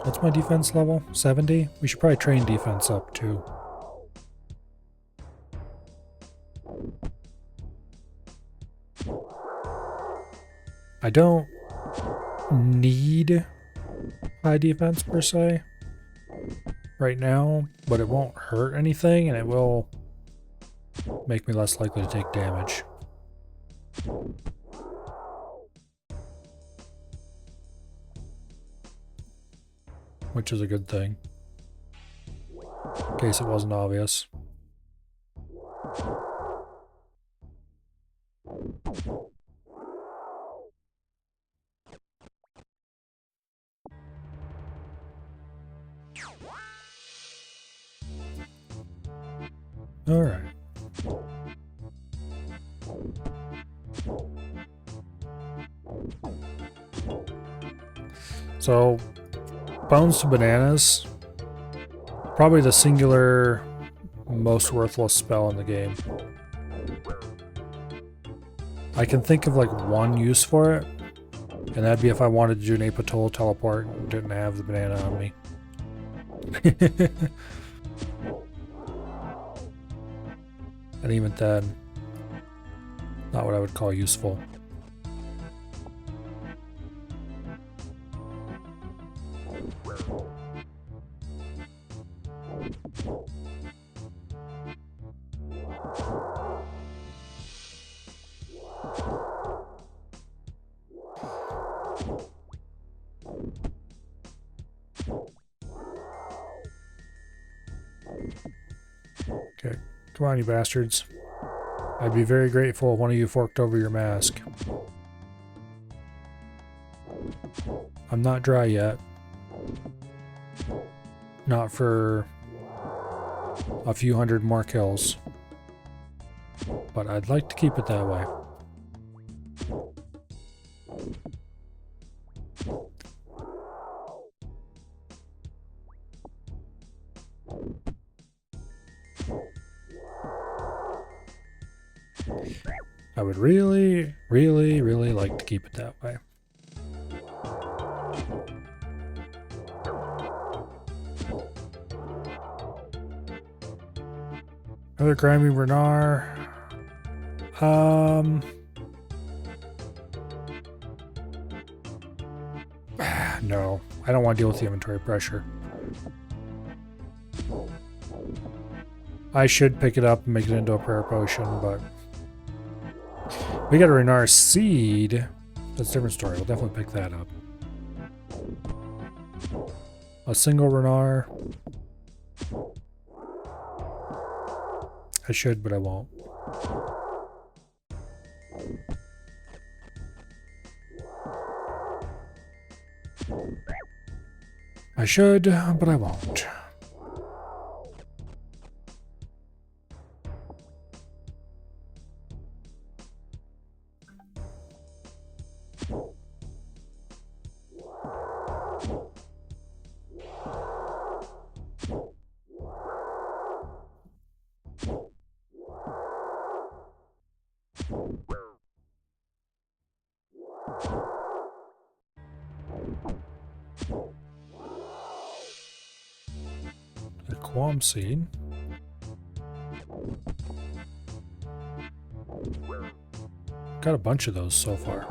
What's my defense level? 70? We should probably train defense up too. I don't need high defense per se right now, but it won't hurt anything and it will make me less likely to take damage. Which is a good thing, in case it wasn't obvious. All right. So, bones to bananas, probably the singular most worthless spell in the game. I can think of like one use for it, and that'd be if I wanted to do an Apatola teleport and didn't have the banana on me. And even then, not what I would call useful. Okay, come on, you bastards. I'd be very grateful if one of you forked over your mask. I'm not dry yet. Not for a few hundred more kills. But I'd like to keep it that way. I would really, really, really like to keep it that way. Another grimy Renar. No, I don't want to deal with the inventory pressure. I should pick it up and make it into a prayer potion, but we got a Renar seed. That's a different story. We'll definitely pick that up. A single Renar. I should, but I won't. I should, but I won't. A qualm seed. Got a bunch of those so far.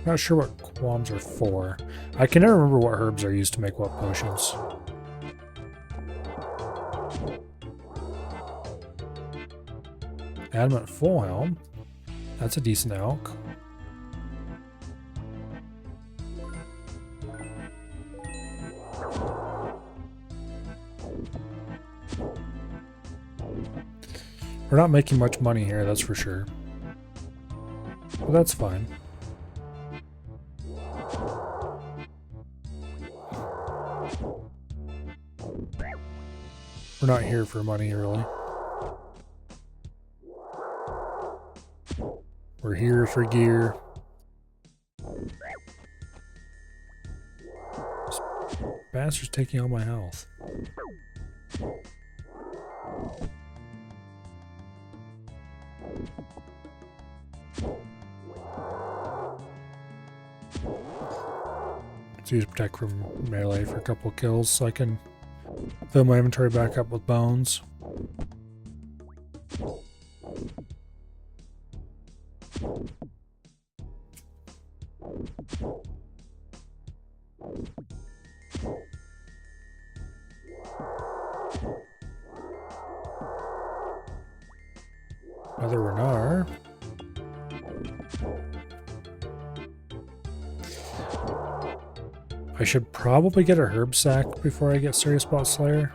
Not sure what qualms are for. I can never remember what herbs are used to make what potions. Adamant Full Helm. That's a decent elk. We're not making much money here, that's for sure. But that's fine. We're not here for money, really. We're here for gear. This bastard's taking all my health. Let's use protect from melee for a couple kills so I can fill my inventory back up with bones. Another Renar. I should probably get a herb sack before I get serious about Slayer.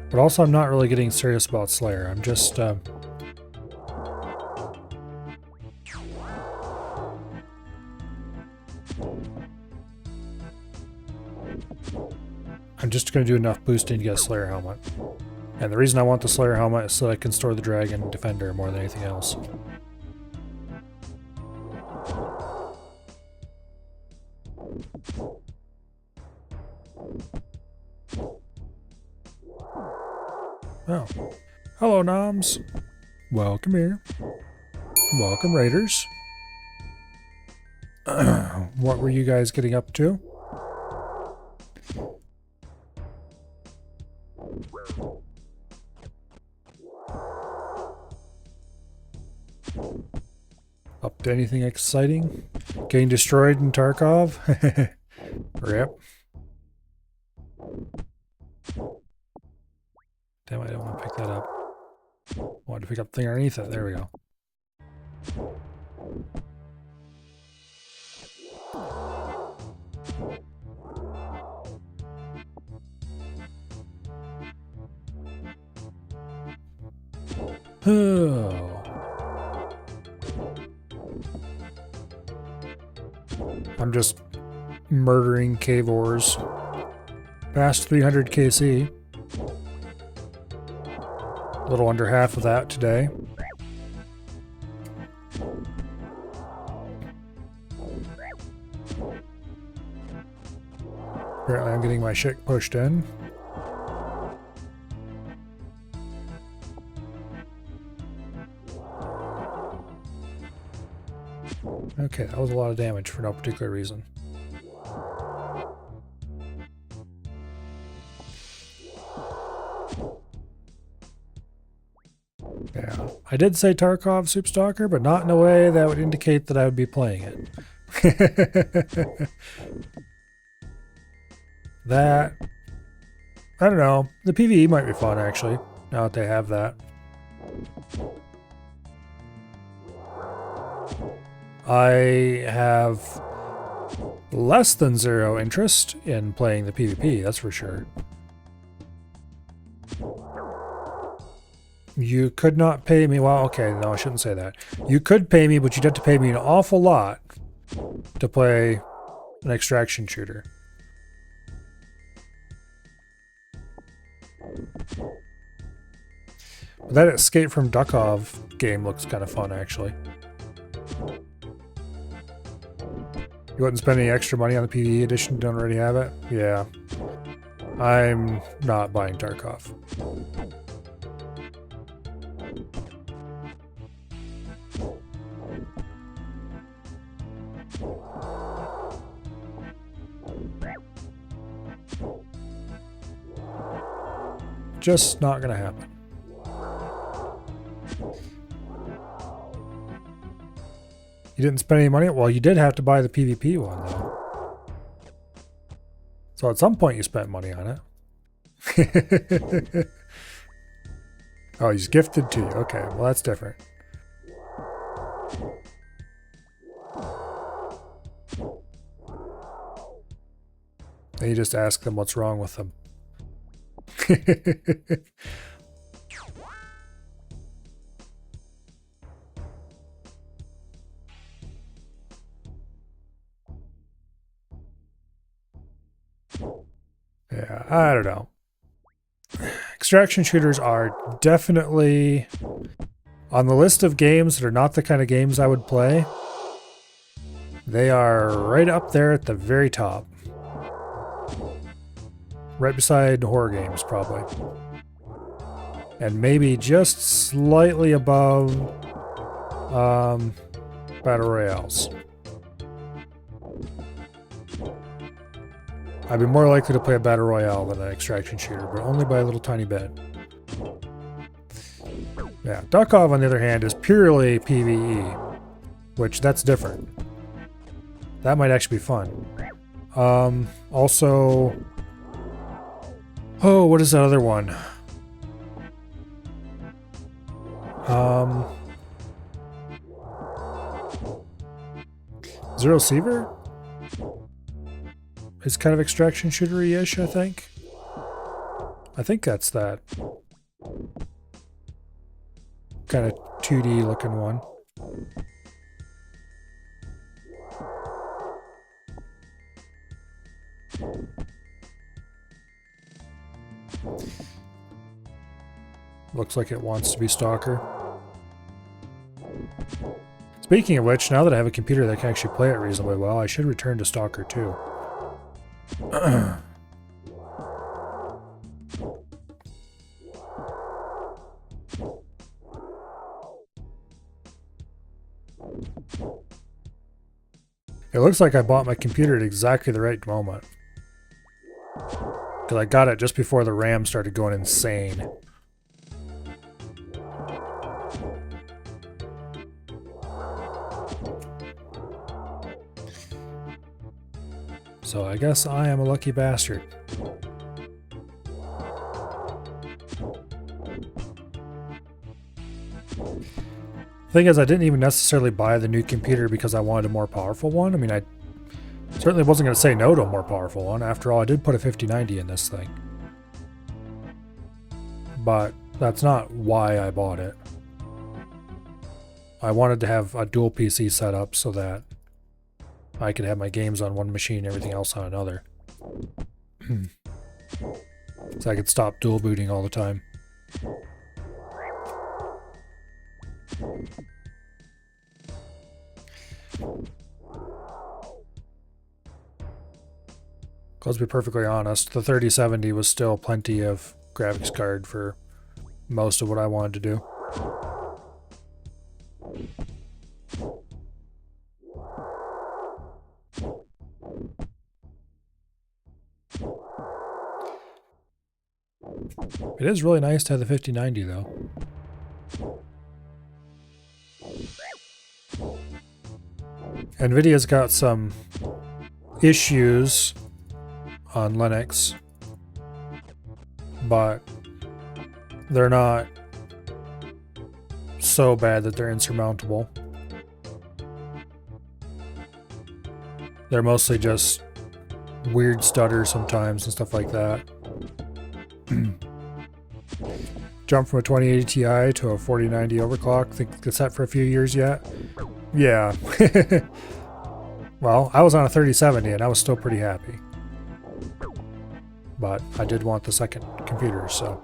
But also I'm not really getting serious about Slayer. I'm just I'm just going to do enough boosting to get a Slayer helmet. And the reason I want the Slayer helmet is so that I can store the Dragon Defender more than anything else. Oh. Hello, Noms. Welcome here. Welcome, Raiders. What were you guys getting up to? Up to anything exciting? Getting destroyed in Tarkov? Rip. Damn, I don't want to pick that up. I wanted to pick up the thing underneath it. There we go. Oh. I'm just murdering cave ores. Past 300 KC. A little under half of that today. Apparently I'm getting my shit pushed in. Okay, that was a lot of damage for no particular reason. Yeah, I did say Tarkov Soup Stalker, but not in a way that would indicate that I would be playing it. That, I don't know, the PvE might be fun actually, now that they have that. I have less than zero interest in playing the PvP, that's for sure. You could not pay me, well, okay, no, I shouldn't say that. You could pay me, but you'd have to pay me an awful lot to play an extraction shooter. But that Escape from Duckov game looks kind of fun, actually. You wouldn't spend any extra money on the PvE edition, don't already have it? Yeah. I'm not buying Tarkov. Just not gonna happen. You didn't spend any money? Well, you did have to buy the PvP one, though. So at some point you spent money on it. Oh, he's gifted to you. Okay, well that's different. Then you just ask them what's wrong with them. Yeah, I don't know. Extraction shooters are definitely on the list of games that are not the kind of games I would play. They are right up there at the very top. Right beside horror games, probably. And maybe just slightly above Battle Royales. I'd be more likely to play a Battle Royale than an extraction shooter, but only by a little tiny bit. Yeah, Duckov, on the other hand, is purely PvE, which that's different. That might actually be fun. Also... Oh, what is that other one? Zero Seaver? It's kind of extraction shooter-ish, I think. I think that's that. Kind of 2D looking one. Looks like it wants to be Stalker. Speaking of which, now that I have a computer that can actually play it reasonably well, I should return to Stalker too. It looks like I bought my computer at exactly the right moment. Because I got it just before the RAM started going insane. So I guess I am a lucky bastard. Thing is, I didn't even necessarily buy the new computer because I wanted a more powerful one. I mean, I certainly wasn't going to say no to a more powerful one. After all, I did put a 5090 in this thing. But that's not why I bought it. I wanted to have a dual PC set up so that I could have my games on one machine, everything else on another. So I could stop dual booting all the time. Let's be perfectly honest, the 3070 was still plenty of graphics card for most of what I wanted to do. It is really nice to have the 5090 though. Nvidia's got some issues on Linux, but they're not so bad that they're insurmountable. They're mostly just weird stutter sometimes and stuff like that. Jump from a 2080 Ti to a 4090 overclock. Think it's set for a few years yet? Yeah. Well, I was on a 3070 and I was still pretty happy. But I did want the second computer, so.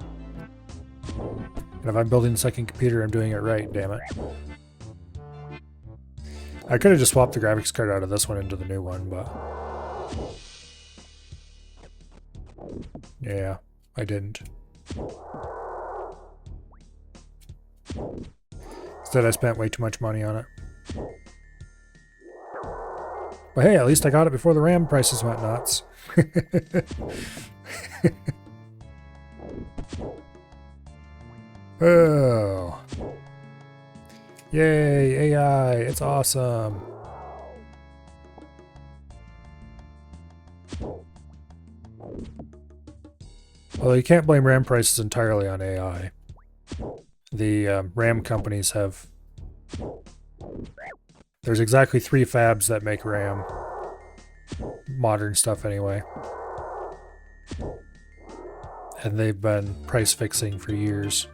And if I'm building the second computer, I'm doing it right, damn it. I could have just swapped the graphics card out of this one into the new one, but... yeah, I didn't. Instead, I spent way too much money on it. But hey, at least I got it before the RAM prices went nuts. Oh. Yay, AI, it's awesome. Although you can't blame RAM prices entirely on AI. The RAM companies have... There's exactly 3 fabs that make RAM. Modern stuff anyway. And they've been price fixing for years.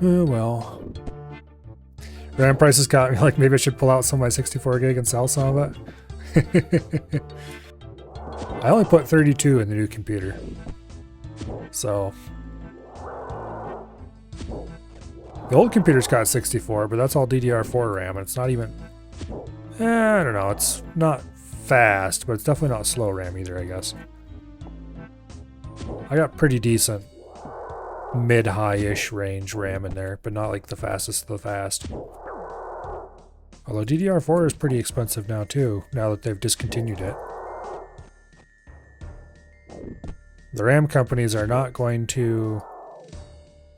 Oh well. RAM prices got me like maybe I should pull out some of my 64 gig and sell some of it. I only put 32 in the new computer. So the old computer's got 64, but that's all DDR4 RAM, and it's not even... I don't know, it's not fast, but it's definitely not slow RAM either, I guess. I got pretty decent mid-high-ish range RAM in there, but not like the fastest of the fast. Although DDR4 is pretty expensive now too, now that they've discontinued it. The RAM companies are not going to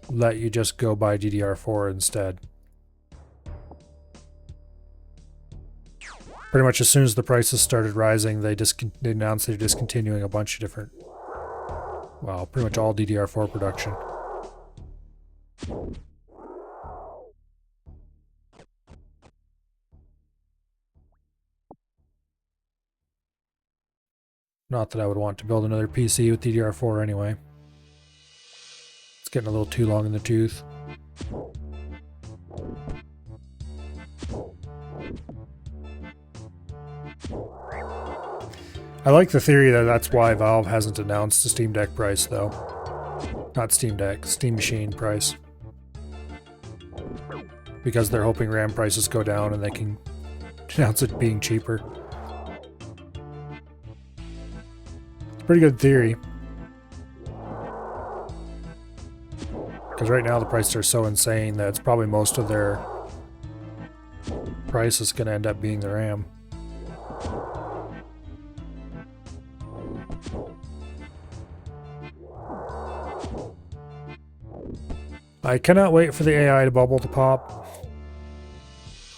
let you just go buy DDR4 instead. Pretty much as soon as the prices started rising, they announced they're discontinuing a bunch of different, well, pretty much all DDR4 production. Not that I would want to build another PC with DDR4 anyway. It's getting a little too long in the tooth. I like the theory that that's why Valve hasn't announced the Steam Deck price, though. Not Steam Deck, Steam Machine price. Because they're hoping RAM prices go down and they can announce it being cheaper. It's a pretty good theory. Because right now the prices are so insane that it's probably most of their price is going to end up being the RAM. I cannot wait for the AI bubble to pop.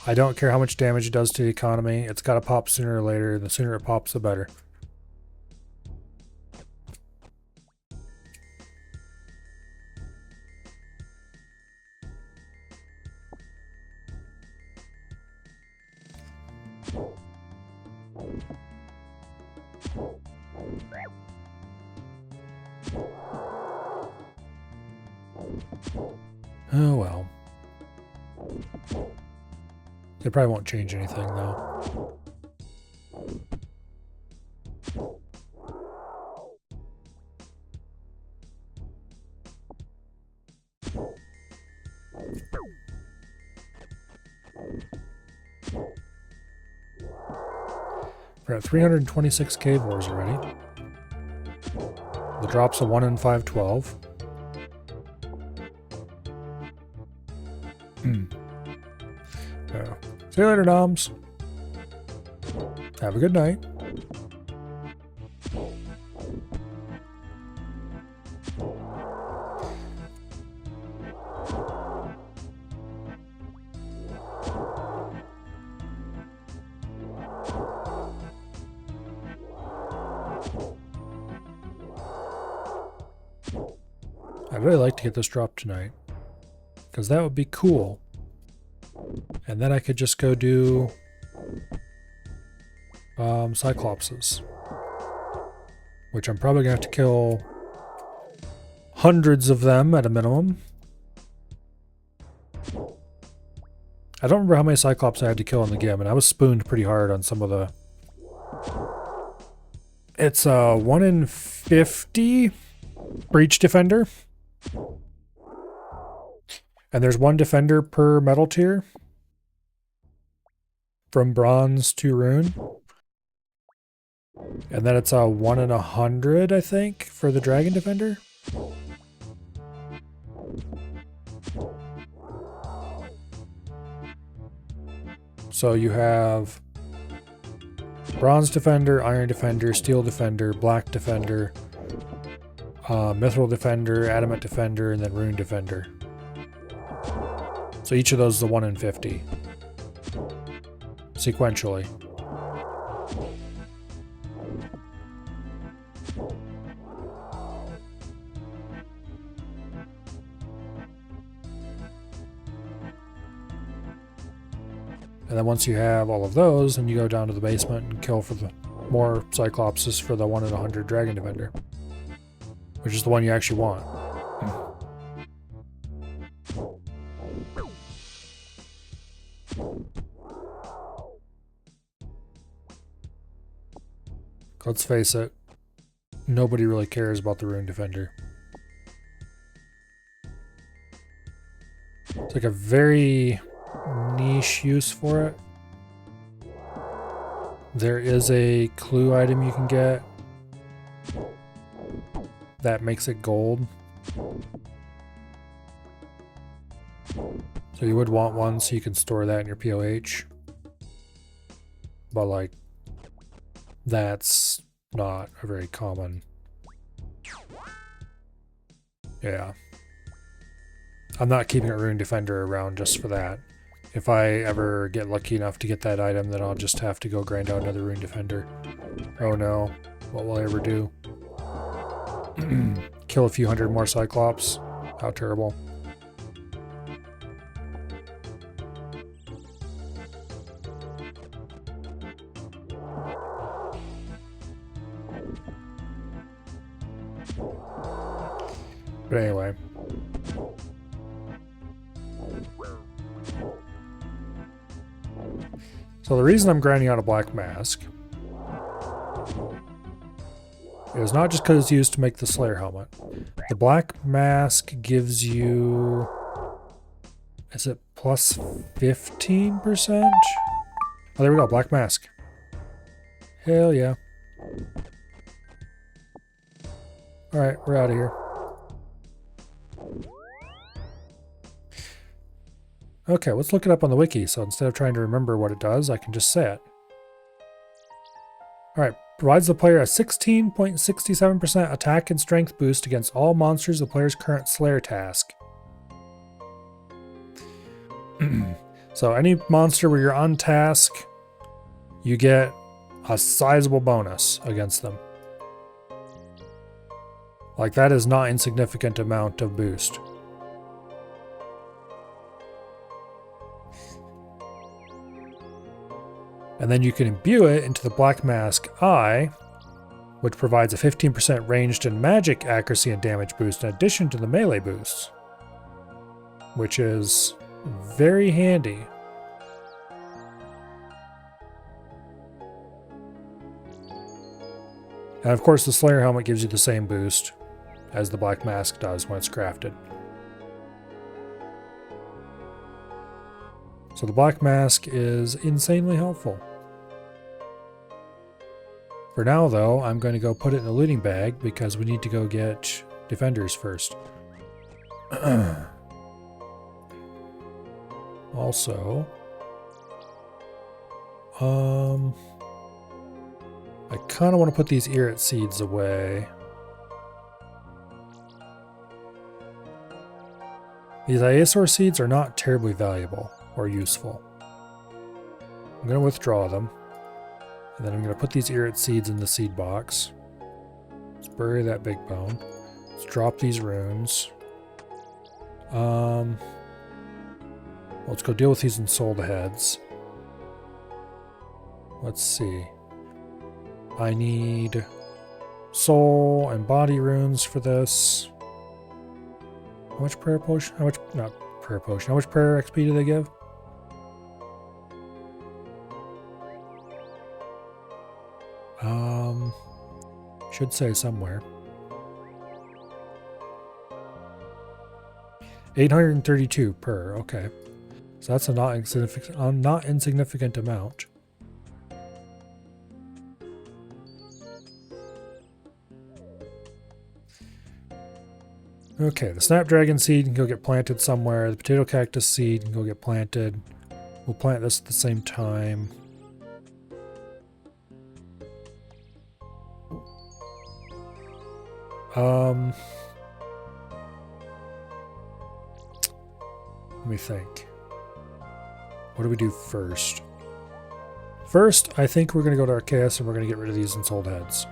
I don't care how much damage it does to the economy. It's got to pop sooner or later. The sooner it pops, the better. Oh well. They probably won't change anything though. We're at 326 cave wars already. The drop's a 1 in 512. See you later, Noms. Have a good night. I'd really like to get this drop tonight, because that would be cool. And then I could just go do Cyclopses, which I'm probably going to have to kill hundreds of them at a minimum. I don't remember how many Cyclops I had to kill in the game, and I was spooned pretty hard on some of the... It's a 1 in 50 Breach Defender. And there's 1 defender per metal tier. From bronze to rune. And then it's a 1 in 100, I think, for the dragon defender. So you have bronze defender, iron defender, steel defender, black defender, mithril defender, adamant defender, and then rune defender. So each of those is a 1 in 50. Sequentially. And then once you have all of those, then you go down to the basement and kill for the more Cyclopses for the 1 in 100 Dragon Defender. Which is the one you actually want. Let's face it, nobody really cares about the Rune Defender. It's like a very niche use for it. There is a clue item you can get that makes it gold. So you would want one so you can store that in your POH. But like, that's not a very common. Yeah. I'm not keeping a Rune Defender around just for that. If I ever get lucky enough to get that item, then I'll just have to go grind out another Rune Defender. Oh no, what will I ever do? Kill a few hundred more Cyclops? How terrible. But anyway. So the reason I'm grinding out a black mask is not just because it's used to make the Slayer helmet. The black mask gives you... is it plus 15%? Oh, there we go, black mask. Hell yeah. Alright, we're out of here. Okay, let's look it up on the wiki, so instead of trying to remember what it does, I can just say it. Alright, provides the player a 16.67% attack and strength boost against all monsters the player's current Slayer task. So any monster where you're on task, you get a sizable bonus against them. Like, that is not insignificant amount of boost. And then you can imbue it into the Black Mask Eye, which provides a 15% ranged and magic accuracy and damage boost in addition to the melee boosts, which is very handy. And of course the Slayer helmet gives you the same boost as the Black Mask does when it's crafted. So the Black Mask is insanely helpful. For now though, I'm going to go put it in the looting bag because we need to go get defenders first. Also, I kind of want to put these Irrit seeds away. These Iasaur seeds are not terribly valuable or useful. I'm going to withdraw them. And then I'm going to put these Irrit seeds in the seed box. Let's bury that big bone. Let's drop these runes. Let's go deal with these ensouled heads. Let's see. I need soul and body runes for this. How much prayer potion? How much, not prayer potion, how much prayer XP do they give? Should say somewhere. 832 per, okay. So that's a not insignificant amount. Okay, the Snapdragon seed can go get planted somewhere. The potato cactus seed can go get planted. We'll plant this at the same time. Let me think. What do we do first? First, I think we're going to go to Arceus and we're going to get rid of these ensouled heads.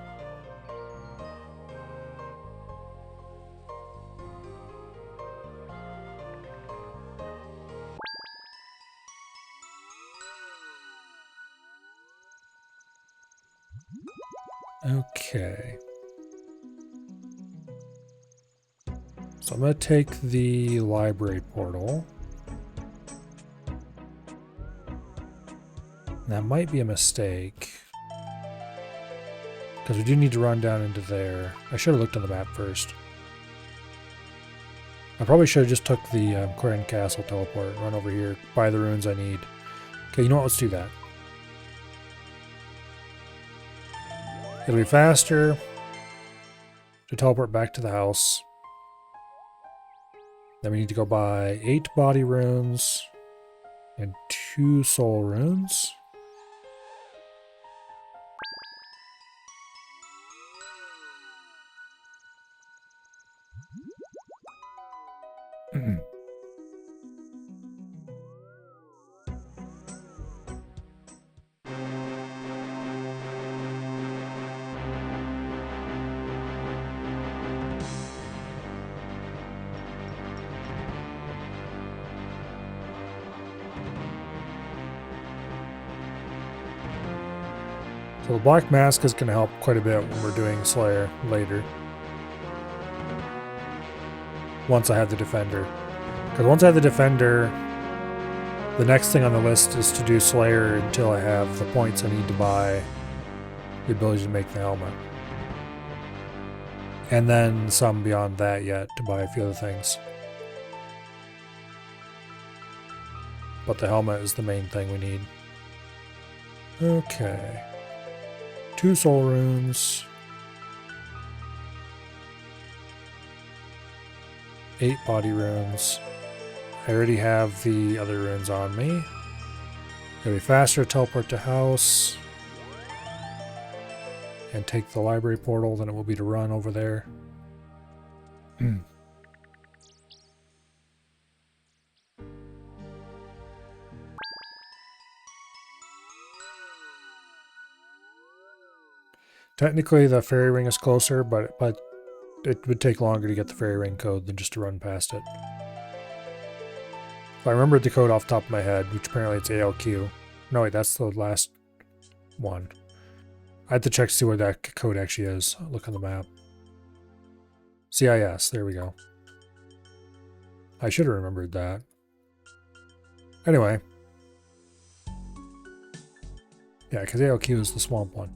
Okay. So I'm going to take the library portal. That might be a mistake. Because we do need to run down into there. I should have looked on the map first. I probably should have just took the Quarren Castle teleport, run over here, buy the runes I need. Okay, you know what? Let's do that. It'll be faster to teleport back to the house. Then we need to go buy 8 body runes and 2 soul runes. So the black mask is going to help quite a bit when we're doing Slayer later. Once I have the defender. Because once I have the defender, the next thing on the list is to do Slayer until I have the points I need to buy the ability to make the helmet. And then some beyond that yet to buy a few other things. But the helmet is the main thing we need. Okay. 2 soul runes. 8 body runes. I already have the other runes on me. It'll be faster to teleport to house and take the library portal than it will be to run over there. Technically the fairy ring is closer, but it would take longer to get the fairy ring code than just to run past it. If I remembered the code off the top of my head, which apparently it's ALQ. No wait, that's the last one. I have to check to see where that code actually is. Look on the map. CIS, there we go. I should have remembered that. Anyway. Yeah, because ALQ is the swamp one.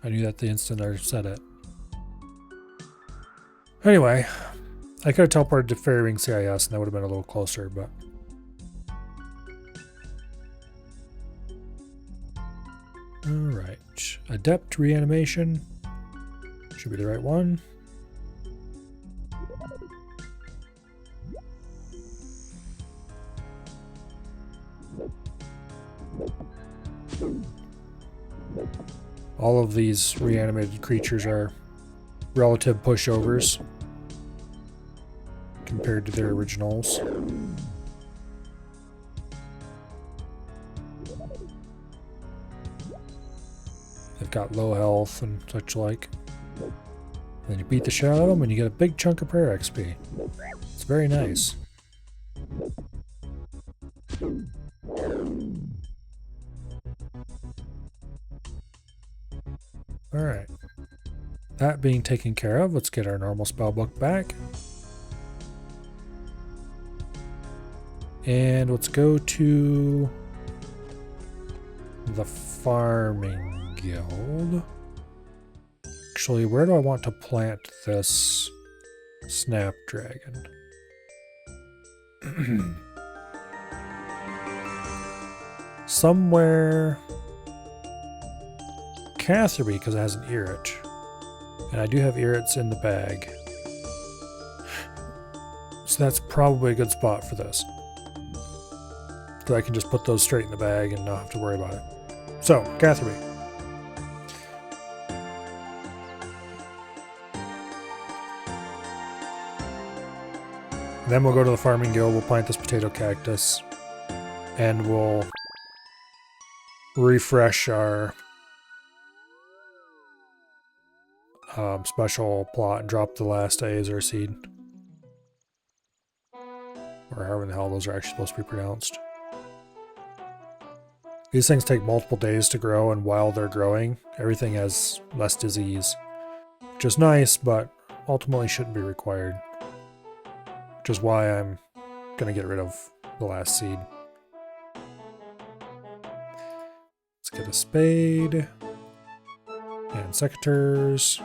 I knew that the instant I said it. Anyway, I could have teleported to Fairy Ring CIS and that would have been a little closer, but... Alright. Adept Reanimation. Should be the right one. All of these reanimated creatures are relative pushovers compared to their originals. They've got low health and such like. Then you beat the shit out of them and you get a big chunk of prayer XP. It's very nice. Alright. That being taken care of, let's get our normal spellbook back. And let's go to the farming guild. Actually, where do I want to plant this snapdragon? Somewhere... Catherby, because it has an Irrit. And I do have Irrits in the bag. So that's probably a good spot for this. So I can just put those straight in the bag and not have to worry about it. So, Catherby. Then we'll go to the farming guild, we'll plant this potato cactus, and we'll refresh our special plot and drop the last Azure seed. Or however the hell those are actually supposed to be pronounced. These things take multiple days to grow, and while they're growing, everything has less disease. Which is nice, but ultimately shouldn't be required. Which is why I'm going to get rid of the last seed. Let's get a spade. And secateurs.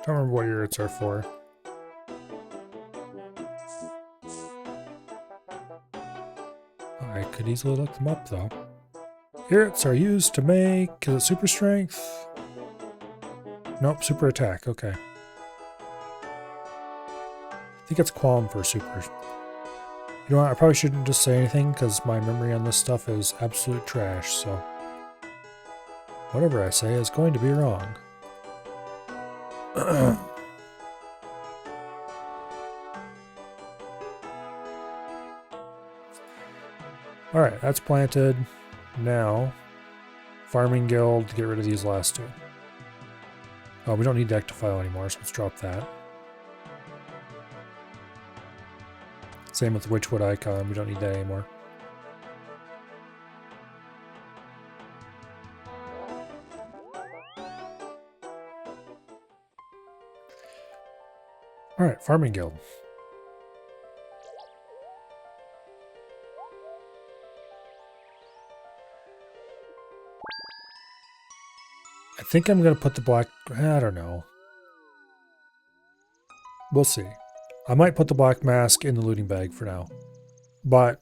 Don't remember what units are for. I could easily look them up though. Irrits are used to make, is it super strength? Nope, super attack, okay. I think it's qualm for super. You know what, I probably shouldn't just say anything because my memory on this stuff is absolute trash, so whatever I say is going to be wrong. Alright, that's planted. Now, Farming Guild to get rid of these last two. Oh, we don't need Ectofile anymore, so let's drop that. Same with Witchwood Icon, we don't need that anymore. Alright, Farming Guild. I think I'm going to put the black... I don't know. We'll see. I might put the black mask in the looting bag for now. But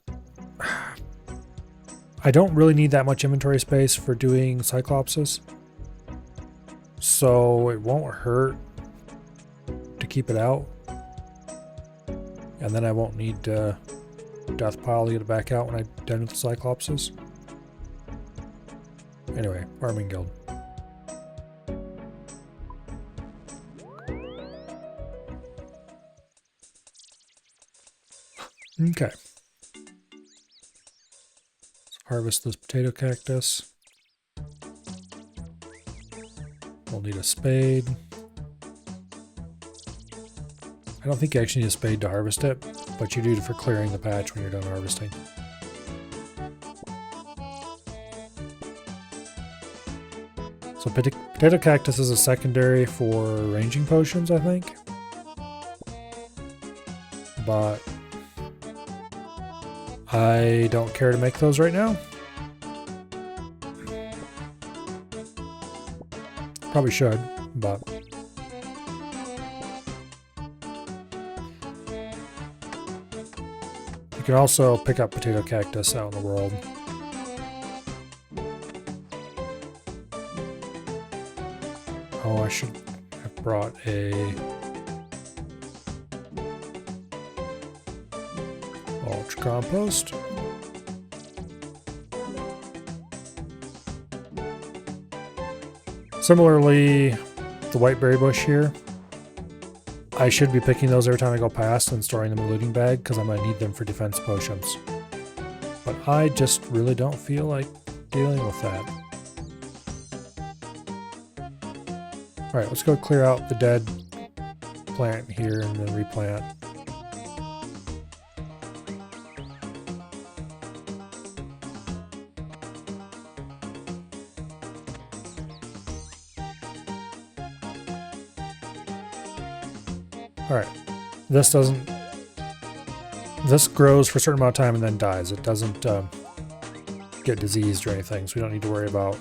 I don't really need that much inventory space for doing Cyclopses. So it won't hurt to keep it out. And then I won't need Death Pile to get it back out when I'm done with the Cyclopses. Anyway, Farming Guild. Okay. Let's harvest this potato cactus. We'll need a spade. I don't think you actually need a spade to harvest it, but you do for clearing the patch when you're done harvesting. So potato cactus is a secondary for ranging potions, I think. But I don't care to make those right now. Probably should, but you can also pick up potato cactus out in the world. Oh, I should have brought a ultra compost. Similarly, the whiteberry bush here, I should be picking those every time I go past and storing them in the looting bag because I'm going to need them for defense potions. But I just really don't feel like dealing with that. Alright, let's go clear out the dead plant here and then replant. Alright, this grows for a certain amount of time and then dies. It doesn't get diseased or anything, so we don't need to worry about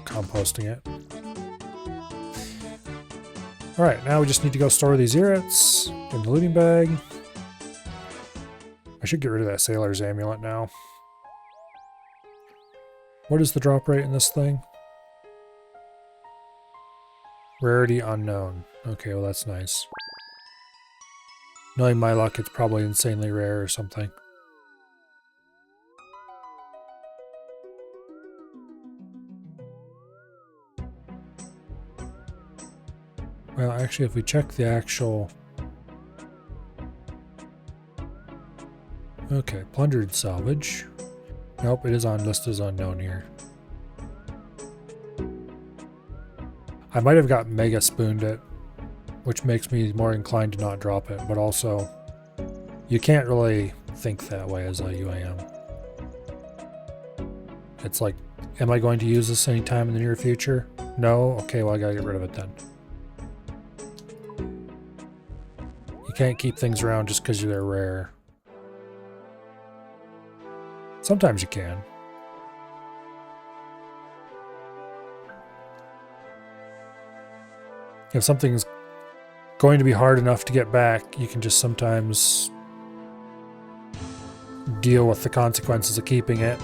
composting it. Alright, now we just need to go store these irrits in the looting bag. I should get rid of that Sailor's Amulet now. What is the drop rate in this thing? Rarity unknown. Okay, well that's nice. Knowing my luck, it's probably insanely rare or something. Well, actually, if we check the actual... Okay, plundered salvage. Nope, it is on listed as unknown here. I might have got mega spooned it, which makes me more inclined to not drop it, but also You can't really think that way as a UAM. It's like, am I going to use this anytime in the near future? No? Okay, well I gotta get rid of it then. You can't keep things around just because they're rare. Sometimes you can. If something's going to be hard enough to get back, you can just sometimes deal with the consequences of keeping it.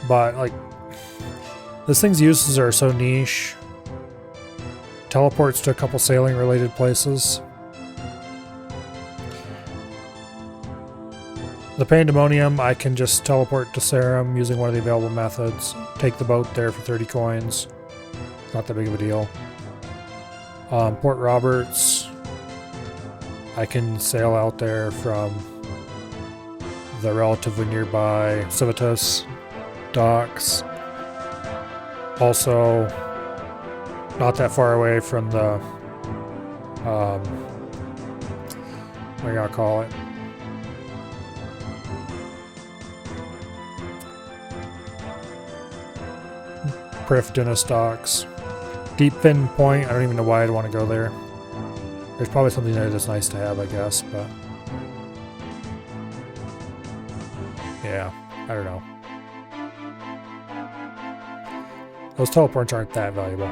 But, like, this thing's uses are so niche. Teleports to a couple sailing-related places. The Pandemonium, I can just teleport to Sarum using one of the available methods. Take the boat there for 30 coins. Not that big of a deal. Port Roberts, I can sail out there from the relatively nearby Civitas docks. Also, not that far away from the, what do you gotta call it? Prifdinus docks. Deep Fin Point, I don't even know why I'd want to go there. There's probably something there that's nice to have, I guess, but... yeah, I don't know. Those teleports aren't that valuable.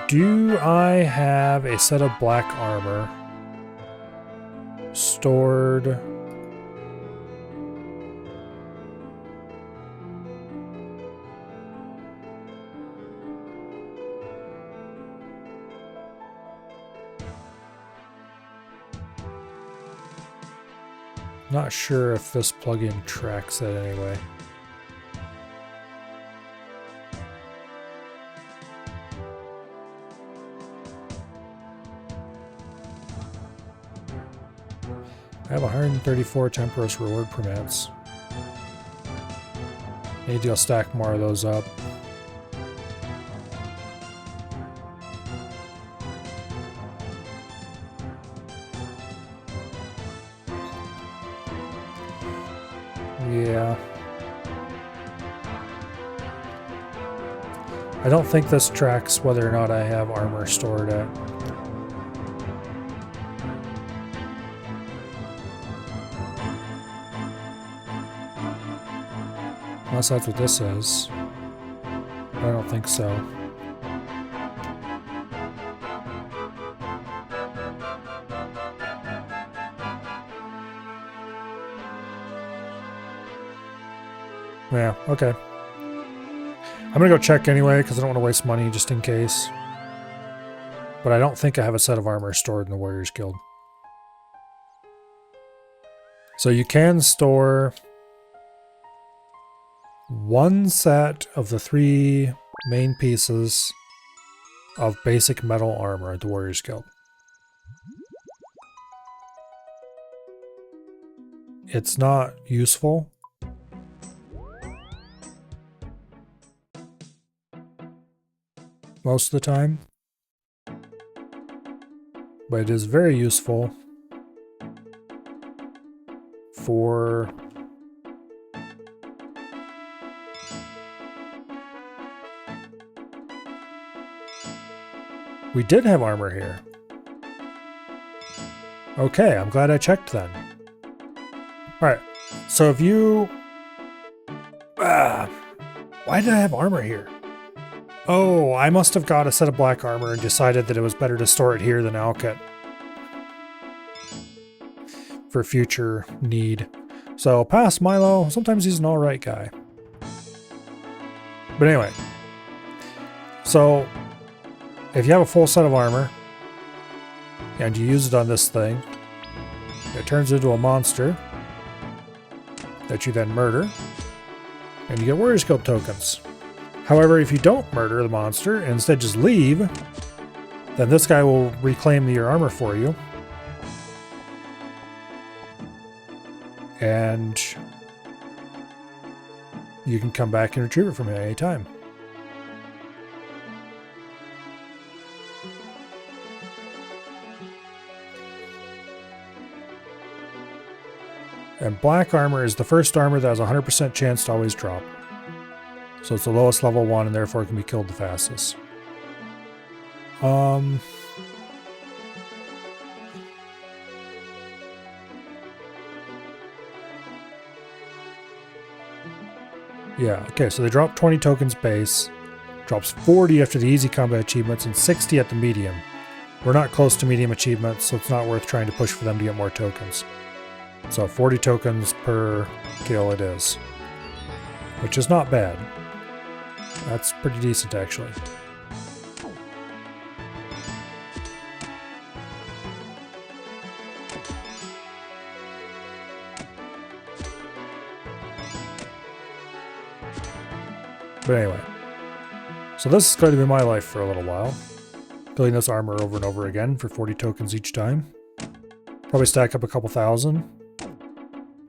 Do I have a set of black armor stored? Not sure if this plugin tracks it anyway. I have 134 Temporis reward permits. Need to go stack more of those up. Yeah. I don't think this tracks whether or not I have armor stored at. Unless that's what this is. I don't think so. Yeah, okay. I'm gonna go check anyway because I don't want to waste money just in case. But I don't think I have a set of armor stored in the Warriors Guild. So you can store one set of the 3 main pieces of basic metal armor at the Warriors Guild. It's not useful. Most of the time. But it is very useful for we did have armor here. Okay, I'm glad I checked then. Alright, so if you... why did I have armor here? Oh, I must have got a set of black armor and decided that it was better to store it here than Alkit. For future need. So, past Milo, sometimes he's an alright guy. But anyway. So, if you have a full set of armor, and you use it on this thing, it turns into a monster that you then murder, and you get Warriors Guild tokens. However, if you don't murder the monster and instead just leave, then this guy will reclaim your armor for you. And you can come back and retrieve it from him at any time. And black armor is the first armor that has a 100% chance to always drop. So it's the lowest level one and therefore can be killed the fastest. Yeah, okay, so they drop 20 tokens base, drops 40 after the easy combat achievements, and 60 at the medium. We're not close to medium achievements, so it's not worth trying to push for them to get more tokens. So 40 tokens per kill it is, which is not bad. That's pretty decent, actually. But anyway, so this is going to be my life for a little while. Building this armor over and over again for 40 tokens each time. Probably stack up a couple thousand.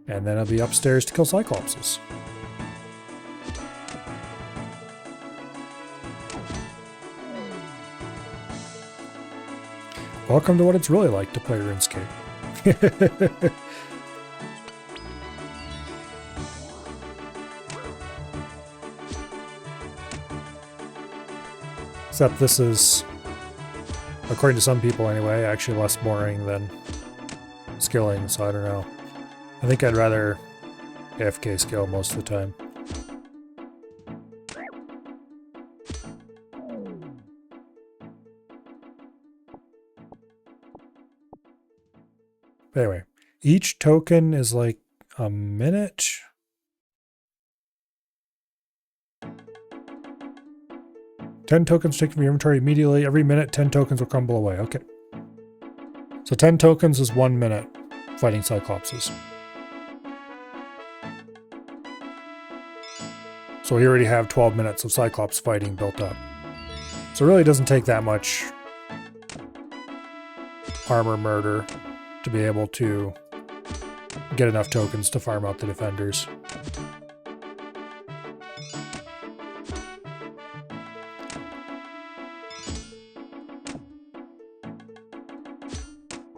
And then I'll be upstairs to kill Cyclopses. Welcome to what it's really like to play RuneScape. Except this is, according to some people anyway, actually less boring than skilling, so I don't know. I think I'd rather AFK skill most of the time. But anyway, each token is like a minute. Ten tokens taken from your inventory immediately. Every minute, 10 tokens will crumble away. Okay. So 10 tokens is 1 minute fighting Cyclopses. So we already have 12 minutes of Cyclops fighting built up. So it really doesn't take that much armor murder to be able to get enough tokens to farm out the defenders.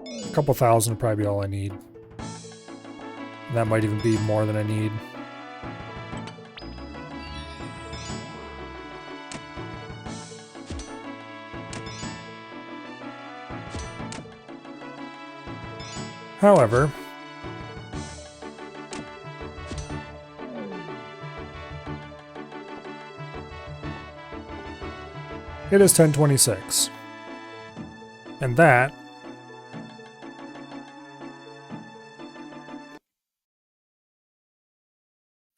A couple thousand would probably be all I need. And that might even be more than I need. However, it is 10:26. And that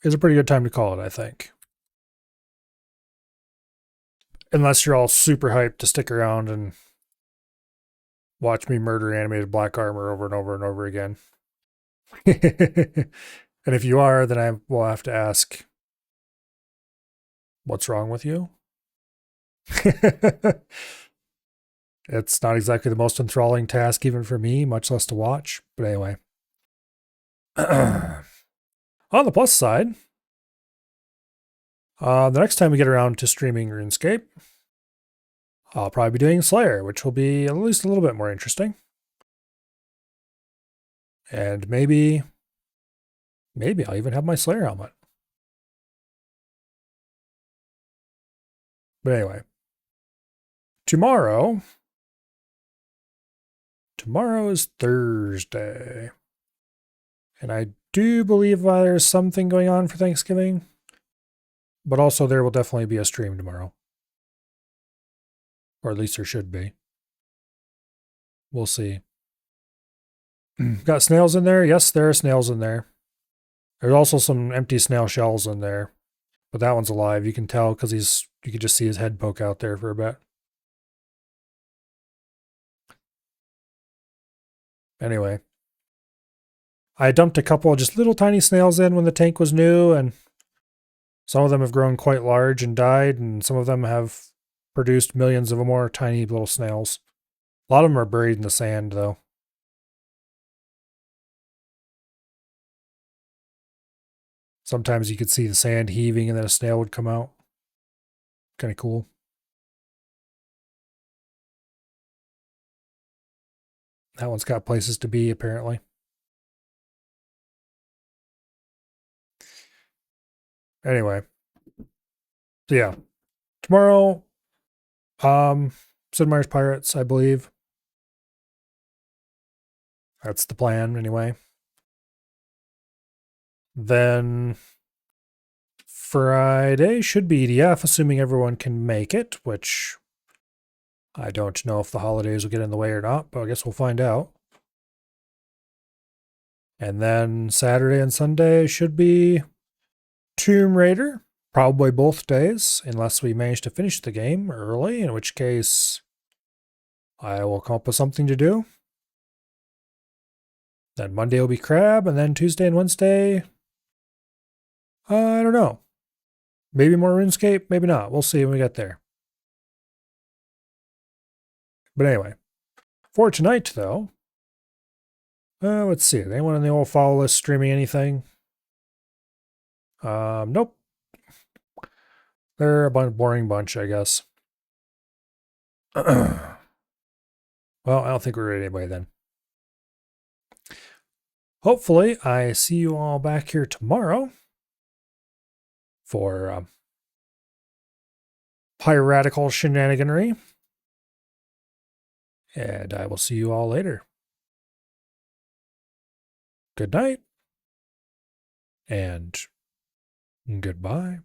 is a pretty good time to call it, I think. Unless you're all super hyped to stick around and watch me murder animated black armor over and over and over again. And if you are, then I will have to ask, what's wrong with you? It's not exactly the most enthralling task even for me, much less to watch. But anyway. On the plus side, the next time we get around to streaming RuneScape, I'll probably be doing Slayer, which will be at least a little bit more interesting. And maybe I'll even have my Slayer helmet. But anyway, tomorrow is Thursday. And I do believe there's something going on for Thanksgiving. But also there will definitely be a stream tomorrow. Or at least there should be. We'll see. Got snails in there? Yes, there are snails in there. There's also some empty snail shells in there. But that one's alive. You can tell because you can just see his head poke out there for a bit. Anyway. I dumped a couple of just little tiny snails in when the tank was new, and some of them have grown quite large and died, and some of them have produced millions of more tiny little snails. A lot of them are buried in the sand, though. Sometimes you could see the sand heaving and then a snail would come out. Kind of cool. That one's got places to be, apparently. Anyway. So yeah. Tomorrow, Sid Meier's Pirates, I believe. That's the plan, anyway. Then Friday should be EDF, assuming everyone can make it, which I don't know if the holidays will get in the way or not, but I guess we'll find out. And then Saturday and Sunday should be Tomb Raider, probably both days, unless we manage to finish the game early, in which case I will come up with something to do. Then Monday will be Crab, and then Tuesday and Wednesday, I don't know. Maybe more RuneScape, maybe not. We'll see when we get there. But anyway, for tonight, though, let's see. Anyone on the old follow list streaming anything? Nope. They're a boring bunch, I guess. Well, I don't think we're ready anyway then. Hopefully, I see you all back here tomorrow for piratical shenaniganry. And I will see you all later. Good night. And goodbye.